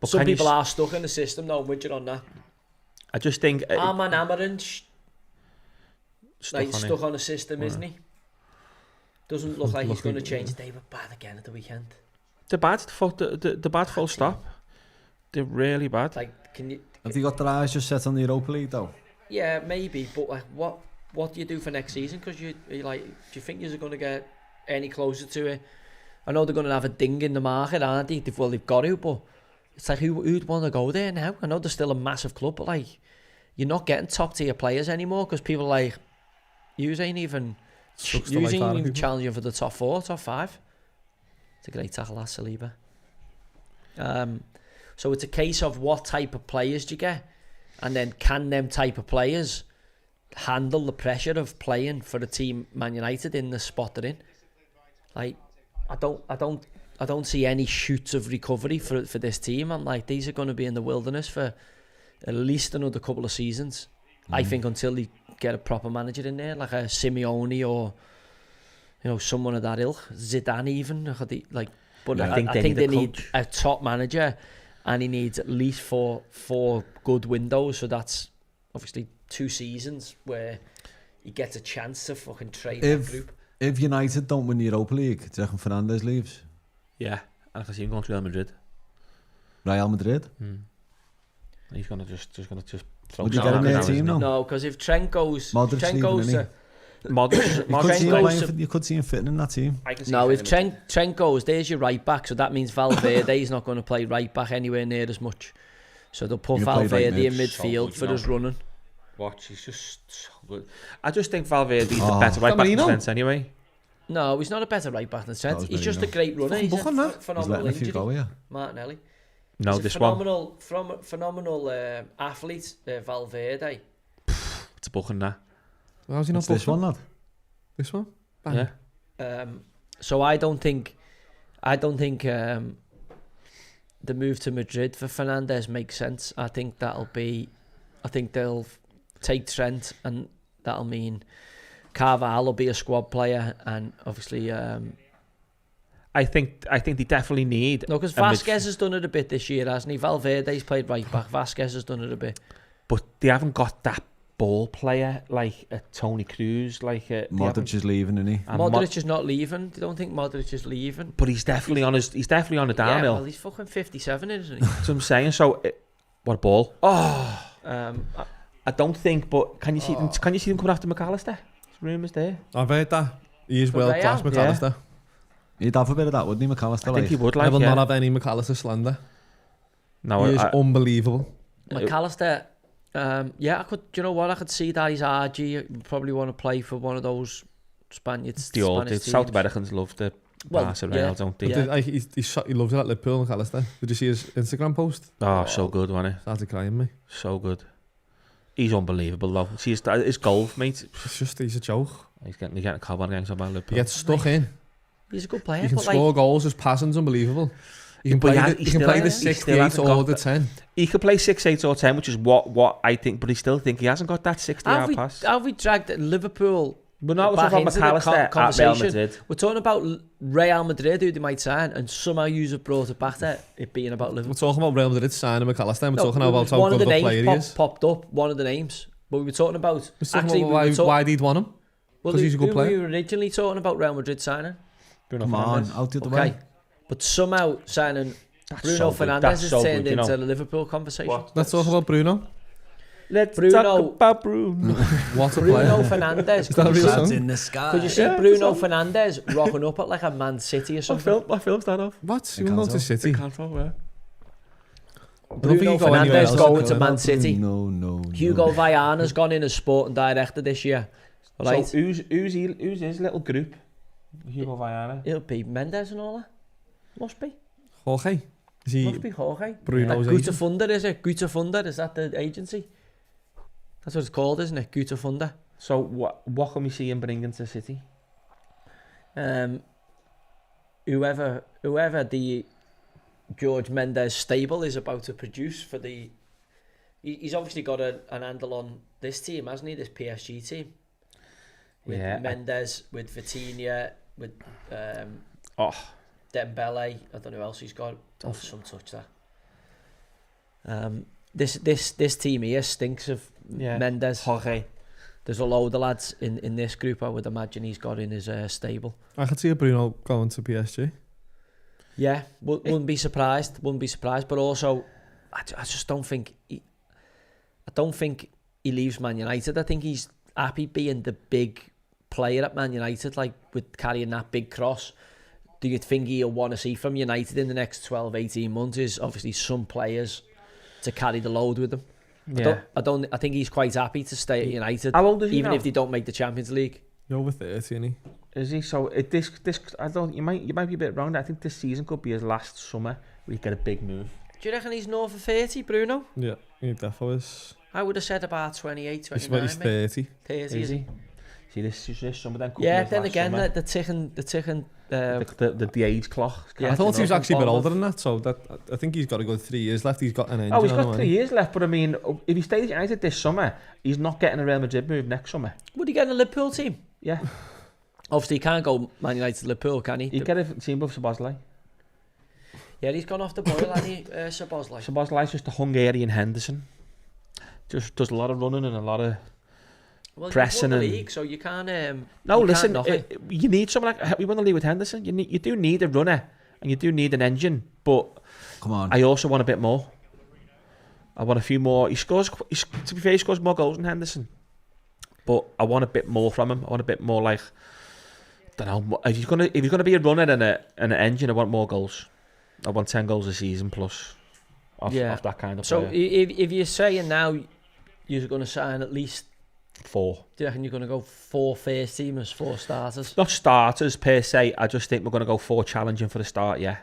But Some can you people are stuck in the system though. With you on that, I just think Arman Amaranth stuck stuck on a system, isn't he? Doesn't look like he's going to Looking- change. They were bad again at the weekend. the bad full stop. They're really bad. Like, can you? Have you got their eyes just set on the Europa League though? Yeah, maybe. But like, what do you do for next season? Because you like, do you think you're going to get any closer to it? I know they're going to have a ding in the market, aren't they? They've got to, but it's like who'd want to go there now? I know they're still a massive club, but like, you're not getting top tier players anymore because people are like, you ain't even challenging for the top 4, top 5. It's a great tackle, that Saliba. So it's a case of what type of players do you get, and then can them type of players handle the pressure of playing for a team, Man United, in the spot they're in. Like, I don't see any shoots of recovery for this team. I'm like, these are going to be in the wilderness for at least another couple of seasons. I think until they get a proper manager in there, like a Simeone or someone of that ilk, Zidane even. Like, but Yeah, I think they need a top manager, and he needs at least four good windows. So that's obviously 2 seasons where he gets a chance to fucking trade that group. If United don't win the Europa League, do you reckon Fernandes leaves? Yeah, and I can see him going to Real Madrid. Real Madrid? He's gonna just throw. Would you get him in their team now? No, because if Trent goes, Modric's Trent leaving, goes isn't to, You could see him fitting in that team. no, if Trent goes, there's your right back. So that means Valverde's not going to play right back anywhere near as much. So they'll put He'll play right Valverde in mid. midfield for his running. Watch, he's just so good. I just think Valverde's the better right back than Trent anyway. No, he's not a better right back than Trent. was He's just a Marino. great runner. He's a He's letting phenomenal a few injury. go, yeah. Martinelli. No, He's a this one. phenomenal athlete, Valverde. It's a booking that. How's he not What's this one, lad? This one? Yeah. So I don't think the move to Madrid for Fernandes makes sense. I think they'll take Trent, and that'll mean Carvalho will be a squad player, and obviously I think they definitely need. No, because Vasquez has done it a bit this year, hasn't he? Valverde's played right back. Vasquez has done it a bit. But they haven't got that ball player like a Tony Cruz, like a... Modric is leaving, isn't he? Modric is not leaving. They don't think Modric is leaving. But he's definitely on the downhill. Yeah, well, he's fucking 57, isn't he? That's what I'm saying. So, what a ball. I don't think, but can you see them coming after McAllister? There's rumours there. I've heard that. He is For world class, Real? McAllister. He'd have a bit of that, wouldn't he, McAllister? I think he would, like, I will yeah. not have any McAllister slander. No, He is unbelievable. McAllister, yeah, I could. Do you know what? I could see that he's RG. Probably want to play for one of those Spaniards. the South Americans love the Barca Real, don't they? Yeah. He loves it at Liverpool, McAllister. Did you see his Instagram post? Oh, so good, wasn't it? Started crying, me. So good. He's unbelievable, though. See his goal, mate. He's a joke. He's getting a carbon against about He Liverpool. gets stuck in. He's a good player. He can but score goals. His passing's unbelievable. He can But play he the still 68 hasn't or got the that. 10. He could play 6, 8 or 10, which is what I think, but he still think he hasn't got that 60-yard pass. Have we dragged Liverpool We're not back talking into about the McAllister at Real conversation? Madrid. We're talking about Real Madrid, who they might sign, and somehow you have brought it back to it being about We're Liverpool. talking about Real Madrid signing McAllister. We're No, talking about how one good of of the a player he names is. popped up. One of the names, but we were talking about We're talking actually about why they'd want him. Because he's a good player. We were originally talking about Real Madrid signing. Bruno Come on, Fernandes. out the other Okay, way. but somehow signing Bruno so good. Fernandes That's has so turned good, you know. into the Liverpool conversation. Let's talk about Bruno. Let's Bruno- talk about Bruno. What a Bruno player. Fernandes. Is that a real song? in the sky. Could you see Bruno Fernandes rocking up at like a Man City or something? What film's that off? What? You going to City? Canto, I don't think Bruno you go anywhere Fernandes else. going to Man City. No. Hugo Viana's gone in as sporting director this year. Right? So who's his little group? Hugo Viana. It'll be Mendes and all that. Must be. Jorge. Is he Must be Jorge. Bruno's Guta agent? Funder, is it? Guta Funder, is that the agency? That's what it's called, isn't it? Guta Funder. So what can we see him bringing to City? Whoever the George Mendes stable is about to produce for the... He's obviously got an handle on this team, hasn't he? This PSG team. With Mendes, with Vitinha, with Dembele. I don't know who else he's got. Oh, some touch that. This team here stinks of Mendes. Jorge. There's a load of lads in this group I would imagine he's got in his stable. I could see a Bruno going to PSG. Yeah, wouldn't be surprised. But also, I just don't think he leaves Man United. I think he's happy being the big player at Man United, like with carrying that big cross. Do you think he'll want to see from United in the next 12-18 months is obviously some players to carry the load with them. Yeah. I think he's quite happy to stay at United, How old is he even now? if they don't make the Champions League. You're over 30, isn't he? Is he? So this I don't. You might be a bit wrong. I think this season could be his last summer. We get a big move. Do you reckon he's north of 30, Bruno? Yeah, he definitely is. I would have said about 28, He's 29. he's 30. 30, Is he? See, this summer then. Yeah, then again, the ticking. The age clock. Yeah, I thought he was no, actually a bit bottom older of- than that, so that I think he's got a good 3 years left. He's got an engine. Oh, he's on got him, 3 years left, but I mean, if he stays at United this summer, he's not getting a Real Madrid move next summer. Would he get in a Liverpool team? Yeah, Obviously, he can't go Man United to Liverpool, can he? he'd get a team with Szoboszlai. Yeah, he's gone off the boil, hasn't he, Szoboszlai? Szoboszlai's just a Hungarian Henderson. Just does a lot of running and a lot of... Well, pressing you won the and- league, so you can't... No, you listen, can't knock it. you need someone like... We won the league with Henderson. You do need a runner and you do need an engine, but Come on. I also want a bit more. I want a few more. To be fair, he scores more goals than Henderson, but I want a bit more from him. I want a bit more like... I don't know. If you're gonna be a runner and an engine, I want more goals. I want 10 goals a season plus off that kind of So player. if you're saying now you're going to sign at least... 4. Do you reckon you're going to go 4 first teamers, 4 starters? Not starters per se. I just think we're going to go 4 challenging for the start, yeah.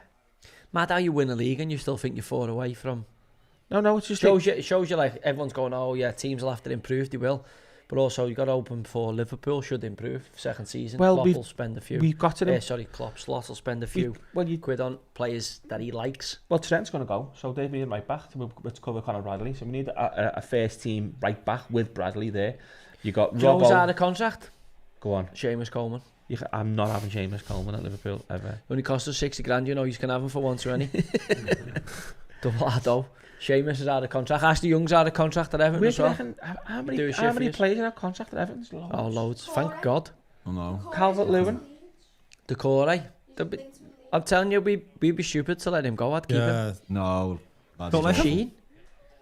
Mad how you win a league and you still think you're 4 away from... No, it's just... It shows you like everyone's going, oh yeah, teams will have to improve, they will. But also you've got to open for Liverpool should improve second season. Well, Klopp will spend a few. We've got to... Klopp Slot will spend a few quid on players that he likes. Well, Trent's going to go, so they'll be in right back to cover Conor Bradley. So we need a first team right back with Bradley there. You got Jones Robbo. out of contract. Go on. Seamus Coleman. I'm not having Seamus Coleman at Liverpool ever. Only cost us 60 grand, you know, you can have him for once, or any. Double that though. Seamus is out of contract. Ashley Young's out of contract at Everton as well. How many players are out of contract at Everton? Loads. Oh, loads. Thank God. Oh no. Calvert-Lewin. Decore. I'm telling you, we'd be stupid to let him go. I'd keep him. No. Don't let him.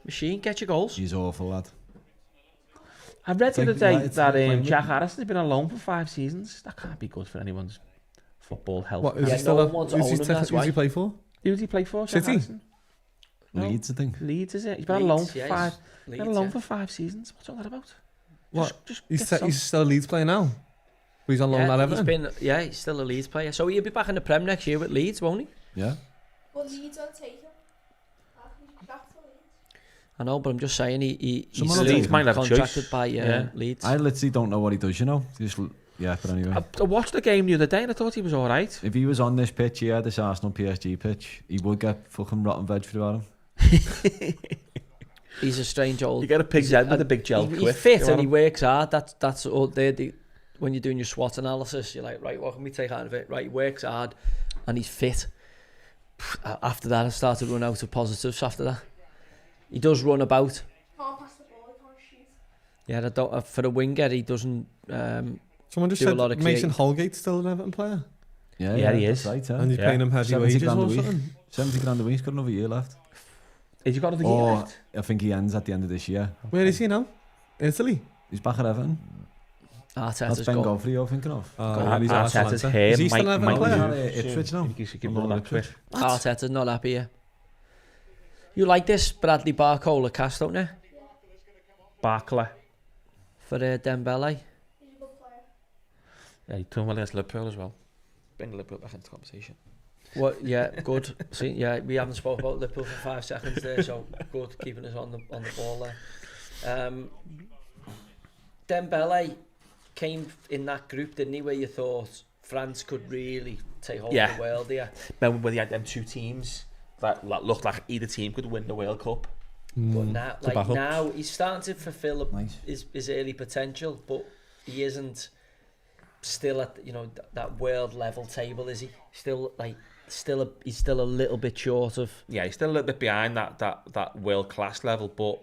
Machine, get your goals. He's awful, lad. I read the other like- day it's like that playing Jack Harrison's been on loan for 5 seasons. That can't be good for anyone's football health. What, is Yeah, he still no one wants to own him, that's who's he why. play for? Who does he play for? Jack City? Harrison? No. Leeds, I think. Leeds, is it? He's been on loan for yeah, 5. Leeds, Been on loan yeah. for 5 seasons. What's all that about? What? Just He's get some. he's still a Leeds player now. But he's on loan at Everton. He's still a Leeds player. So he'll be back in the Prem next year with Leeds, won't he? Yeah. Well, Leeds don't take him. He's back to Leeds. I know, but I'm just saying he's Someone still will take him. Might have a contracted choice. by Yeah. Leeds. I literally don't know what he does, you know. But anyway. I watched the game the other day and I thought he was alright. If he was on this pitch, this Arsenal PSG pitch, he would get fucking rotten veg through him. He's a strange old. You get a pig's head with a big gel He's quiff. fit You and want he him? works hard. That's all. When you're doing your SWOT analysis, you're like, right, what can we take out of it? Right, he works hard, and he's fit. After that, I started to run out of positives. After that, he does run about. Can't pass the ball, he can't shoot. Yeah, I don't, for a winger, he doesn't. Someone just do a said lot of Mason creative- Holgate's still an Everton player. Yeah, he is. That's right, And he's Yeah. paying him heavy 70 wages grand a or week. something. 70 grand a week, he's got another year left. Has he got another year Or left? I think he ends at the end of this year. Where is he now? Italy? He's back at Everton. That's Arteta's Ben gone. Godfrey you're thinking of. He's at Arteta's Atalanta. hair Is he still might an Everton player? lose Ipswich soon. now. I think he should give Or him that Ipswich. quick. Arteta's not happy here. You like this Bradley Barcola cast, don't you? Barkley. For Dembele. He's a good player. Yeah, he done well against Liverpool as well. Bring Liverpool back into the conversation. What? Yeah, good. See, yeah, we haven't spoken about Liverpool for 5 seconds there, so good keeping us on the ball there. Dembele came in that group, didn't he? Where you thought France could really take hold of the world here. Remember when he had them 2 teams that looked like either team could win the World Cup? But now, to back up. now he's starting to fulfil Nice. his early potential, but he isn't still at that world level table, is he? He's still a little bit short of. Yeah, he's still a little bit behind that world class level, but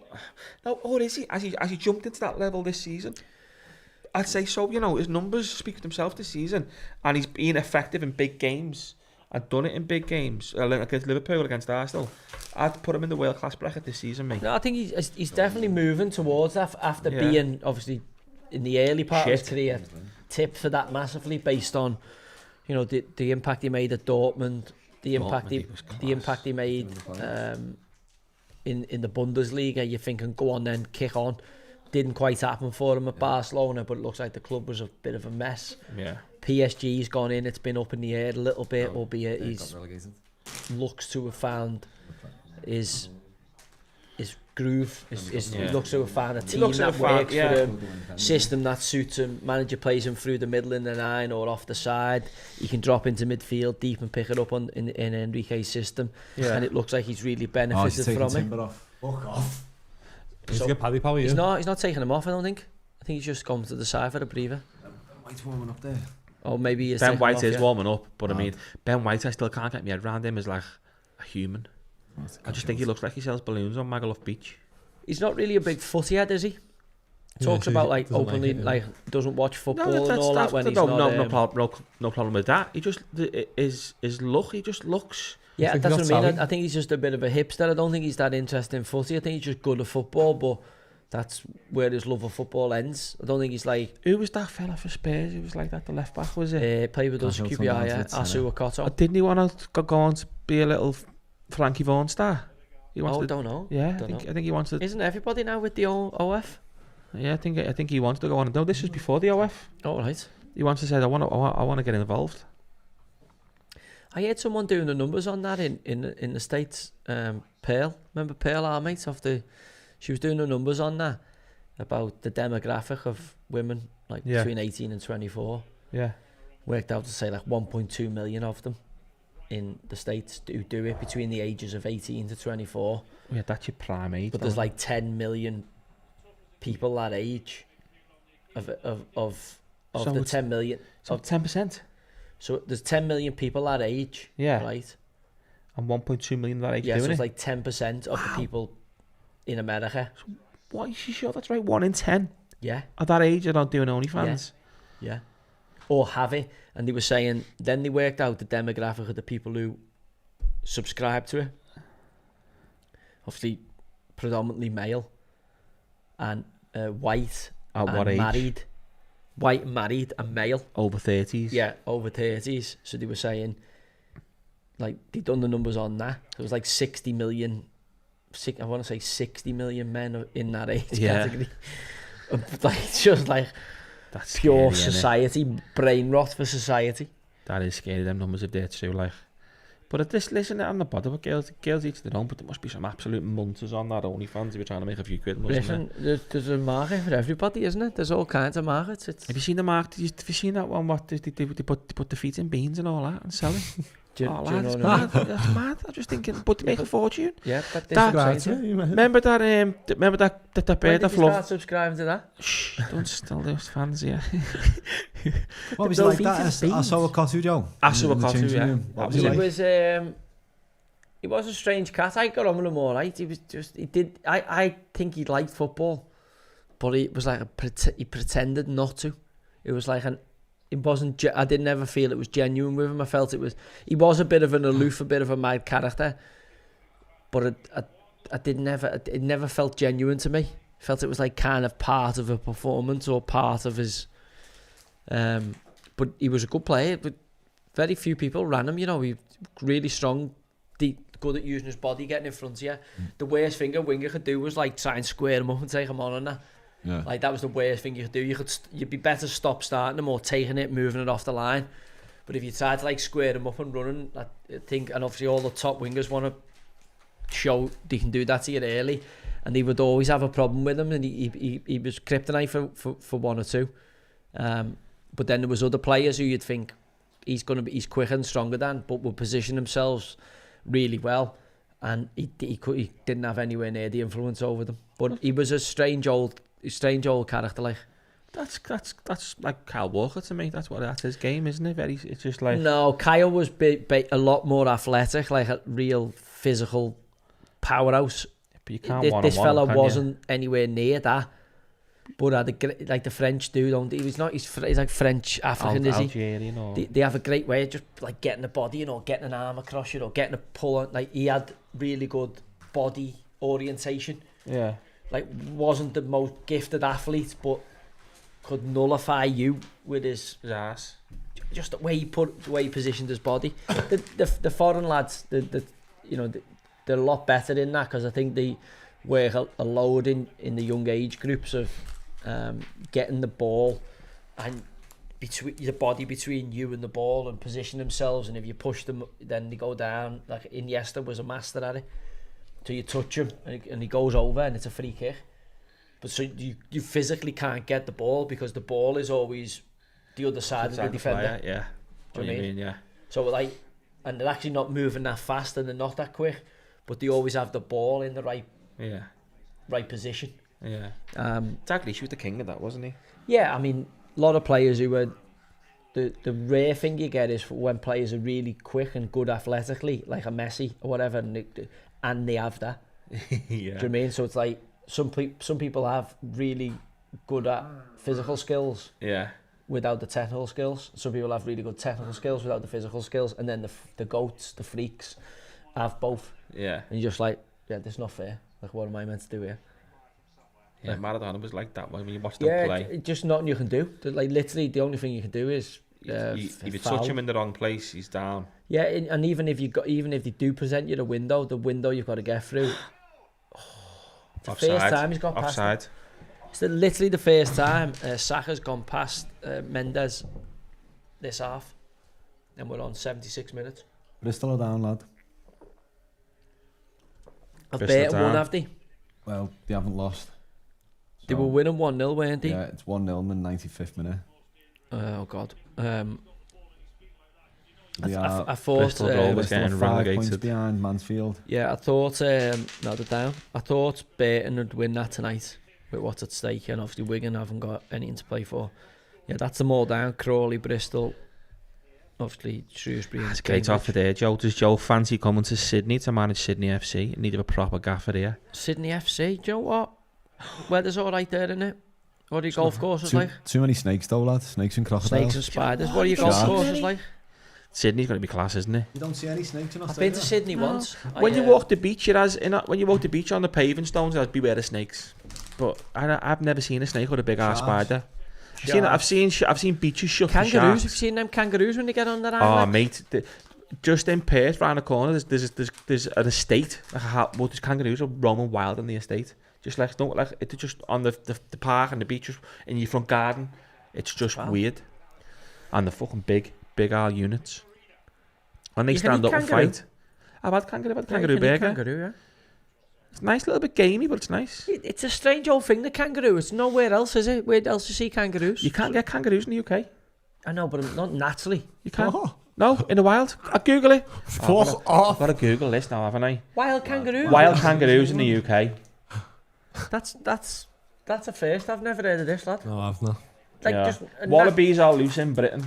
no, or is he? Has he jumped into that level this season? I'd say so. You know, his numbers speak for themselves this season, and he's been effective in big games. I've done it in big games against Liverpool, against Arsenal. I'd put him in the world class bracket this season, mate. No, I think he's definitely moving towards that after Yeah. being obviously in the early part of his Shit. career tipped for that massively based on the impact he made at Dortmund, the impact he made in the Bundesliga. You're thinking, go on then, kick on. Didn't quite happen for him at Barcelona, but it looks like the club was a bit of a mess. Yeah. PSG's gone in, it's been up in the air a little bit, albeit He he's got relegated. looks to have found his groove. He Yeah. looks to have found a team looks to that have found- works yeah. for him, system that suits him. Manager plays him through the middle in the 9 or off the side. He can drop into midfield deep and pick it up in Enrique's system, Yeah. and it looks like he's really Oh, he's benefited taking from it. Timber off. Fuck off. He's So, got Paddy Power, He's yeah. not taking him off. I don't think. I think he's just gone to the side for a breather. White's warming up there. Or maybe he's Ben taking him White off, is yeah. warming up, but I Oh. mean, Ben White, I still can't get my head around him as like a human. I just think he looks like he sells balloons on Magaluf Beach. He's not really a big footy head, is he? Yeah, Talks so about he like doesn't like openly it, yeah. like doesn't watch football and that's- all that that's- when he's no, not. no problem with that. He just his look. He just looks. Yeah, think that's he's what I not mean. savvy. I think he's just a bit of a hipster. I don't think he's that interested in footy. I think he's just good at football, but that's where his love of football ends. I don't think he's like Who was that fella for Spurs? Who was like that, the left back, was it? played with us Can't help QPR, someone yeah, else, Asu Or Akoto. didn't he want to go on to be a little Frankie Vaughan star? He wants Oh, to. don't know. Yeah, Don't know. I think he wants to. Isn't everybody now with the OF? Yeah, I think he wanted to go on. No, this was before the OF. Oh, right. He wants to say, I want to get involved. I heard someone doing the numbers on that in the States. Pearl, remember Pearl, our mate? She was doing the numbers on that about the demographic of women like Yeah. between 18 and 24. Yeah. Worked out to say like 1.2 million of them in the States do it between the ages of 18 to 24. Yeah, that's your prime age. But there's though. like 10 million people that age of of So the it's- 10 million. So 10%. So there's 10 million people that age, Yeah. right? And 1.2 million that age Yeah, so doing it's it. like 10% of the people in America. What, are you sure that's right? 1 in 10 Yeah, at that age are not doing OnlyFans. yeah. Or have it. And they were saying, then they worked out the demographic of the people who subscribe to it. Obviously, predominantly male and white At and what age? married. White, married and male. Over 30s. Yeah, over 30s. So they were saying, like, they done the numbers on that. There was like 60 million, I want to say 60 million men in that age category. Like, just like That's pure scary, innit? society, brain rot for society. That is scary, them numbers if they're true, like. But at this, listen, I'm not bothered with girls each their own, but there must be some absolute munters on that OnlyFans if you're trying to make a few quid, mustn't there? Listen, there's a market for everybody, isn't it? There's all kinds of markets. It's, Have you seen the market? Have you seen that one? What they put the feet in beans and all that and sell it? do you Oh, know that's what I mean? mad. That's mad. I'm just thinking, but they make a fortune. Yeah, but That- this is Remember that? Remember that when bird did of you love? start subscribing to that? Shh! Don't still those fans, yeah. What was the it like feet that? in I saw a Kotu, Joe. Asu in the Kotu, changing yeah. room. What was That it was like? He was a strange cat. I got on with him all right. He was just, I think he liked football, but he was like, he pretended not to. It was like it wasn't, I didn't ever feel it was genuine with him. I felt he was a bit of an aloof, a bit of a mad character, but it never felt genuine to me. Felt it was like kind of part of a performance or part of his, but he was a good player, but very few people ran him, he really strong, good at using his body, getting in front of you. The worst thing a winger could do was like try and square him up and take him on and that. Yeah. Like that was the worst thing you could do. You'd be better stop starting him or taking it, moving it off the line. But if you try to like square him up and running, I think, and obviously all the top wingers want to show they can do that to you early, and he would always have a problem with him, and he was kryptonite for one or two. But then there was other players who you'd think he's quicker and stronger than, but would position themselves really well, and he didn't have anywhere near the influence over them. But he was a strange old character, like. That's like Kyle Walker to me. That's his game, isn't it? It's just like No, Kyle was a lot more athletic, like a real physical powerhouse. But you can't This one-on-one, fella can you? wasn't anywhere near that. But like the French dude, he's like French African, is he? Algerian or They have a great way of just like getting a body, getting an arm across you, getting a pull on. Like he had really good body orientation. yeah. Like wasn't the most gifted athlete, but could nullify you with his ass. just the way he positioned his body. The foreign lads, they're a lot better in that, because I think they work a load in the young age groups of getting the ball and between the body between you and the ball and position themselves, and if you push them then they go down. Like Iniesta was a master at it. So you touch him and he goes over and it's a free kick. But so you physically can't get the ball because the ball is always the other side of the defender. Player, yeah. Do you What you mean? mean? Yeah. So like, and they're actually not moving that fast and they're not that quick, but they always have the ball in the right position. Yeah. Exactly. He was the king of that, wasn't he? Yeah, I mean, a lot of players who are the rare thing you get is for when players are really quick and good athletically, like a Messi or whatever, and they have that. Yeah. Do you know what I mean? So it's like some people have really good at physical skills Yeah. without the technical skills. Some people have really good technical skills without the physical skills, and then the goats, the freaks, have both. Yeah. And you're just like, yeah, this is not fair. Like, what am I meant to do here? Yeah. Maradona was like that when you watched him Yeah, play. just nothing you can do. Like literally, the only thing you can do is If you foul. touch him in the wrong place, he's down. Yeah, and even if they do present you the window you've got to get through. It's the first time he's got past. Offside. It's literally the first time Saka's gone past Mendes this half, and we're on 76 minutes. Bristol are down, lad. I've Bristol bet down. one, have they? Well, they haven't lost. They were winning 1-0, weren't they? Yeah, it's 1-0 in the 95th minute. Oh God. They I are thought. Bristol Rovers Bristol getting are 5 points relegated. behind Mansfield. Yeah, I thought. No, they're down. I thought Barton would win that tonight with what's at stake, and obviously Wigan haven't got anything to play for. Yeah, that's them all down. Crawley, Bristol, obviously Shrewsbury. It's great offer there, Joe. Does Joe fancy coming to Sydney to manage Sydney FC? Need of a proper gaffer here. Sydney FC, do you know what? Weather's alright there, innit? What are your golf courses like? Too many snakes though, lad. Snakes and crocodiles. Snakes and spiders. What are your golf courses like? Sydney's going to be class, isn't it? You don't see any snakes in I've Australia? been to Sydney once. When you walk the beach, when you walk the beach on the paving stones, there's beware of snakes. But I've never seen a snake or a big ass spider. I've seen beaches shut for Kangaroos. sharks. Have you seen them kangaroos when they get on their Oh, island? mate. Just in Perth, round the corner, there's an estate. There's kangaroos are roaming wild on the estate. Just it's just on the park and the beach, just in your front garden. It's just weird. And the fucking big old units. When they stand up and fight. I've had kangaroo burger. Kangaroo, yeah. It's nice, a little bit gamey, but it's nice. It's a strange old thing, the kangaroo. It's nowhere else, is it? Where else do you see kangaroos? You can't get kangaroos in the UK. I know, but not naturally. You can't. No, in the wild. I Google it. Fuck off. I've got to Google this now, haven't I? Wild kangaroo. Wild kangaroos in the UK. That's a first. I've never heard of this, lad. No, I've not. Like Yeah. just Wallabies are loose in Britain.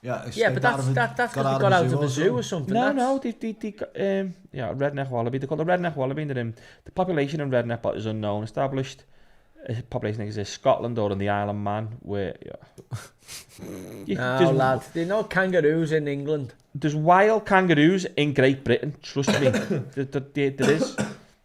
Yeah, but that's because they got out of a zoo or something. No, they redneck wallaby. They call the redneck wallaby. The population in redneck is unknown. Established population exists Scotland or in the Isle of Man, where No, lad, they know kangaroos in England. There's wild kangaroos in Great Britain. Trust me, there is.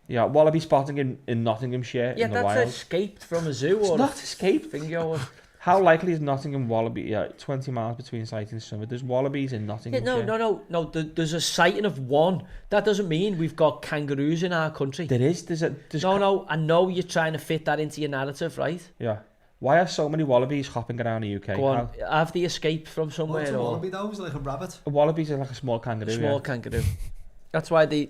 Yeah, wallaby spotting in Nottinghamshire Yeah, in the that's wild. escaped from a zoo It's or not escaped. thing, yo. How likely is Nottingham wallaby? Yeah, 20 miles between sightings. Summer. There's wallabies in Yeah, Nottinghamshire. no. There's a sighting of one. That doesn't mean we've got kangaroos in our country. There is. No. I know you're trying to fit that into your narrative, right? Yeah. Why are so many wallabies hopping around the UK? Go on. Have they escaped from somewhere? What's a or wallaby though? Is it like a rabbit? A wallabies are like a small kangaroo. small kangaroo? That's why the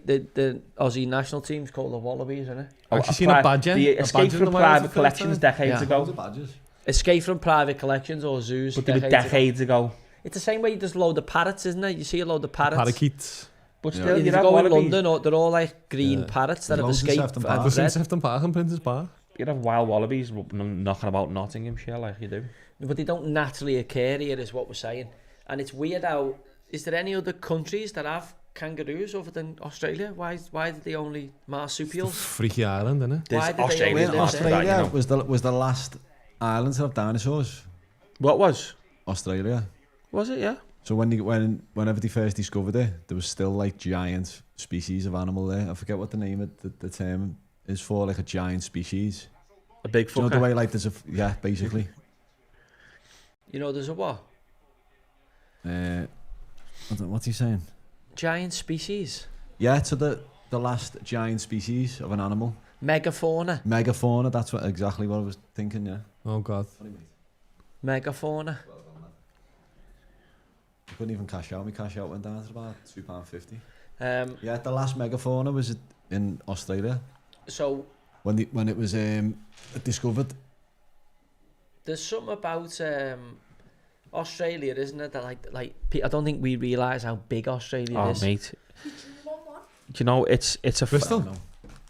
Aussie national team's called the Wallabies, isn't it? I've actually seen a badger. The A escape badger in from the wild private for the first collections time. decades Yeah. ago. Loads of badgers. Escape from private collections or zoos. But they were decades ago. decades ago. It's the same way there's a load of parrots, isn't there? You see a load of parrots. Parakeets. But Yeah. still, If you you have go in wallabies. London, they're all like green Yeah. parrots that have Loads in escaped. Sefton Park. and There's in bred. Sefton Park and Prince's Park. You'd have wild wallabies knocking about Nottinghamshire like you do. But they don't naturally occur here, is what we're saying. And it's weird how... Is there any other countries that have kangaroos other than Australia? Why did they only marsupials? Freaky island, isn't it? There's Why did they Australia. only Wait, live there? Australia you know. was the last island to have dinosaurs. What was? Australia. Was it, yeah? So whenever they first discovered it, there was still like giant species of animal there. I forget what the name of the term is for, like a giant species. A big Do you know the fucker. way like there's a yeah, basically. You know, there's a what? What's he saying? Giant species. Yeah, so the last giant species of an animal. Megafauna. Megafauna, that's exactly what I was thinking, yeah. Oh god. Megafauna. I couldn't even cash out. My cash out went down to about £2.50. Yeah. The last megafauna was in Australia So when it was discovered. there's something about Australia, isn't it? That like I don't think we realise how big Australia Oh, is. mate. Do you know, it's a... Bristol? No.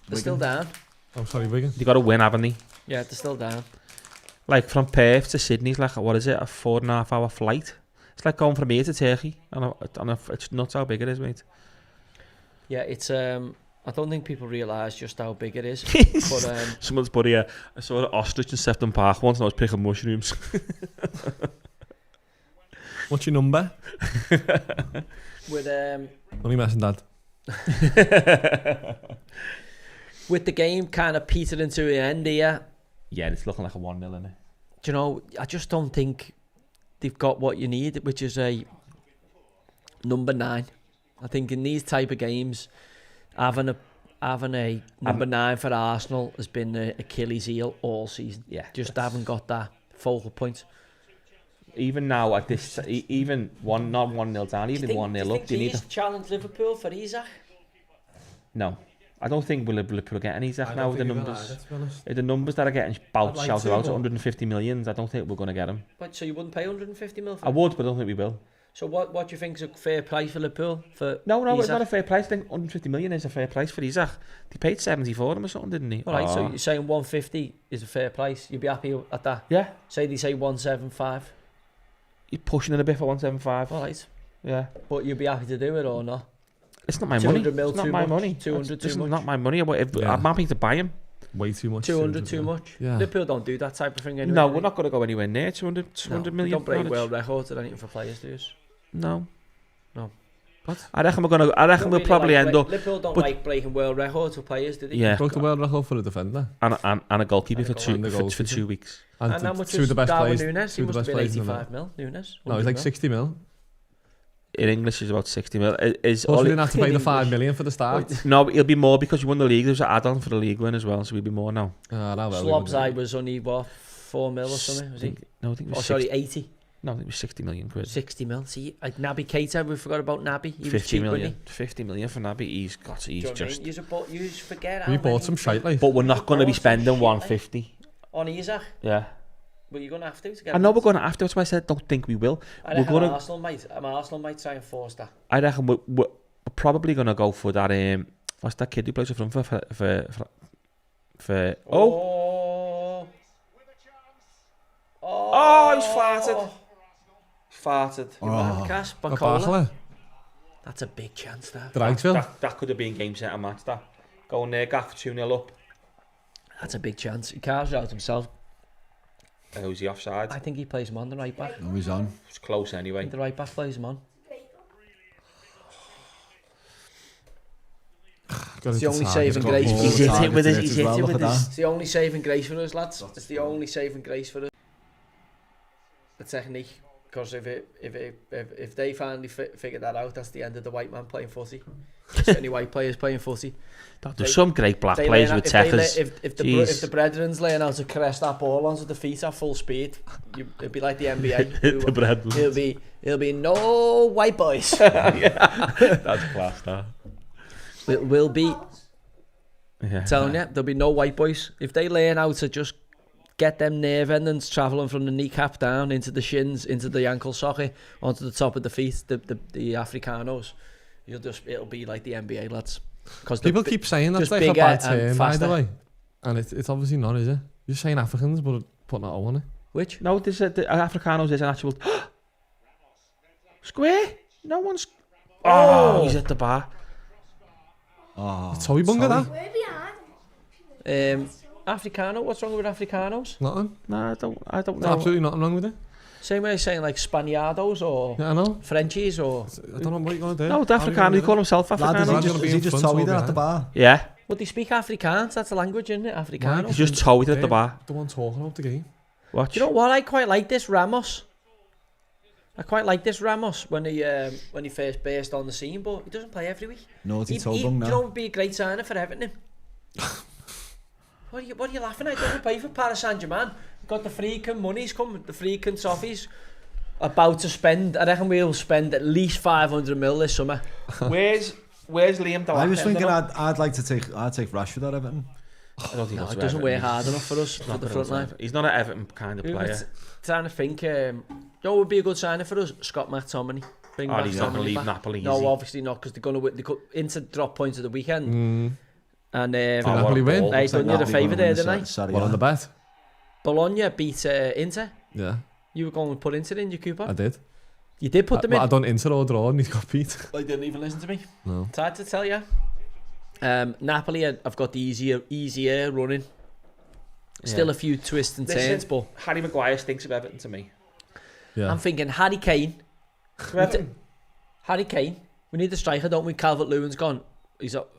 They're still down. Oh, sorry, Wigan. They got to win, haven't they? Yeah, they're still down. Like, from Perth to Sydney's like, what is it, a 4.5 hour flight? It's like going from here to Turkey. It's nuts how big it is, mate. Yeah, it's I don't think people realise just how big it is. But Someone's put here, I saw an ostrich in Sefton Park once and I was picking mushrooms. What's your number? with Only messing, Dad. with the game kind of petering to the end here, Yeah, it's looking like a 1-0, isn't it? do you know, I just don't think they've got what you need, which is a number 9. I think in these type of games, having a number 9 for Arsenal has been an Achilles heel all season. Yeah. Just haven't got that focal point. Even now, at this, even not 1-0 down, even 1-0 up, do you you need think challenge Liverpool for Isaac? No. I don't think Liverpool get any Isaac now with the numbers. The numbers that are getting shouted out at 150 million, I don't think we're going to get them. But so you wouldn't pay 150 mil for I would, but I don't think we will. So what do you think is a fair price for Liverpool? No, it's Isak? not a fair price. I think 150 million is a fair price for Isak. They paid 70 for him or something, didn't he? All right, so you're saying 150 is a fair price. You'd be happy at that? Yeah. Say they say 175. You're pushing it a bit for 175. All right. Yeah. But you'd be happy to do it or not? It's not my money. 200 mil It's not too my much. money. 200 This too is much. not my money. Yeah. I'm happy to buy him. Way too much. 200 too much. Yeah. Liverpool don't do that type of thing anyway. No, do we're they? not going to go anywhere near 200 No, million. they don't break knowledge. world records or anything for players, do you? No. No. What? I reckon we'll probably end up Liverpool don't but- like breaking world records for players, do they? yeah, Broke the world record for a defender. and a goalkeeper for And a for goalkeeper. 2 weeks. And how much two was of the best Darwin players. Núñez? He two of must the have best been players in the 85 mil, Núñez. No, he's 100 like mil. 60 mil. In English, is about 60 mil. Is Plus, all we it- didn't have to pay the English. 5 million for the start. No, but it'll be more because you won the league. There's an add-on for the league win as well, so we'll be more now. Slobside was only, what, 4 mil or something, was he? No, I think it Oh, was sorry, 60, 80. no, I think it was 60 million quid. 60 mil. See, like Naby Keita, we forgot about Naby. He was 50 cheap, million. wasn't 50 million for Naby. He's he? just. You just forget how We bought many- some shite, like. But we're not going to be Bought some spending shit, like. 150. On Isak. Yeah. Well, you're going to have to get I know him. we're going to have to. That's why I said don't think we will. I We're reckon going to. Arsenal might try and force that. I reckon we're probably going to go for that. What's that kid who plays for front for Oh, he's farted. Farted. Oh. Cass, Bacola. Bartley. That's a big chance, that. Dragsville. That could have been game set and match. That going there, gaff 2-0 up. That's a big chance. He carves out himself. Who's he offside? I think he plays him on the right back. No, he's on. It's close I anyway. think the right back plays him on. It's the only saving grace. He's He's hit hit it with his. as He's well, hit it look with at his. that. It's the only saving grace for us, lads. It's the only saving grace for us. The technique, because if they finally figure that out, that's the end of the white man playing footy. Just any white players playing footy. There's some great black They players learn with how- techers. if the Brethrens learn how to caress that ball onto the feet at full speed, it'd be like the NBA. The Brethrens. It'll be no white boys. That's class, that. Will be Yeah. telling you, there'll be no white boys. If they learn how to just get them nerve endings travelling from the kneecap down into the shins, into the ankle socket, onto the top of the feet, the Africanos, it'll be like the NBA, lads. Because People keep saying that's just like a bigger bad and term, by faster. the way. And it's obviously not, is it? You're saying Africans, but putting that on it. which No, the Africanos is an actual square. No one's. Oh, he's at the bar. Oh, It's Toby Bunga, that. We're behind. Africano. What's wrong with Africanos? Nothing. No, I don't There's know. absolutely nothing wrong with it. Same way as saying like Spaniardos or Yeah, I know. Frenchies or. I don't know what you're going to do. No, the Africano. He called himself Lad, Africano. Lad's gonna be is he in just front Toby or there at the behind? bar? Yeah, Well, they speak Afrikaans. That's the language, isn't it? Africano. he's just towed at the bar. The one talking about the game. Watch. Do you know what? I quite like this Ramos. I quite like this Ramos when he first burst on the scene, but he doesn't play every week. Naughty Do Tobung you know now. what would be a great signer for Everton? What are you laughing at? Doesn't play for Paris Saint-Germain. Got the freaking money's coming, the freaking toffees. About to spend. I reckon we'll spend at least 500 mil this summer. Where's Liam? I was thinking I'd take Rashford at Everton. I don't think No, he'll it to doesn't Everton. work hard enough for us for Not the gonna front to line. Everton. He's not an Everton kind of We were player. trying to think. You know what would be a good signing for us? Scott McTominay. Bring back He's not going to McTominay leave back. Napoli. No, is he? obviously not, because they're going to Inter drop points at the weekend. And Napoli win? they done you the favour there, didn't they? What on the bet? Bologna beat Inter. Yeah, You were going to put Inter in your Cooper. I did. You did put them Well, I in. done Inter or draw and he got beat. They didn't even listen to me. No. It's hard to tell you. Napoli have got the easier running. Still a few twists and Listen, turns, but Harry Maguire stinks of Everton to me. Yeah. I'm thinking Harry Kane. Harry Kane. We need the striker, don't we? Calvert-Lewin's gone. He's up.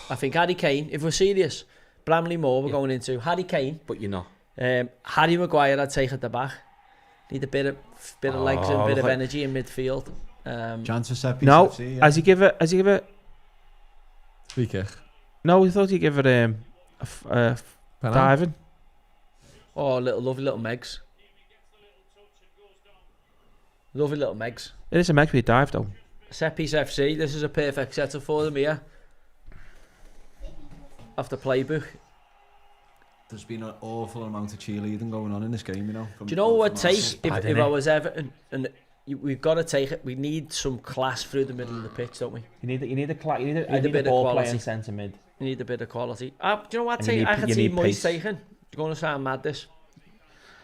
I think Harry Kane. If we're serious, Bramley Moore we're going into. Harry Kane. But you're not. Harry Maguire I'd take at the back. Need a bit of legs and a bit of look, energy in midfield. Chance for set piece. No, FC, yeah. has he give it? Free kick. No, we thought he'd give it Penalty. diving. Oh, lovely little Megs. Lovely little Megs. It is a match we dive though. Set piece FC. This is a perfect setup for them here. Off the playbook. There's been an awful amount of cheerleading going on in this game, you know. Do you know what it takes if I was Everton and we've got to take it. We need some class through the middle of the pitch, don't we? You need a bit of ball quality. playing centre mid. You need a bit of quality. Do you know what? And you I can need see Moyes pace. taking. You're going to sound mad. This.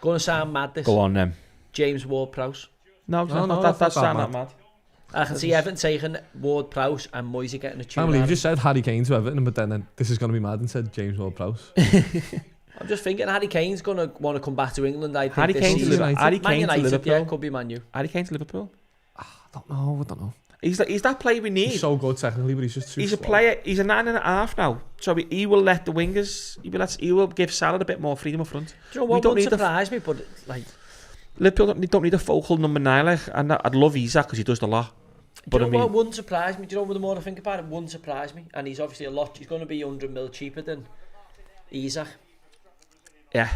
Go on then. James Ward-Prowse. No, that's that's not not mad. I can see Everton taking Ward-Prowse and Moyes getting a tune. Family, you just said Harry Kane to Everton, but then this is going to be mad and said James Ward-Prowse. I'm just thinking Harry Kane's going to want to come back to England. I think Harry this Kane to season. Liverpool. Harry Man Kane to United, Liverpool. yeah, could be Man U. Harry Kane to Liverpool. I don't know. He's that player we need. He's so good technically, but he's just too He's a slow. player. He's a 9.5 now, so he will let the wingers. He will give Salah a bit more freedom up front. Do you know what don't would need the- surprise me? But like, Liverpool don't need a focal number 9. Like, and I'd love Isak because he does the lot. do But you I know what mean, wouldn't surprise me? Do you know what the more I think about it, wouldn't surprise me? And he's obviously he's going to be 100 mil cheaper than Isak. yeah,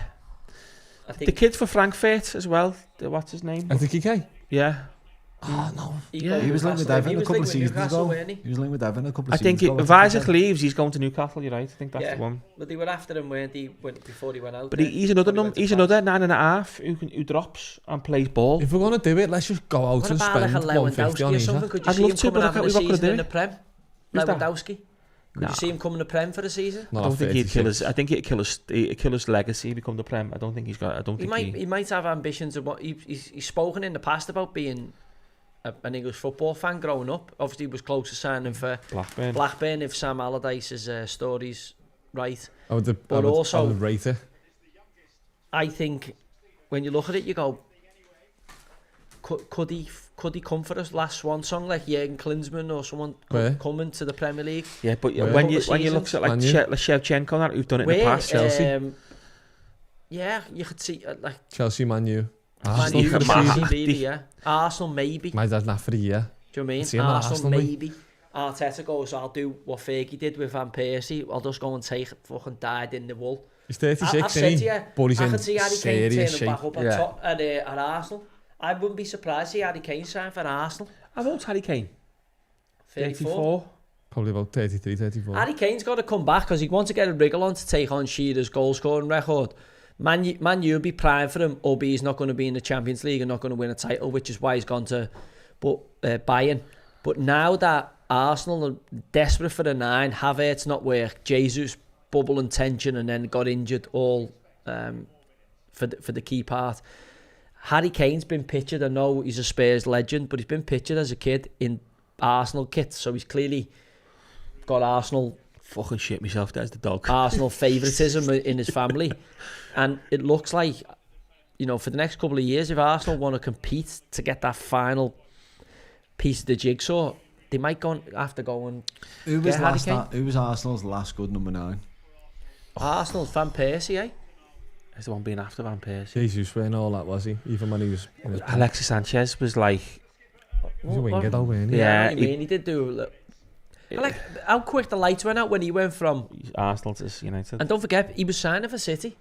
I the think kid for Frankfurt as well. What's his name? I think he can. Yeah, Oh no. He was linked with Newcastle. Everton He a was couple of linked with seasons Newcastle, ago. weren't he? He was linked with Everton a couple I of think seasons ago. if Isaac leaves, he's going to Newcastle. You're right. I think that's Yeah. the one. But they were after him, weren't they? Before he went out. But there. he's another Before he went to he's France. another 9.5 who drops and plays ball. If we're going to do it, let's just go out What and about spend like a 150 Lewandowski on or something? Isak. Could you I'd see love him to, coming but having a we've got to season do in it. the Prem? Who's that? Lewandowski? Could Nah. you see him coming to Prem for the season? I don't think he'd kill his. I think it'd kill his legacy. Become the Prem. I don't think he's got. I don't He think might have ambitions of what he's spoken in the past about being an English football fan growing up. Obviously, he was close to signing for Blackburn if Sam Allardyce's story's right. I would rate it. I think when you look at it, you go, could he come for us last swan song like Jürgen Klinsmann or someone coming to the Premier League? Yeah, but Where? when you look at like Man U. Shevchenko and that who've done it in the past, Chelsea. Yeah, you could see like Chelsea, Man U. Man Arsenal U, for the Man U. season. maybe, yeah. Arsenal maybe. My dad's not for the year. Do you know what I See mean? him at Arsenal Arsenal, mate. maybe. Arteta goes, I'll do what Fergie did with Van Persie. I'll just go and take it, fucking dyed in the wool. He's 36, I've said isn't to he? you, But he's I in could see Harry Kane serious turning shape. back up Yeah. at Arsenal. I wouldn't be surprised to see Harry Kane sign for Arsenal. How old's Harry Kane? 34. Probably about 33, 34. Harry Kane's got to come back because he wants to get a wriggle on to take on Shearer's goal scoring record. Man U will be prime for him, albeit he's not going to be in the Champions League and not going to win a title, which is why he's gone to Bayern. But now that Arsenal are desperate for a 9, Havertz not work, Jesus bubble and tension and then got injured all for the key part. Harry Kane's been pictured, I know he's a Spurs legend, but he's been pictured as a kid in Arsenal kits, so he's clearly got Arsenal Fucking shit myself. There's the dog. Arsenal favouritism in his family, and it looks like, you know, for the next couple of years, if Arsenal want to compete to get that final piece of the jigsaw, they might have to go and Who was, Harry Kane. who was Arsenal's last good number 9? Arsenal's Van Persie, eh? He's the one being after Van Persie. Jesus wearing all that, was he? Even when he was in his Alexis Sanchez was like, He's a winger though, weren't he? Yeah, I know what you mean, he did do a little. I like how quick the lights went out when he went from. Arsenal to United. And don't forget, he was signing for City.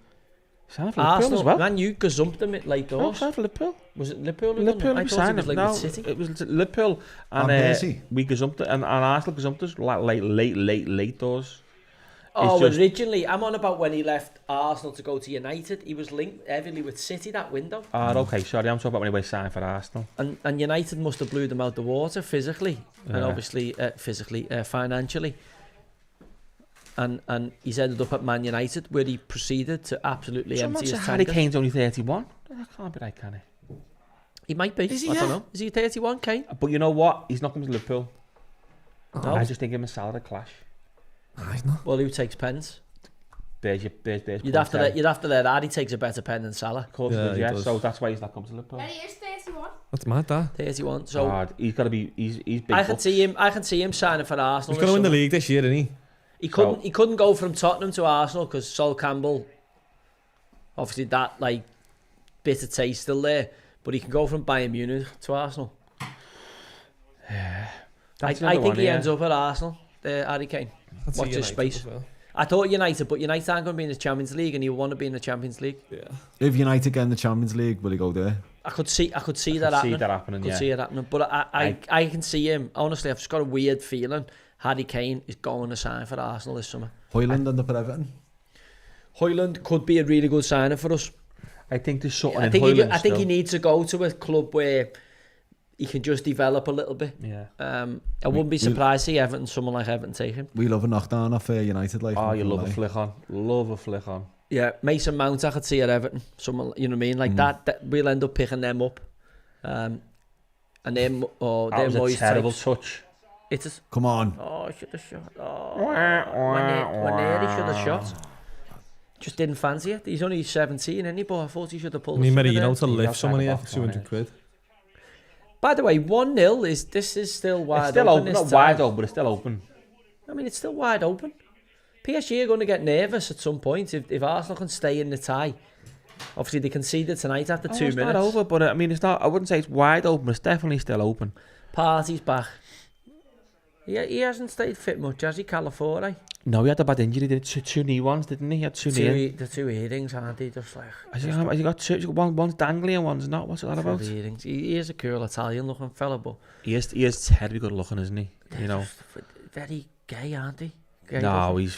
Signed for Liverpool Arsenal, as well. Man, you gazumped him at late Oh, doors. signed for Liverpool. Was it Liverpool? Liverpool I was thought he signed was him. like No, with City. it was Liverpool, Van and Persie. we gazumped it, and Arsenal gazumped us late doors. Oh, just- originally, I'm on about when he left Arsenal to go to United. He was linked heavily with City that window. Okay, sorry, I'm talking about when he was signed for Arsenal. And United must have blew them out the water physically, and Yeah. obviously financially. And he's ended up at Man United, where he proceeded to absolutely Someone empty said his Harry tankers. Kane's only 31. That can't be right, can it? He might be. Is he, I don't yeah? know. Is he 31, Kane? But you know what? He's not coming to Liverpool. No. I just think him and Salah clash. Nah, he's not. Well, who takes pens? There's You'd have to let Harry takes a better pen than Salah. Of course, Yeah, he yeah. does. So that's why he's not coming to Liverpool. Yeah, he is 31. That's mad, that. 31. So God, he's got to be. He's big. I can bucks. see him signing for Arsenal. He's going to win the this summer. league this year, isn't he? He couldn't go from Tottenham to Arsenal because Sol Campbell, obviously that like bitter taste still there, but he can go from Bayern Munich to Arsenal. That's I another think one, he yeah. ends up at Arsenal, Harry Kane. That's Watch a his United space. as well. I thought United, but United aren't going to be in the Champions League, and he'll want to be in the Champions League. Yeah. If United get in the Champions League, will he go there? I could see that happening. See that happening. Could Yeah. see it happening, but I can see him. Honestly, I've just got a weird feeling. Harry Kane is going to sign for Arsenal this summer. Hoyland and the Everton. Hoyland could be a really good signing for us. I think there's something I in think Hoyland I think he still. needs to go to a club where he can just develop a little bit. Yeah. I wouldn't be surprised to see Everton, someone like Everton take him. We love a knockdown off United. Like, Oh, you love a flick on. Love a flick on. Yeah, Mason Mount I could see at Everton. Someone, you know what I mean? Like that we'll end up picking them up. And then, That was a terrible touch. It is. Come on. Oh, I should have shot. Oh, when he should have shot. Just didn't fancy it. He's only 17, isn't he? But I thought he should have pulled. I mean, the trigger Merino there. to lift someone here for outside the box, 200 quid. By the way, 1-0 this is still wide It's still open. open. This Not time. wide open, but it's still open. I mean, it's still wide open. PSG are going to get nervous at some point if Arsenal can stay in the tie. Obviously, they conceded tonight after 2 It's minutes. not over, but I mean, it's not. I wouldn't say it's wide open. It's definitely still open. Party's back. He hasn't stayed fit much, has he, Calafiore? No, he had a bad injury. He did two knee ones, didn't he? He had two knee. The two earrings, aren't he? Just like... Has he got two? One's dangly and one's not. What's that about? Earrings. He is a cool Italian-looking fella, but... He is terribly good looking, isn't he? You know. Very gay, aren't he? Gay, No, he's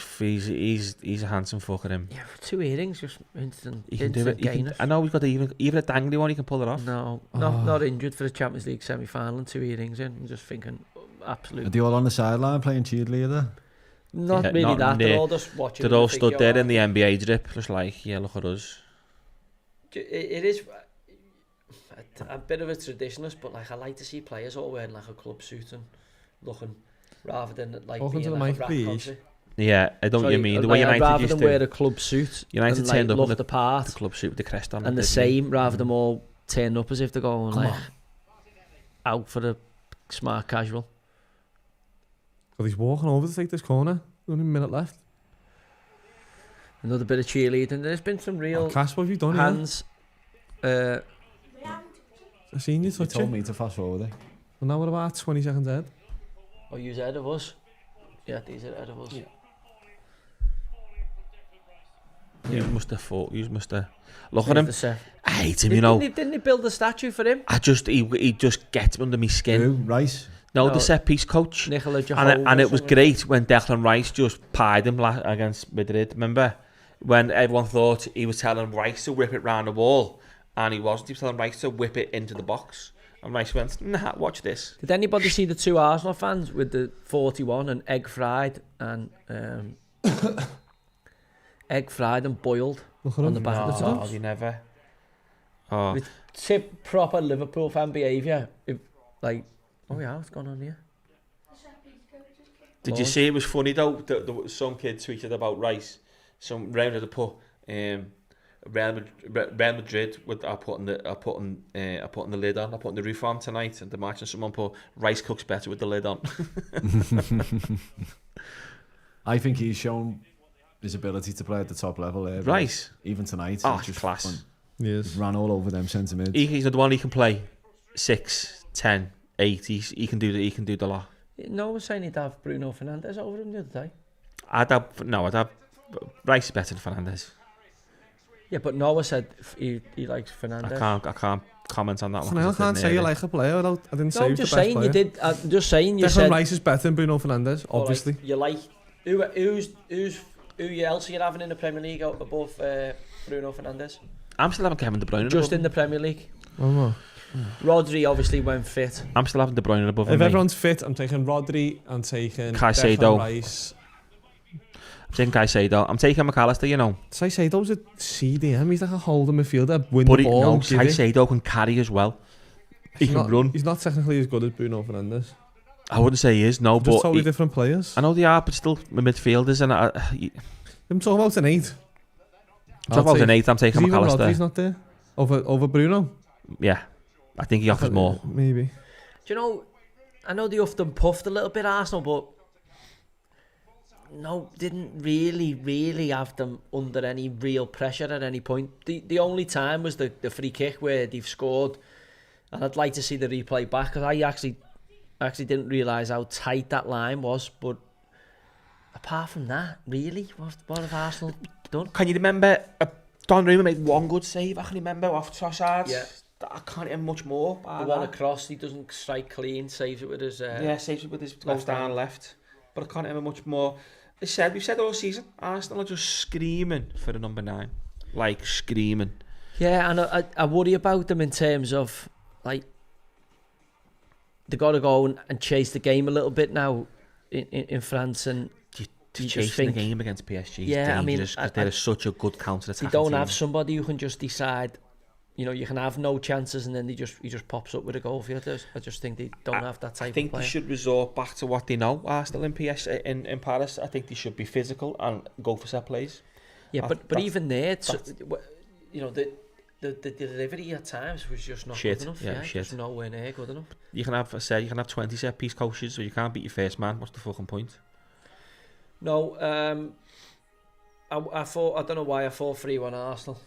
a handsome fucker, him. Yeah, two earrings, just instant, He can do it. instant gayness. I know he's got even a dangly one. He can pull it off. No, not injured for the Champions League semi-final and two earrings in. I'm just thinking, absolute. Are they all on the sideline playing cheerleader? Not Yeah, really not that. near. They're all just watching. They're all and stood thinking, there "Oh, in the NBA drip, just like, yeah, look at us. It is a bit of a traditionalist, but like I like to see players all wearing like a club suit and looking, rather than like Talking being to the like mic, a rap please. concert. Yeah, I don't know what you mean. The way I'd United rather used than to. wear a club suit United and turned like, up in look the part, the club suit with the crest on. and the same, rather than all turn up as if they're going Come like on. out for the smart casual. But he's walking over to take this corner. Only a minute left. Another bit of cheerleading. There's been some real Cass, what have you done here? hands. I seen you You touch told it. me to fast forward it. Well, now we're about 20 seconds ahead. Oh, you're ahead of us. Yeah, these are ahead of us. You must have thought. You must have. Look at him. The set. I hate him. You know. Didn't he build a statue for him? He just gets under my skin. Who? Rice? No, No. the set piece coach. Nicola Jehovah. And it was something. great when Declan Rice just pied him against Madrid. Remember when everyone thought he was telling Rice to whip it round the wall, and he wasn't. He was telling Rice to whip it into the box. And Rice went, "Nah, watch this." Did anybody see the two Arsenal fans with the 41 and egg fried and egg fried and boiled Look at on him. the back of the No, tops? you never. Oh, With tip proper Liverpool fan behaviour. Like, oh yeah, what's going on here? did you see it was funny though? Some kid tweeted about Rice. Some round had to put Real Madrid with are putting the lid on. Are putting the roof on tonight and the match, and someone put Rice cooks better with the lid on. I think he's shown his ability to play at the top level there. Rice, Even tonight. oh, he's just class. fun. Yes. Ran all over them centre mids. He's the one he can play 6, 10, 8. He can do the lot. No one was saying he'd have Bruno Fernandes over him the other day. I'd have Rice is better than Fernandes. Yeah, but Noah said he likes Fernandes. I can't comment on that one. I can't say you like a player. I didn't say No, I'm he's the just best saying player. you did. I'm just saying you Declan said. Rice is better than Bruno Fernandes, All right, obviously. you like who else are you having in the Premier League above Bruno Fernandes? I'm still having Kevin De Bruyne. Just above in the Premier League. Oh, no. Rodri obviously went fit. him. I'm still having De Bruyne above him. If mate. everyone's fit, I'm taking Rodri, I'm taking Caicedo. Declan Rice. I'm taking Caicedo. I'm taking McAllister. You know, Caicedo's a CDM. He's like a holding midfielder. Win but the ball. no, and give it. Caicedo can carry as well. He can run. He's not technically as good as Bruno Fernandes. I wouldn't say he is. No, Just but totally different players. I know they are, but still midfielders. And I'm talking about an 8. talk about an 8. I'm taking Even Rodri's McAllister. not there. Over Bruno? Yeah, I think he offers more. Maybe. Do you know? I know they often puffed a little bit Arsenal, but no, didn't really have them under any real pressure at any point. The only time was the free kick where they've scored, and I'd like to see the replay back because I actually didn't realise how tight that line was. But apart from that, really, what have Arsenal done? Can you remember? Donnarumma made one good save. I can remember off Trossard. Yeah. I can't even much more. The one across, he doesn't strike clean, saves it with his. Yeah, saves it with his Goes left arm left. But I can't remember much more. We've said all season, Arsenal are just screaming for the number 9. Like, screaming. Yeah, and I worry about them in terms of, like, they got to go and chase the game a little bit now in France, and you just think the game against PSG is Yeah, I mean, dangerous because they're such a good counter-attacking you don't team. have somebody who can just decide. You can have no chances, and then he just pops up with a goal for you. I just think they don't have that type I think of player. they should resort back to what they know. Arsenal in in Paris. I think they should be physical and go for set plays. Yeah, but even there, the delivery at times was just not Shit. good enough. Yeah, shit. Just nowhere near good enough. You can have 20 set piece coaches, so you can't beat your first man. What's the fucking point? No, I thought, I don't know why I thought 3-1 Arsenal,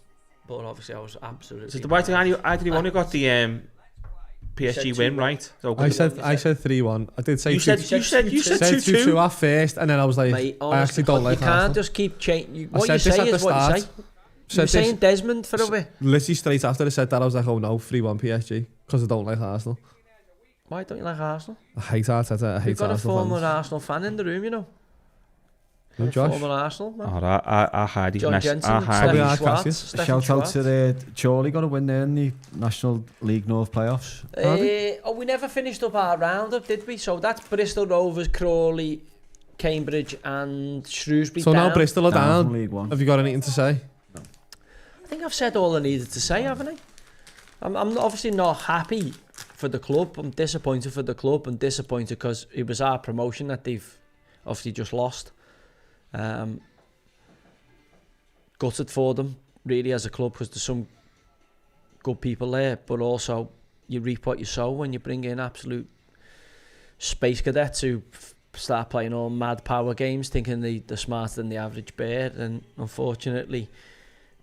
but obviously I was absolutely. So the right thing, I did only got the PSG win right. So I said 3-1. I did say you said 2-2 at first, and then I was like, Mate, I actually don't like You can't Arsenal. just keep changing. I What said you this say at the is what you start. say. You were saying Desmond for a bit. Literally straight after I said that, I was like, oh no, 3-1 PSG, because I don't like Arsenal. Why don't you like Arsenal? I hate Arteta. I hate You've got a Arsenal former fans. Arsenal fan in the room, you know. No, Josh. Former Arsenal man. I hide his John mess. Jensen, I hide Stefan his Schwarz. Schwartz, Stefan Shout out Schwartz. to Chorley, got a win there in the National League North playoffs. We never finished up our roundup, did we? So that's Bristol Rovers, Crawley, Cambridge and Shrewsbury So down. now Bristol are Down from down. League One. Have you got anything to say? I think I've said all I needed to say, haven't I? I'm obviously not happy for the club. I'm disappointed for the club. I'm disappointed because it was our promotion that they've obviously just lost. Gutted for them, really, as a club, because there's some good people there, but also you reap what you sow when you bring in absolute space cadets who start playing all mad power games, thinking they're smarter than the average bear, and unfortunately,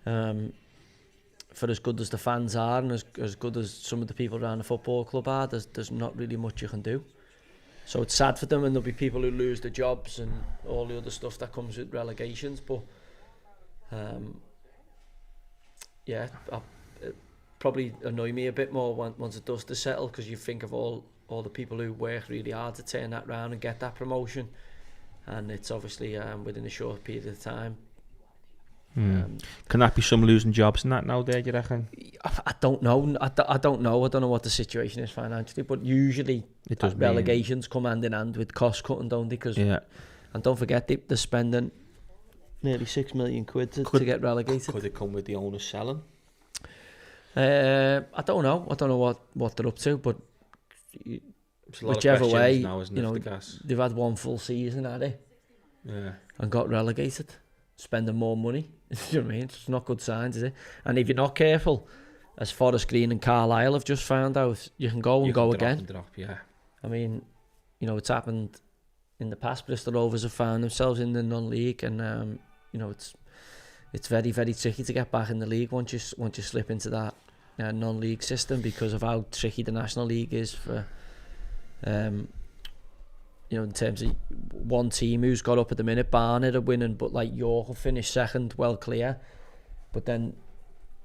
for as good as the fans are and as good as some of the people around the football club are, there's not really much you can do. So it's sad for them, and there'll be people who lose their jobs and all the other stuff that comes with relegations, but it probably annoy me a bit more once the dust is settled, because you think of all the people who work really hard to turn that round and get that promotion, and it's obviously within a short period of time. Can that be some losing jobs in that now there, do you reckon? I don't know. I don't know what the situation is financially, but usually It does relegations come hand in hand with cost cutting, don't they? And don't forget they're spending nearly £6 million to get relegated. Could it come with the owners selling? I don't know. I don't know what they're up to, but It's a lot whichever of way, now, isn't it, the gas? they've had one full season at it Yeah. and got relegated, spending more money. You know what I mean? It's not good signs, is it? And if you're not careful, as Forest Green and Carlisle have just found out, you can go and go again. Yeah. I mean, it's happened in the past. Bristol Rovers have found themselves in the non-league, and it's very, very tricky to get back in the league once you slip into that non-league system, because of how tricky the National League is for in terms of one team who's got up at the minute. Barnet are winning, but like York will finish second, well clear, but then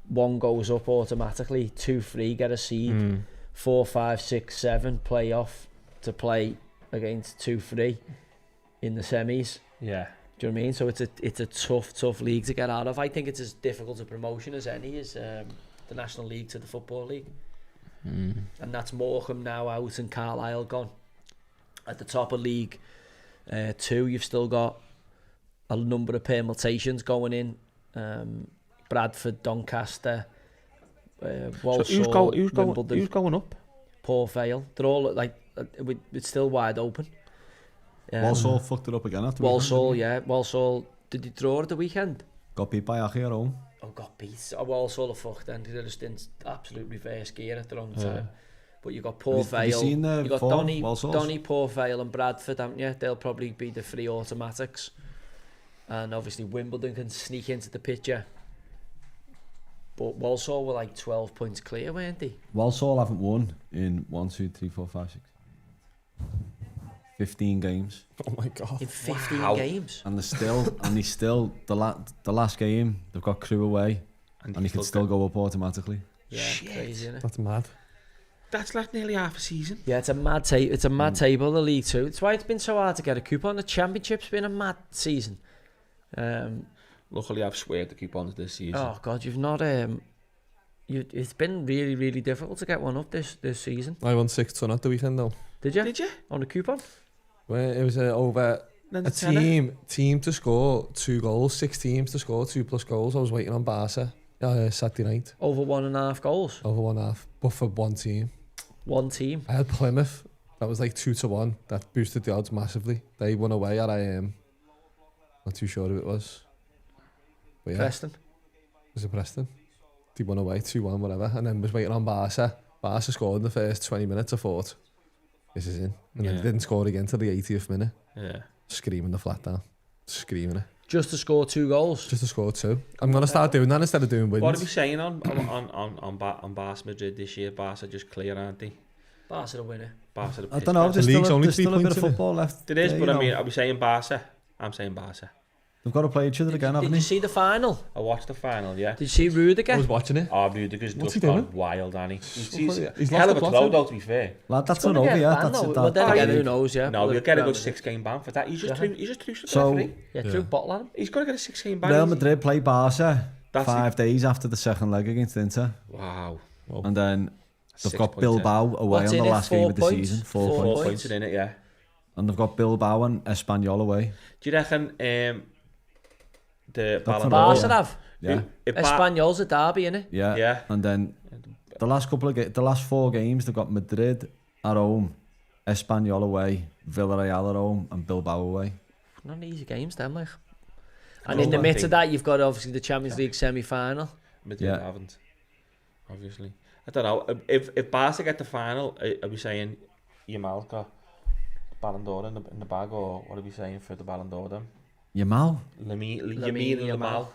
one goes up automatically, 2-3 get a seed, 4, 5, 6, 7 play off to play against 2-3 in the semis. Yeah. Do you know what I mean? So it's a tough league to get out of. I think it's as difficult a promotion as any, is the National League to the Football League. And that's Morecambe now out and Carlisle gone. At the top of League 2, you've still got a number of permutations going in. Bradford, Doncaster, Walsall, Wimbledon, who's going up? Port Vale. They're all like it's still wide open. Walsall fucked it up again after Walsall, yeah. Walsall, did they draw at the weekend? got beat by Aki at home. Oh, got beat. Walsall are fucked then. They're just in absolute reverse gear at the wrong time. But you got Port Vale, Have you seen the you got form, Donny, Walsall's? Port Vale and Bradford, haven't you? They'll probably be the 3 automatics. And obviously Wimbledon can sneak into the picture. But Walsall were like 12 points clear, weren't they? Walsall haven't won in 1, 2, 3, 4, 5, 6. 15 games. Oh my god. In 15 games. And they still the last game they've got Crewe away and they could still go up automatically. Yeah, crazy, isn't it? That's mad. That's like nearly half a season. Yeah, it's a mad table, the League 2. It's why it's been so hard to get a coupon. The Championship's been a mad season. Luckily I've sweared the coupons this season. Oh god, you've It's been really, really difficult to get one up this season. I won 6-2 at the weekend though. Did you? Did you? On a coupon? Where it was over Then a the tenner? team to score 2 goals, 6 teams to score 2+ goals. I was waiting on Barca Saturday night. Over 1.5 goals. Over 1.5, but for one team. One team. I had Plymouth. That was like 2-1. That boosted the odds massively. They won away at not too sure who it was. But yeah, Preston. was it Preston? They won away 2-1, whatever, and then was waiting on Barca. Barca scored in the first 20 minutes. I thought, this is in. And then they didn't score again till the 80th minute. Yeah. Screaming the flat down. Screaming it. Just to score 2 goals. Just to score 2. I'm going to start doing that instead of doing wins. What are we saying on Barca Madrid this year? Barca just clear, aren't they? Barca the winner. Barca the I don't know, The league's only there's 3 still a bit points of in it. football left. It is, there, but you I mean, know. are we saying Barca? I'm saying Barca. They've got to play each other again, haven't Did you they? see the final? I watched the final, yeah. Did you see Rudiger? I was watching it. Oh, Rudiger's What's just he doing? gone wild, Annie. He's Hell lost of the a plot, throw, though. though, to be fair. Lad, that's Gonna not over get yet. banned, That's though. it. Well, then That again, league. who knows, yeah. No, But, we'll get a good um, 6-game ban for that. He's just Yeah. threw the So, referee. yeah, Yeah. threw bottle at him. He's got to get a 6-game ban. Real isn't he? Madrid play Barca That's 5 days after the second leg against Inter. Wow. And then they've 6 got points, Bilbao away What's on in the it? last 4 game of the points? season. 4 4 points. 4 points in it, yeah. And they've got Bilbao and Espanyol away. Do you reckon the Ballon Barca d'Or? have. Yeah. If Espanyol's a derby, innit? Yeah. Yeah. And then the last 4 games, they've got Madrid at home, Espanyol away, Villarreal at home, and Bilbao away. Not easy games, them, like. And Cool. in the midst of that, you've got obviously the Champions League semi-final. Madrid Yeah. haven't, obviously. I don't know. If Barca get the final, are we saying Yamal got Ballon d'Or in the bag, or what are we saying for the Ballon d'Or then? Yamal. Lamine Yamal. Yamal.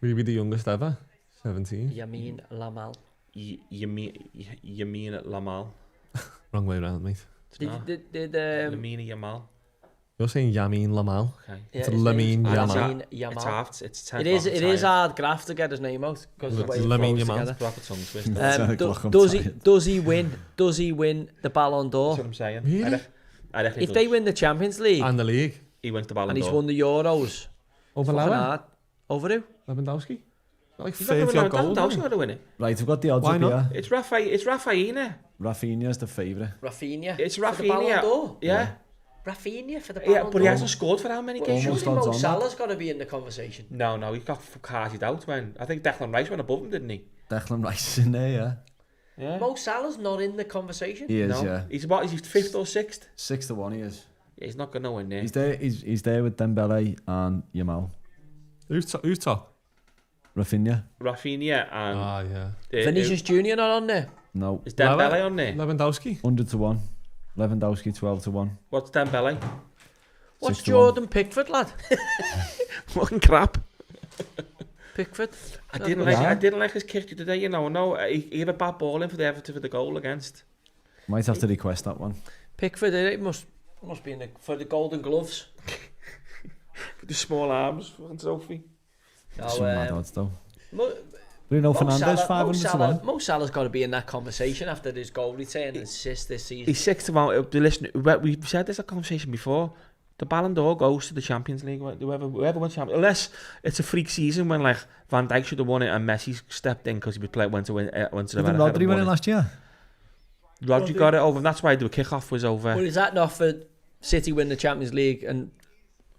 Will he be the youngest ever? 17. Yamin Lamal. Yamin Lamal. Wrong way around, mate. Did Lamine Yamal. You're saying Yamin Lamal. Okay. It's Lamine Yamal. It's half. It's 10. It is hard graft to get his name out because the way it Lamine flows Yamal. together. Drop a tongue twist. Does he win? Does he win the Ballon That's d'Or? what I'm saying. Really? I reckon If they win the Champions League And the league. he wins the Ballon and he's d'Or. won the Euros, Over fucking Lauer? hard. Over who? Lewandowski? Got like He's not going 30 to odd goals. Lewandowski got to win it. Right, we've got the odds Why up not? here. It's Rafinha. Rafinha's the favourite. Rafinha. It's for the Ballon Rafinha. d'Or. Yeah. Rafinha for the Ballon Yeah, d'Or. but he hasn't scored for how many games? Almost Surely odds Mo on that. Salah's got to be in the conversation. No, he got carted out when I think Declan Rice went above him, didn't he? Declan Rice in there, yeah. Yeah. Mo Salah's not in the conversation. He is, No. yeah. He's what? Is he 5th or 6th? 6-1 he is. Yeah, he's not going to win there. He's there. He's there with Dembele and Yamal. Who's top? Rafinha. Rafinha and Yeah. Vinicius Junior not on there. No. Is Dembele on there? Lewandowski? 100-1. Lewandowski 12-1. What's Dembele? What's 6-1. Jordan Pickford, lad? Fucking crap. Pickford. I didn't like his kick today. You know, no, he had a bad ball in for the Everton for the goal against. Might have to request that one. Pickford, it must be in for the Golden Gloves. The small arms, fucking Sophie. Some mad odds though. Mo, Bruno Mo Fernandes Salah- 500-1. Mo Salah's got to be in that conversation after his goal return and assist this season. He's 6-1. Listen, we've said this a conversation before. The Ballon d'Or goes to the Champions League. Whoever wins Champions, unless it's a freak season when like Van Dijk should have won it and Messi stepped in because he went to the Didn't Rodri win it last year? Rodri got it over, and that's why the kick-off was over. Well, is that not for City win the Champions League and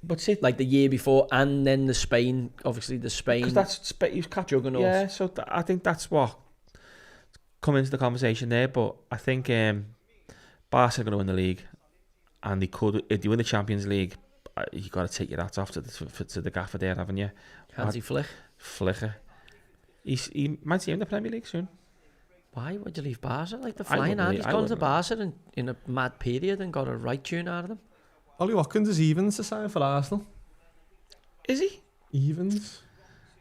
But City, like the year before, and then the Spain, obviously the Spain. because that's he's Juggernauts. Yeah, so I think that's what come into the conversation there. But I think Barca are going to win the league, and they could if you win the Champions League. You got to take your hats off to the gaffer there, haven't you? Hansi Flick. Flicker. He might see him in the Premier League soon. Why would you leave Barca? Like the I flying wouldn't hand. leave- He's I gone to wouldn't. Barca in a mad period and got a right tune out of them. Ollie Watkins is evens to sign for Arsenal. Is he? Evens?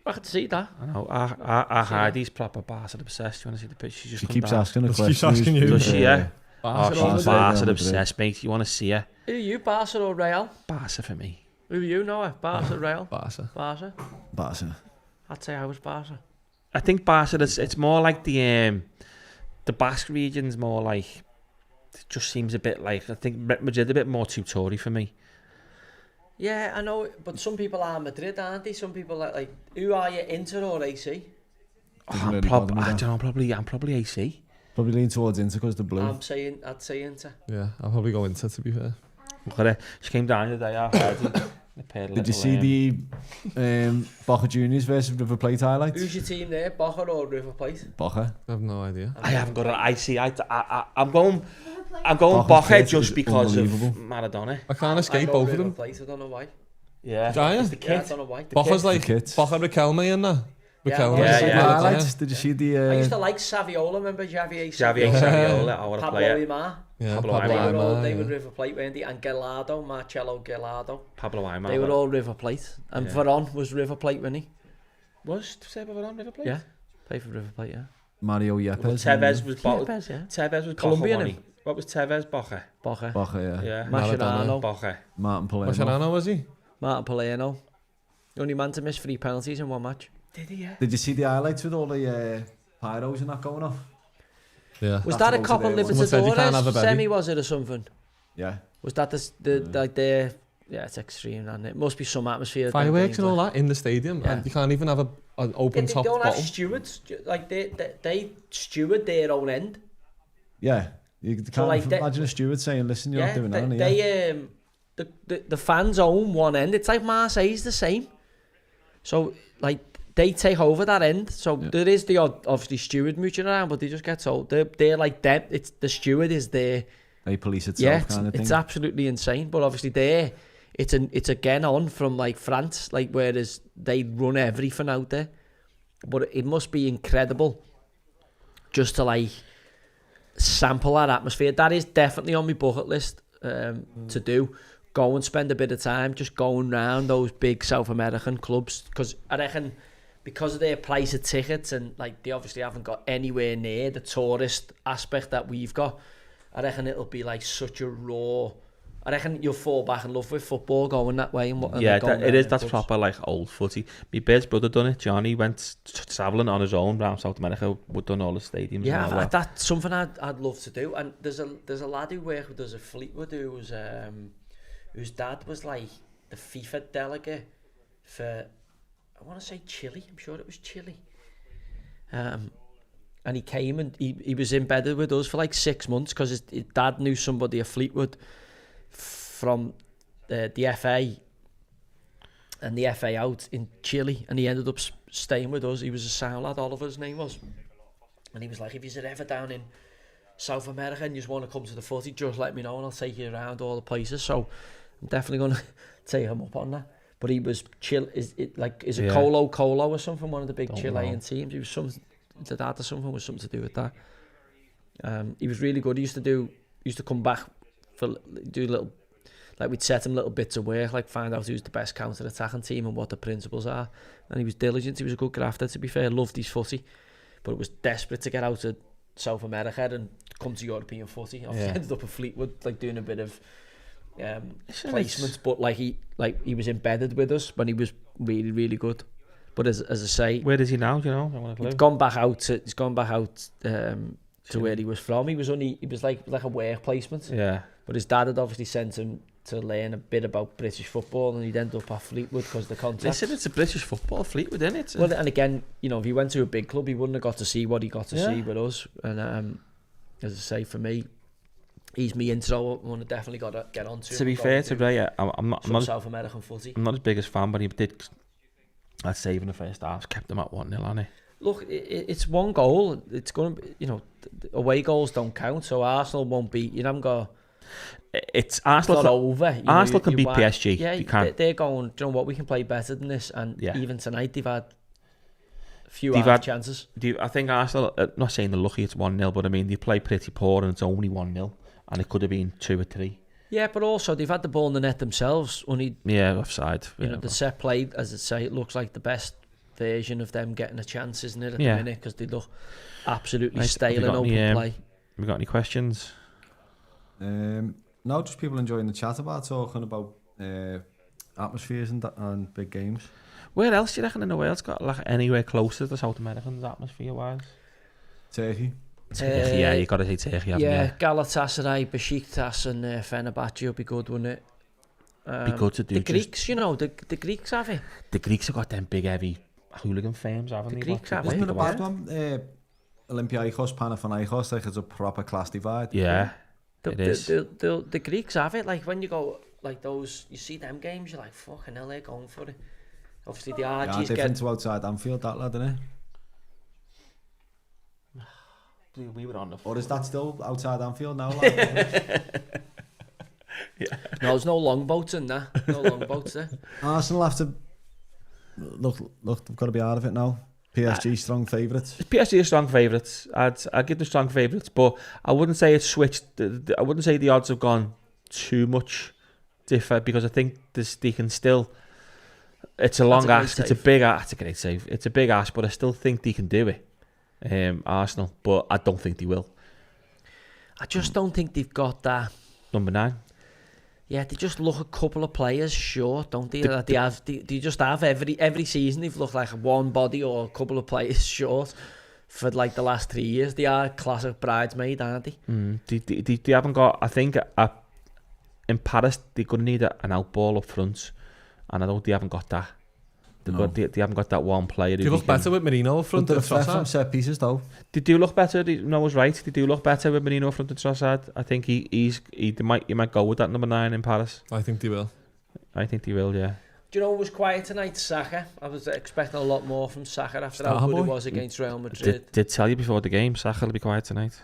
I could see that. I know. Our Hardy's proper Barca obsessed. You want to see the picture? She just She come keeps down. asking a She question. keeps asking you. Does she, yeah? Oh, Barca she's over Barca. there. Barca Madrid. obsessed, mate. You want to see her? Who are you, Barca or Real? Barca for me. Who are you, Noah? Barca, Real? Barca. Barca? Barca. I'd say I was Barca. I think Barca. It's more like the Basque region's more like. It just seems a bit like I think Madrid a bit more tutorial for me. Yeah, I know, but some people are Madrid, aren't they? Some people are like, who are you, Inter or AC? Doesn't really bother me I that. don't know, I'm probably AC. Probably lean towards Inter because the blue. I'd say Inter. Yeah, I'll probably go into it, to be fair. Look at it. She came down today, I heard Did you see the Boca Juniors versus River Plate highlights? Who's your team there, Boca or River Plate? Boca. I have no idea. I haven't got an IC. I'm going Boca's Boca kit just is because of unbelievable. Maradona. I can't escape I both of River them. Plate, I don't know why. Yeah. Giant? It's the Yeah, I kit. don't know why. Boca's like kit. Boca Riquelme and that. Yeah, Riquelme. yeah, is like yeah. Maradona. Highlights? Did you see the... I used to like Saviola, remember Javier Xavier Saviola? Saviola, I want to Pablo play it. Aimar. Yeah, Pablo Pablo Aimar. They were yeah. River Plate, weren't they? And Gelado, Marcelo Gelado. Pablo Aimar. They were all River Plate. And Yeah. Veron was River Plate, wasn't he? Was Seba on River Plate? Yeah. Played for River Plate, yeah. Mario Well, Yepes. Tevez was Boca. Tevez, yeah. Tevez was Colombian, Boca, wasn't he? What was Tevez? Boca. Boca. Boca, yeah. Yeah. Mascherano. Boca. Martin Palermo. Mascherano, was he? Martin Palermo. The only man to miss 3 penalties in one match. Did he? Yeah. Did you see the highlights with all the pyros and that going off? Yeah. Was That's that a about Copa today, wasn't it? Someone said you can't have a Libertadores baby. semi, was it, or something? Yeah. Was that the yeah, it's extreme, and it must be some atmosphere. at them Fireworks games, and all like. that in the stadium, Yeah. and you can't even have an open They top don't have bottle. stewards. Like they steward their own end. Yeah. You can't like that- imagine a steward saying, listen, you're not doing that, they the fans own one end. It's like Marseille's the same. So like they take over that end. So there is the odd obviously steward mooching around, but they just get told they're like them. It's the steward is there. They police itself Yeah, kind of thing. it's absolutely insane. But obviously there, it's again on from like France, like whereas they run everything out there. But it must be incredible just to like sample that atmosphere. That is definitely on my bucket list to do. Go and spend a bit of time just going round those big South American clubs, because I reckon because of their price of tickets and like they obviously haven't got anywhere near the tourist aspect that we've got. I reckon it'll be like such a raw. I reckon you'll fall back in love with football going that way. And Yeah, going it is. round That's clubs. proper like old footy. My best brother done it. Johnny went travelling on his own around South America. We've done all the stadiums. Yeah, and all that. that's something I'd love to do. And there's a lad who works with us at Fleetwood whose dad was like the FIFA delegate for, I want to say Chile. I'm sure it was Chile. And he came and he was embedded with us for like 6 months because his dad knew somebody at Fleetwood from the FA and the FA out in Chile, and he ended up staying with us. He was a sound lad, Oliver's name was, and he was like, if you're ever down in South America and you just want to come to the footy, just let me know and I'll take you around all the places. So I'm definitely going to take him up on that. But he was is it Colo or something, one of the big Chilean teams? He was the dad or something was something to do with that. He was really good. He used to come back for do little, like we'd set him little bits of work, like find out who's the best counter-attacking team and what the principles are. And he was diligent. He was a good grafter, to be fair. Loved his footy, but it was desperate to get out of South America and come to European footy. Obviously ended up at Fleetwood, like doing a bit of placements, but like he was embedded with us when he was really, really good. But as I say, Where is he now? Do you know? I want to he's gone back out to where he was from. He was like a work placement. Yeah. But his dad had obviously sent him to learn a bit about British football, and he'd end up at Fleetwood because the contract. Listen, it's a British football Fleetwood, isn't it? Well, and again, you know, if he went to a big club, he wouldn't have got to see what he got to see with us. And as I say, for me, he's me intro. I want to definitely got to get on to. To be fair to Ray, I'm not South American footy. I'm not his biggest fan, but he did. I'd say even the first half kept them at 1-0, hasn't he? Look, it's one goal. It's going to be, you know, away goals don't count, so Arsenal won't beat. You haven't got. It's Arsenal. It's not over. You Arsenal know, can beat PSG. Yeah, they can. They're going. Do you know what? We can play better than this, and even tonight they've had a few chances. I think Arsenal. Not saying they're lucky it's 1-0, but I mean they play pretty poor and it's only 1-0, and it could have been 2 or 3. Yeah, but also they've had the ball in the net themselves. Only offside. You know, the set play, as I say, it looks like the best version of them getting a chance, isn't it? At the minute, because they look absolutely stale in open play. Have we got any questions? No, just people enjoying the chat about talking about atmospheres and big games. Where else do you reckon in the world's got like anywhere closer to South Americans atmosphere wise? Turkey. Yeah, you got to say Turkey. Yeah, Galatasaray, Besiktas, and Fenerbahce would be good, wouldn't it? Be good to do. The Greeks, you know, the Greeks have it. The Greeks have got them big heavy hooligan firms, haven't they? Greeks have Wasn't it a Yeah. bad one? Olympiakos, Panathinaikos, like it's a proper class divide. Yeah, it is. The Greeks have it. Like when you go like those, you see them games, you're like, fucking hell, they're going for it. Obviously the Yeah, RGs different get. to outside Anfield, that lad, isn't it? We were on the. Or is that still outside Anfield now, lad? No, there's no longboats in that. No longboats there. Arsenal have to look. They've got to be out of it now. PSG strong favourites. PSG are strong favourites. I'd give them strong favourites, but I wouldn't say it's switched. I wouldn't say the odds have gone too much different because I think they can still. It's a long ask. It's a big ask. It's a great save. It's a big ask, but I still think they can do it. Arsenal, but I don't think they will. I just don't think they've got that. Number 9. Yeah, they just look a couple of players short, don't they? They just have every season. They've looked like one body or a couple of players short for like the last 3 years. They are classic bridesmaid, aren't they? They haven't got. I think in Paris they're gonna need an outball up front, and I don't. They haven't got that. They haven't got that one player. Do you look better with Marino up front than From Trossard? set pieces though. They do look better. Noah's right. They do look better with Marino up front than Trossard. I think he might go with that number 9 in Paris. I think they will. I think they will. Yeah. Do you know what was quiet tonight? Saka. I was expecting a lot more from Saka after Star how good boy. it was against Real Madrid. Did tell you before the game. Saka will be quiet tonight.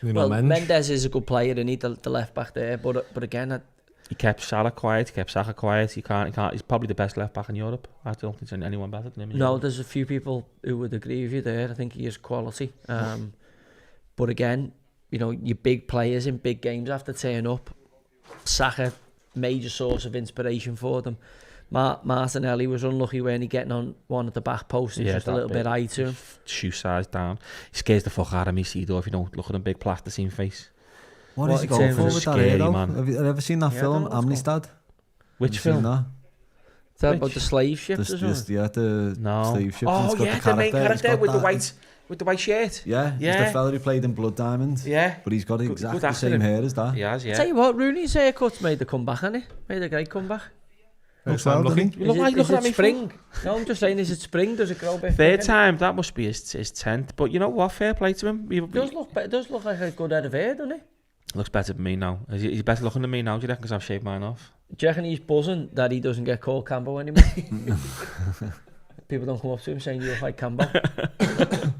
You know, Well, Mendes is a good player, and he the left back there. But again, He kept Salah quiet. He kept Saka quiet. He can't. He's probably the best left back in Europe. I don't think there's anyone better than him. In no, Europe. there's a few people who would agree with you there. I think he is quality. But again, you know, your big players in big games have to turn up. Saka, major source of inspiration for them. Martinelli was unlucky when he getting on one at the back post. He's just a little bit high to him. Shoe size down. He scares the fuck out of me, Seedorf, if you don't look at him big plasticine face. What is he in going terms for of with that scary, hair though? man. Have you ever seen that Yeah, I film, don't know what's Amnistad? Which Have you seen film? that? Is that about the slave ships or something? The No. slave ship. Oh It's got yeah, the main He's character got with the that- white shirt. Yeah, he's Yeah. the fella who played in Blood Diamond. Yeah. But he's got Good- exactly good the same actor. hair as that. He has, Tell yeah. you what, Rooney's haircut's made the comeback, hasn't it? Made a great comeback. Next time looking. You look like Is looking it at me. spring? No, I'm just saying, is it spring? Does it grow a bit? Third thicker? time, that must be his 10th. But you know what? Fair play to him. It does look like a good head of hair, doesn't it? Looks better than me now. He's better looking than me now. Do you reckon? Because I've shaved mine off. Do you reckon he's buzzing that he doesn't get called Cambo anymore? People don't come up to him saying you look like Cambo.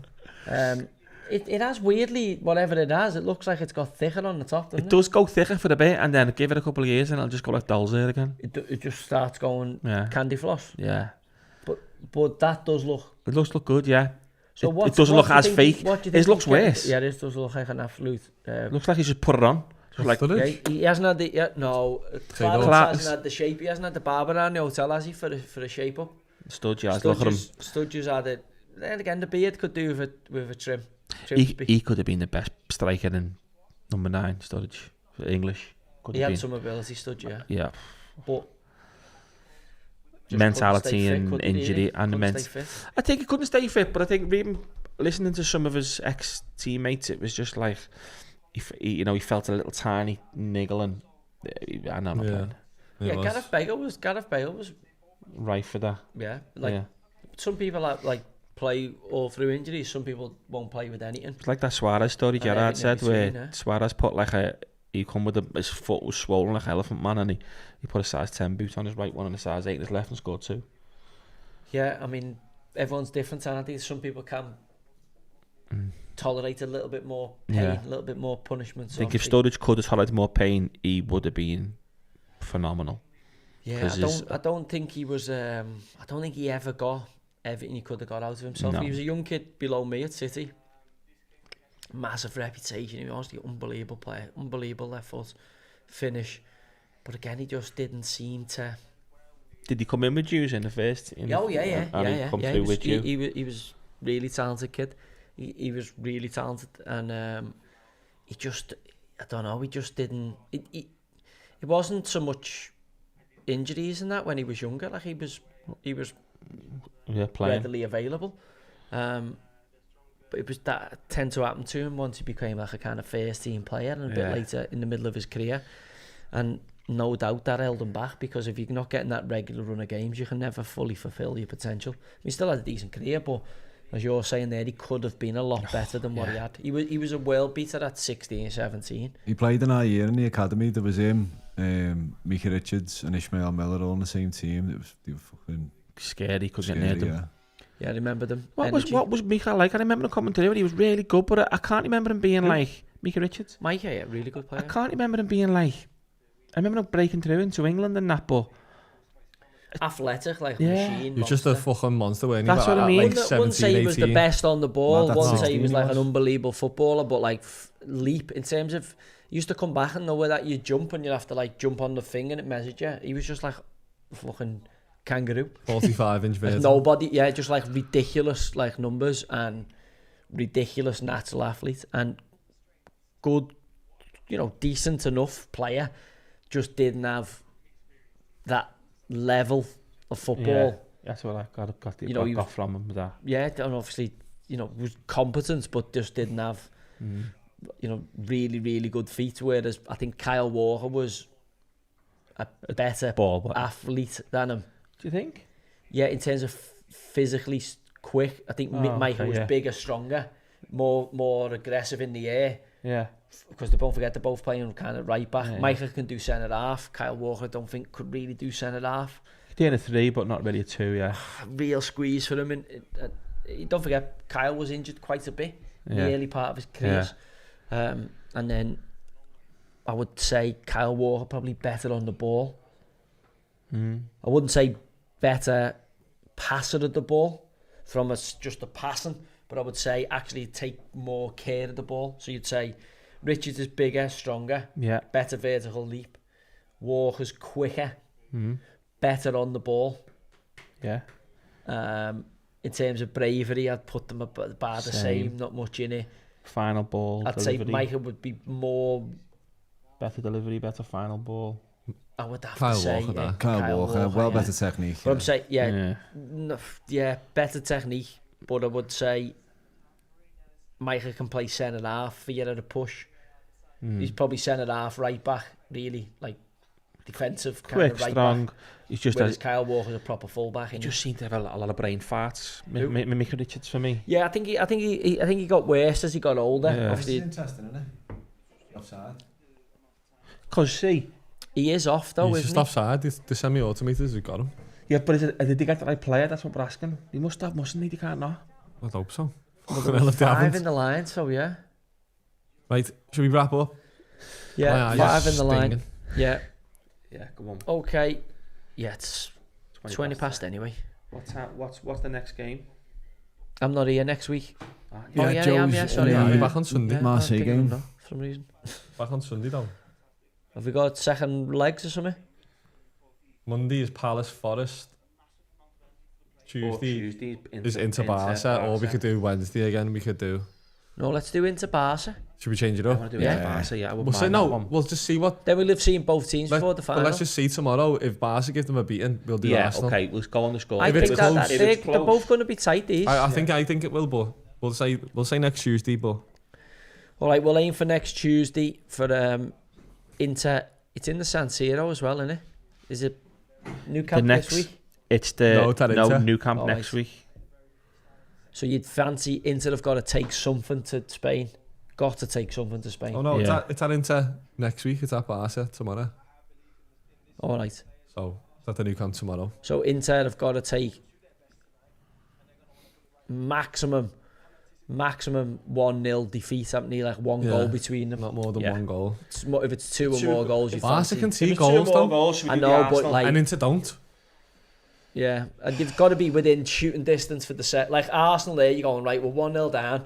It has weirdly, whatever it has, it looks like it's got thicker on the top, doesn't It it? does go thicker for a bit, and then give it a couple of years, and it'll just go like doll's hair again. It just starts going Yeah. candy floss. Yeah. But that does look. It looks look good, yeah. So It doesn't look as fake. What do you think His looks he's getting- worse. Yeah, this does look like an absolute. It looks like he's just put it on. Just like, Does Yeah, it? he hasn't had the no. Clarence Clarence. hasn't had the shape. He hasn't had the barber around the hotel, has he, for a shape up? stud, yeah. Look at him. Studges had it. Then again, the beard could do with a trim. He could have been the best striker in number 9, Sturridge, for English. Could He have had been. some ability, Stud, yeah. Yeah. But just Mentality couldn't stay fit, and could he, injury really? and the Couldn't stay fit. I think he couldn't stay fit, but I think even listening to some of his ex-teammates, it was just like, he felt a little tiny niggle, and I know not playing. Yeah, It was. Gareth Bale was Right for that. yeah. Like Yeah. some people like play all through injuries. Some people won't play with anything. It's like that Suarez story And Gerard everything said, in where between, yeah. Suarez put like he come with his foot was swollen like elephant man, and he put a size 10 boot on his right one and a size 8 on his left and scored 2. Yeah, I mean everyone's different, aren't they? Some people can tolerate a little bit more pain, Yeah. a little bit more punishment. I think if obviously. Sturridge could have tolerated more pain, he would have been phenomenal. Yeah, 'Cause I don't think he was. I don't think he ever got everything he could have got out of himself. No. He was a young kid below me at City. Massive reputation. He was the unbelievable player, unbelievable left foot finish. But again, he just didn't seem to. Did he come in with Jews in the first? And he come through with you? He was really talented kid. He was really talented, and he just. I don't know. He just didn't. It wasn't so much injuries and that when he was younger. Like he was playing. readily available. But it was that tend to happen to him once he became like a kind of first team player and a bit later in the middle of his career. And no doubt that held him back, because if you're not getting that regular run of games, you can never fully fulfil your potential. He still had a decent career, but as you're saying there, he could have been a lot better than what he had. He was a world beater at 16, 17. He played in our year in the academy. There was him, Micah Richards and Ishmael Miller all on the same team. They were fucking scary, couldn't get near them. yeah. Yeah, I remember them. What was Micah like? I remember him coming through and he was really good, but I can't remember him being like Micah Richards. Micah, yeah, really good player. I can't remember him being like. I remember him breaking through into England and that, but athletic, like Yeah. machine. You're just a fucking monster, weren't you? That's what I mean. Like Wouldn't 17, say he was the 18. best on the ball. Well, that's Wouldn't say he was 16 like he an was. unbelievable footballer, but like leap in terms of, he used to come back and know where that you jump and you'd have to like jump on the thing and it measured you. He was just like a fucking kangaroo. 45-inch Like version. nobody, yeah, just like ridiculous like numbers and ridiculous natural athlete and good, you know, decent enough player. Just didn't have that level of football. that's what I got You know, he got was- from him. That. Yeah, and obviously, you know, was competent, but just didn't have, you know, really, really good feet. Whereas I think Kyle Walker was a better Ball, but athlete than him. do you think? Yeah, in terms of physically quick, I think Michael was bigger, stronger, more aggressive in the air. Yeah. Because don't forget they're both playing kind of right back. Yeah. Michael can do centre half. Kyle Walker, I don't think could really do centre half. Doing a 3, but not really a 2. Yeah. A real squeeze for him. And don't forget, Kyle was injured quite a bit in the early part of his career. And then I would say Kyle Walker probably better on the ball. I wouldn't say better passer of the ball from just a passing, but I would say actually take more care of the ball. So you'd say Richards is bigger, stronger, Yeah. better vertical leap. Walker's quicker, better on the ball. Yeah. In terms of bravery, I'd put them about the same, not much in it. Final ball. I'd delivery. say Michael would be more, Better delivery, better final ball. I would have Kyle to say. Walker, yeah, that. Kyle Walker, well better technique. But I'm saying, Yeah. better technique. But I would say Michael can play centre half for you at a push. He's probably centre half, right back, really, like defensive kind Quick, of right strong. back. He's just Whereas Kyle Walker's a proper full back. he just seemed to have a lot of brain farts. Micah Richards for me. Yeah, I think he got worse as he got older. Yeah. Obviously, interesting, isn't it? Offside. Cause see, he is off though, He's isn't just he? offside. The semi-automators have got him. yeah, but did they get the right player? That's what we're asking. He must have, mustn't he? They can't not. I hope so. Well, Well, there was if they 5 haven't. in the line, so yeah. Right, should we wrap up? Yeah, My 5 eyes in the line. stinging. Yeah. Yeah, come on. Okay. Yeah, it's 20 past anyway. What's the next game? I'm not here next week. Yeah, I am, yeah, Joe's- sorry. yeah, I'm you're back on Sunday. Yeah, Marseille I'm thinking game. I'm not, for some reason. Back on Sunday though. Have we got second legs or something? Monday is Palace Forest. Tuesday Tuesday is Inter Barca, or we could do Wednesday again. We could do. No, let's do into Barca. Should we change it I up? want to do Yeah. Inter Barca, yeah. I wouldn't We'll say mind that no. one. We'll just see what. Then we'll have seen both teams Let, before the but final. let's just see tomorrow. If Barca give them a beating, we'll do Yeah, Arsenal. okay. We'll go on the score. I If think it's that, close- they're both going to be tight, these. I think it will, but we'll say next Tuesday. But All right, we'll aim for next Tuesday for Inter. It's in the San Siro as well, isn't it? Is it New The Camp next, this week? it's the No, it's at Inter. New Camp Oh, next right. week. So you'd fancy Inter have got to take something to Spain. Got to take something to Spain. oh no, Yeah. it's at Inter next week. It's at Barca tomorrow. All right. So it's at the new camp tomorrow. So Inter have got to take maximum 1-0 defeat, haven't they? Like one Yeah. goal between them. Not more than Yeah. one goal. If it's two or more goals, you Barca fancy. can see goals though, I know, but like, and Inter don't. yeah, and you've got to be within shooting distance for the set. Like Arsenal, there you're going right. We're 1-0 down.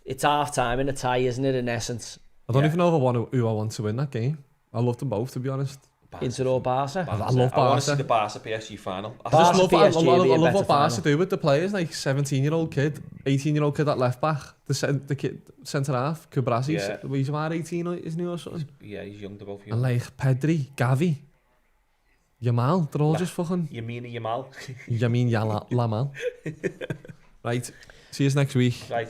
It's half time in a tie, isn't it? In essence, I don't even know who I want to win that game. I love them both, to be honest. Inter or Barca. I love Barca. the Barca PSG final. I just love, PSG I would be a love better what Barca final. do with the players, like 17-year-old kid, 18-year-old kid at left back, the kid centre half, Kubrasi, Yeah. he's about 18, isn't he, or something? Yeah, he's young, they're both And like Pedri, Gavi, Yamal, they're all just fucking Yamal. Yamin Lamal. Right, see you next week. Right.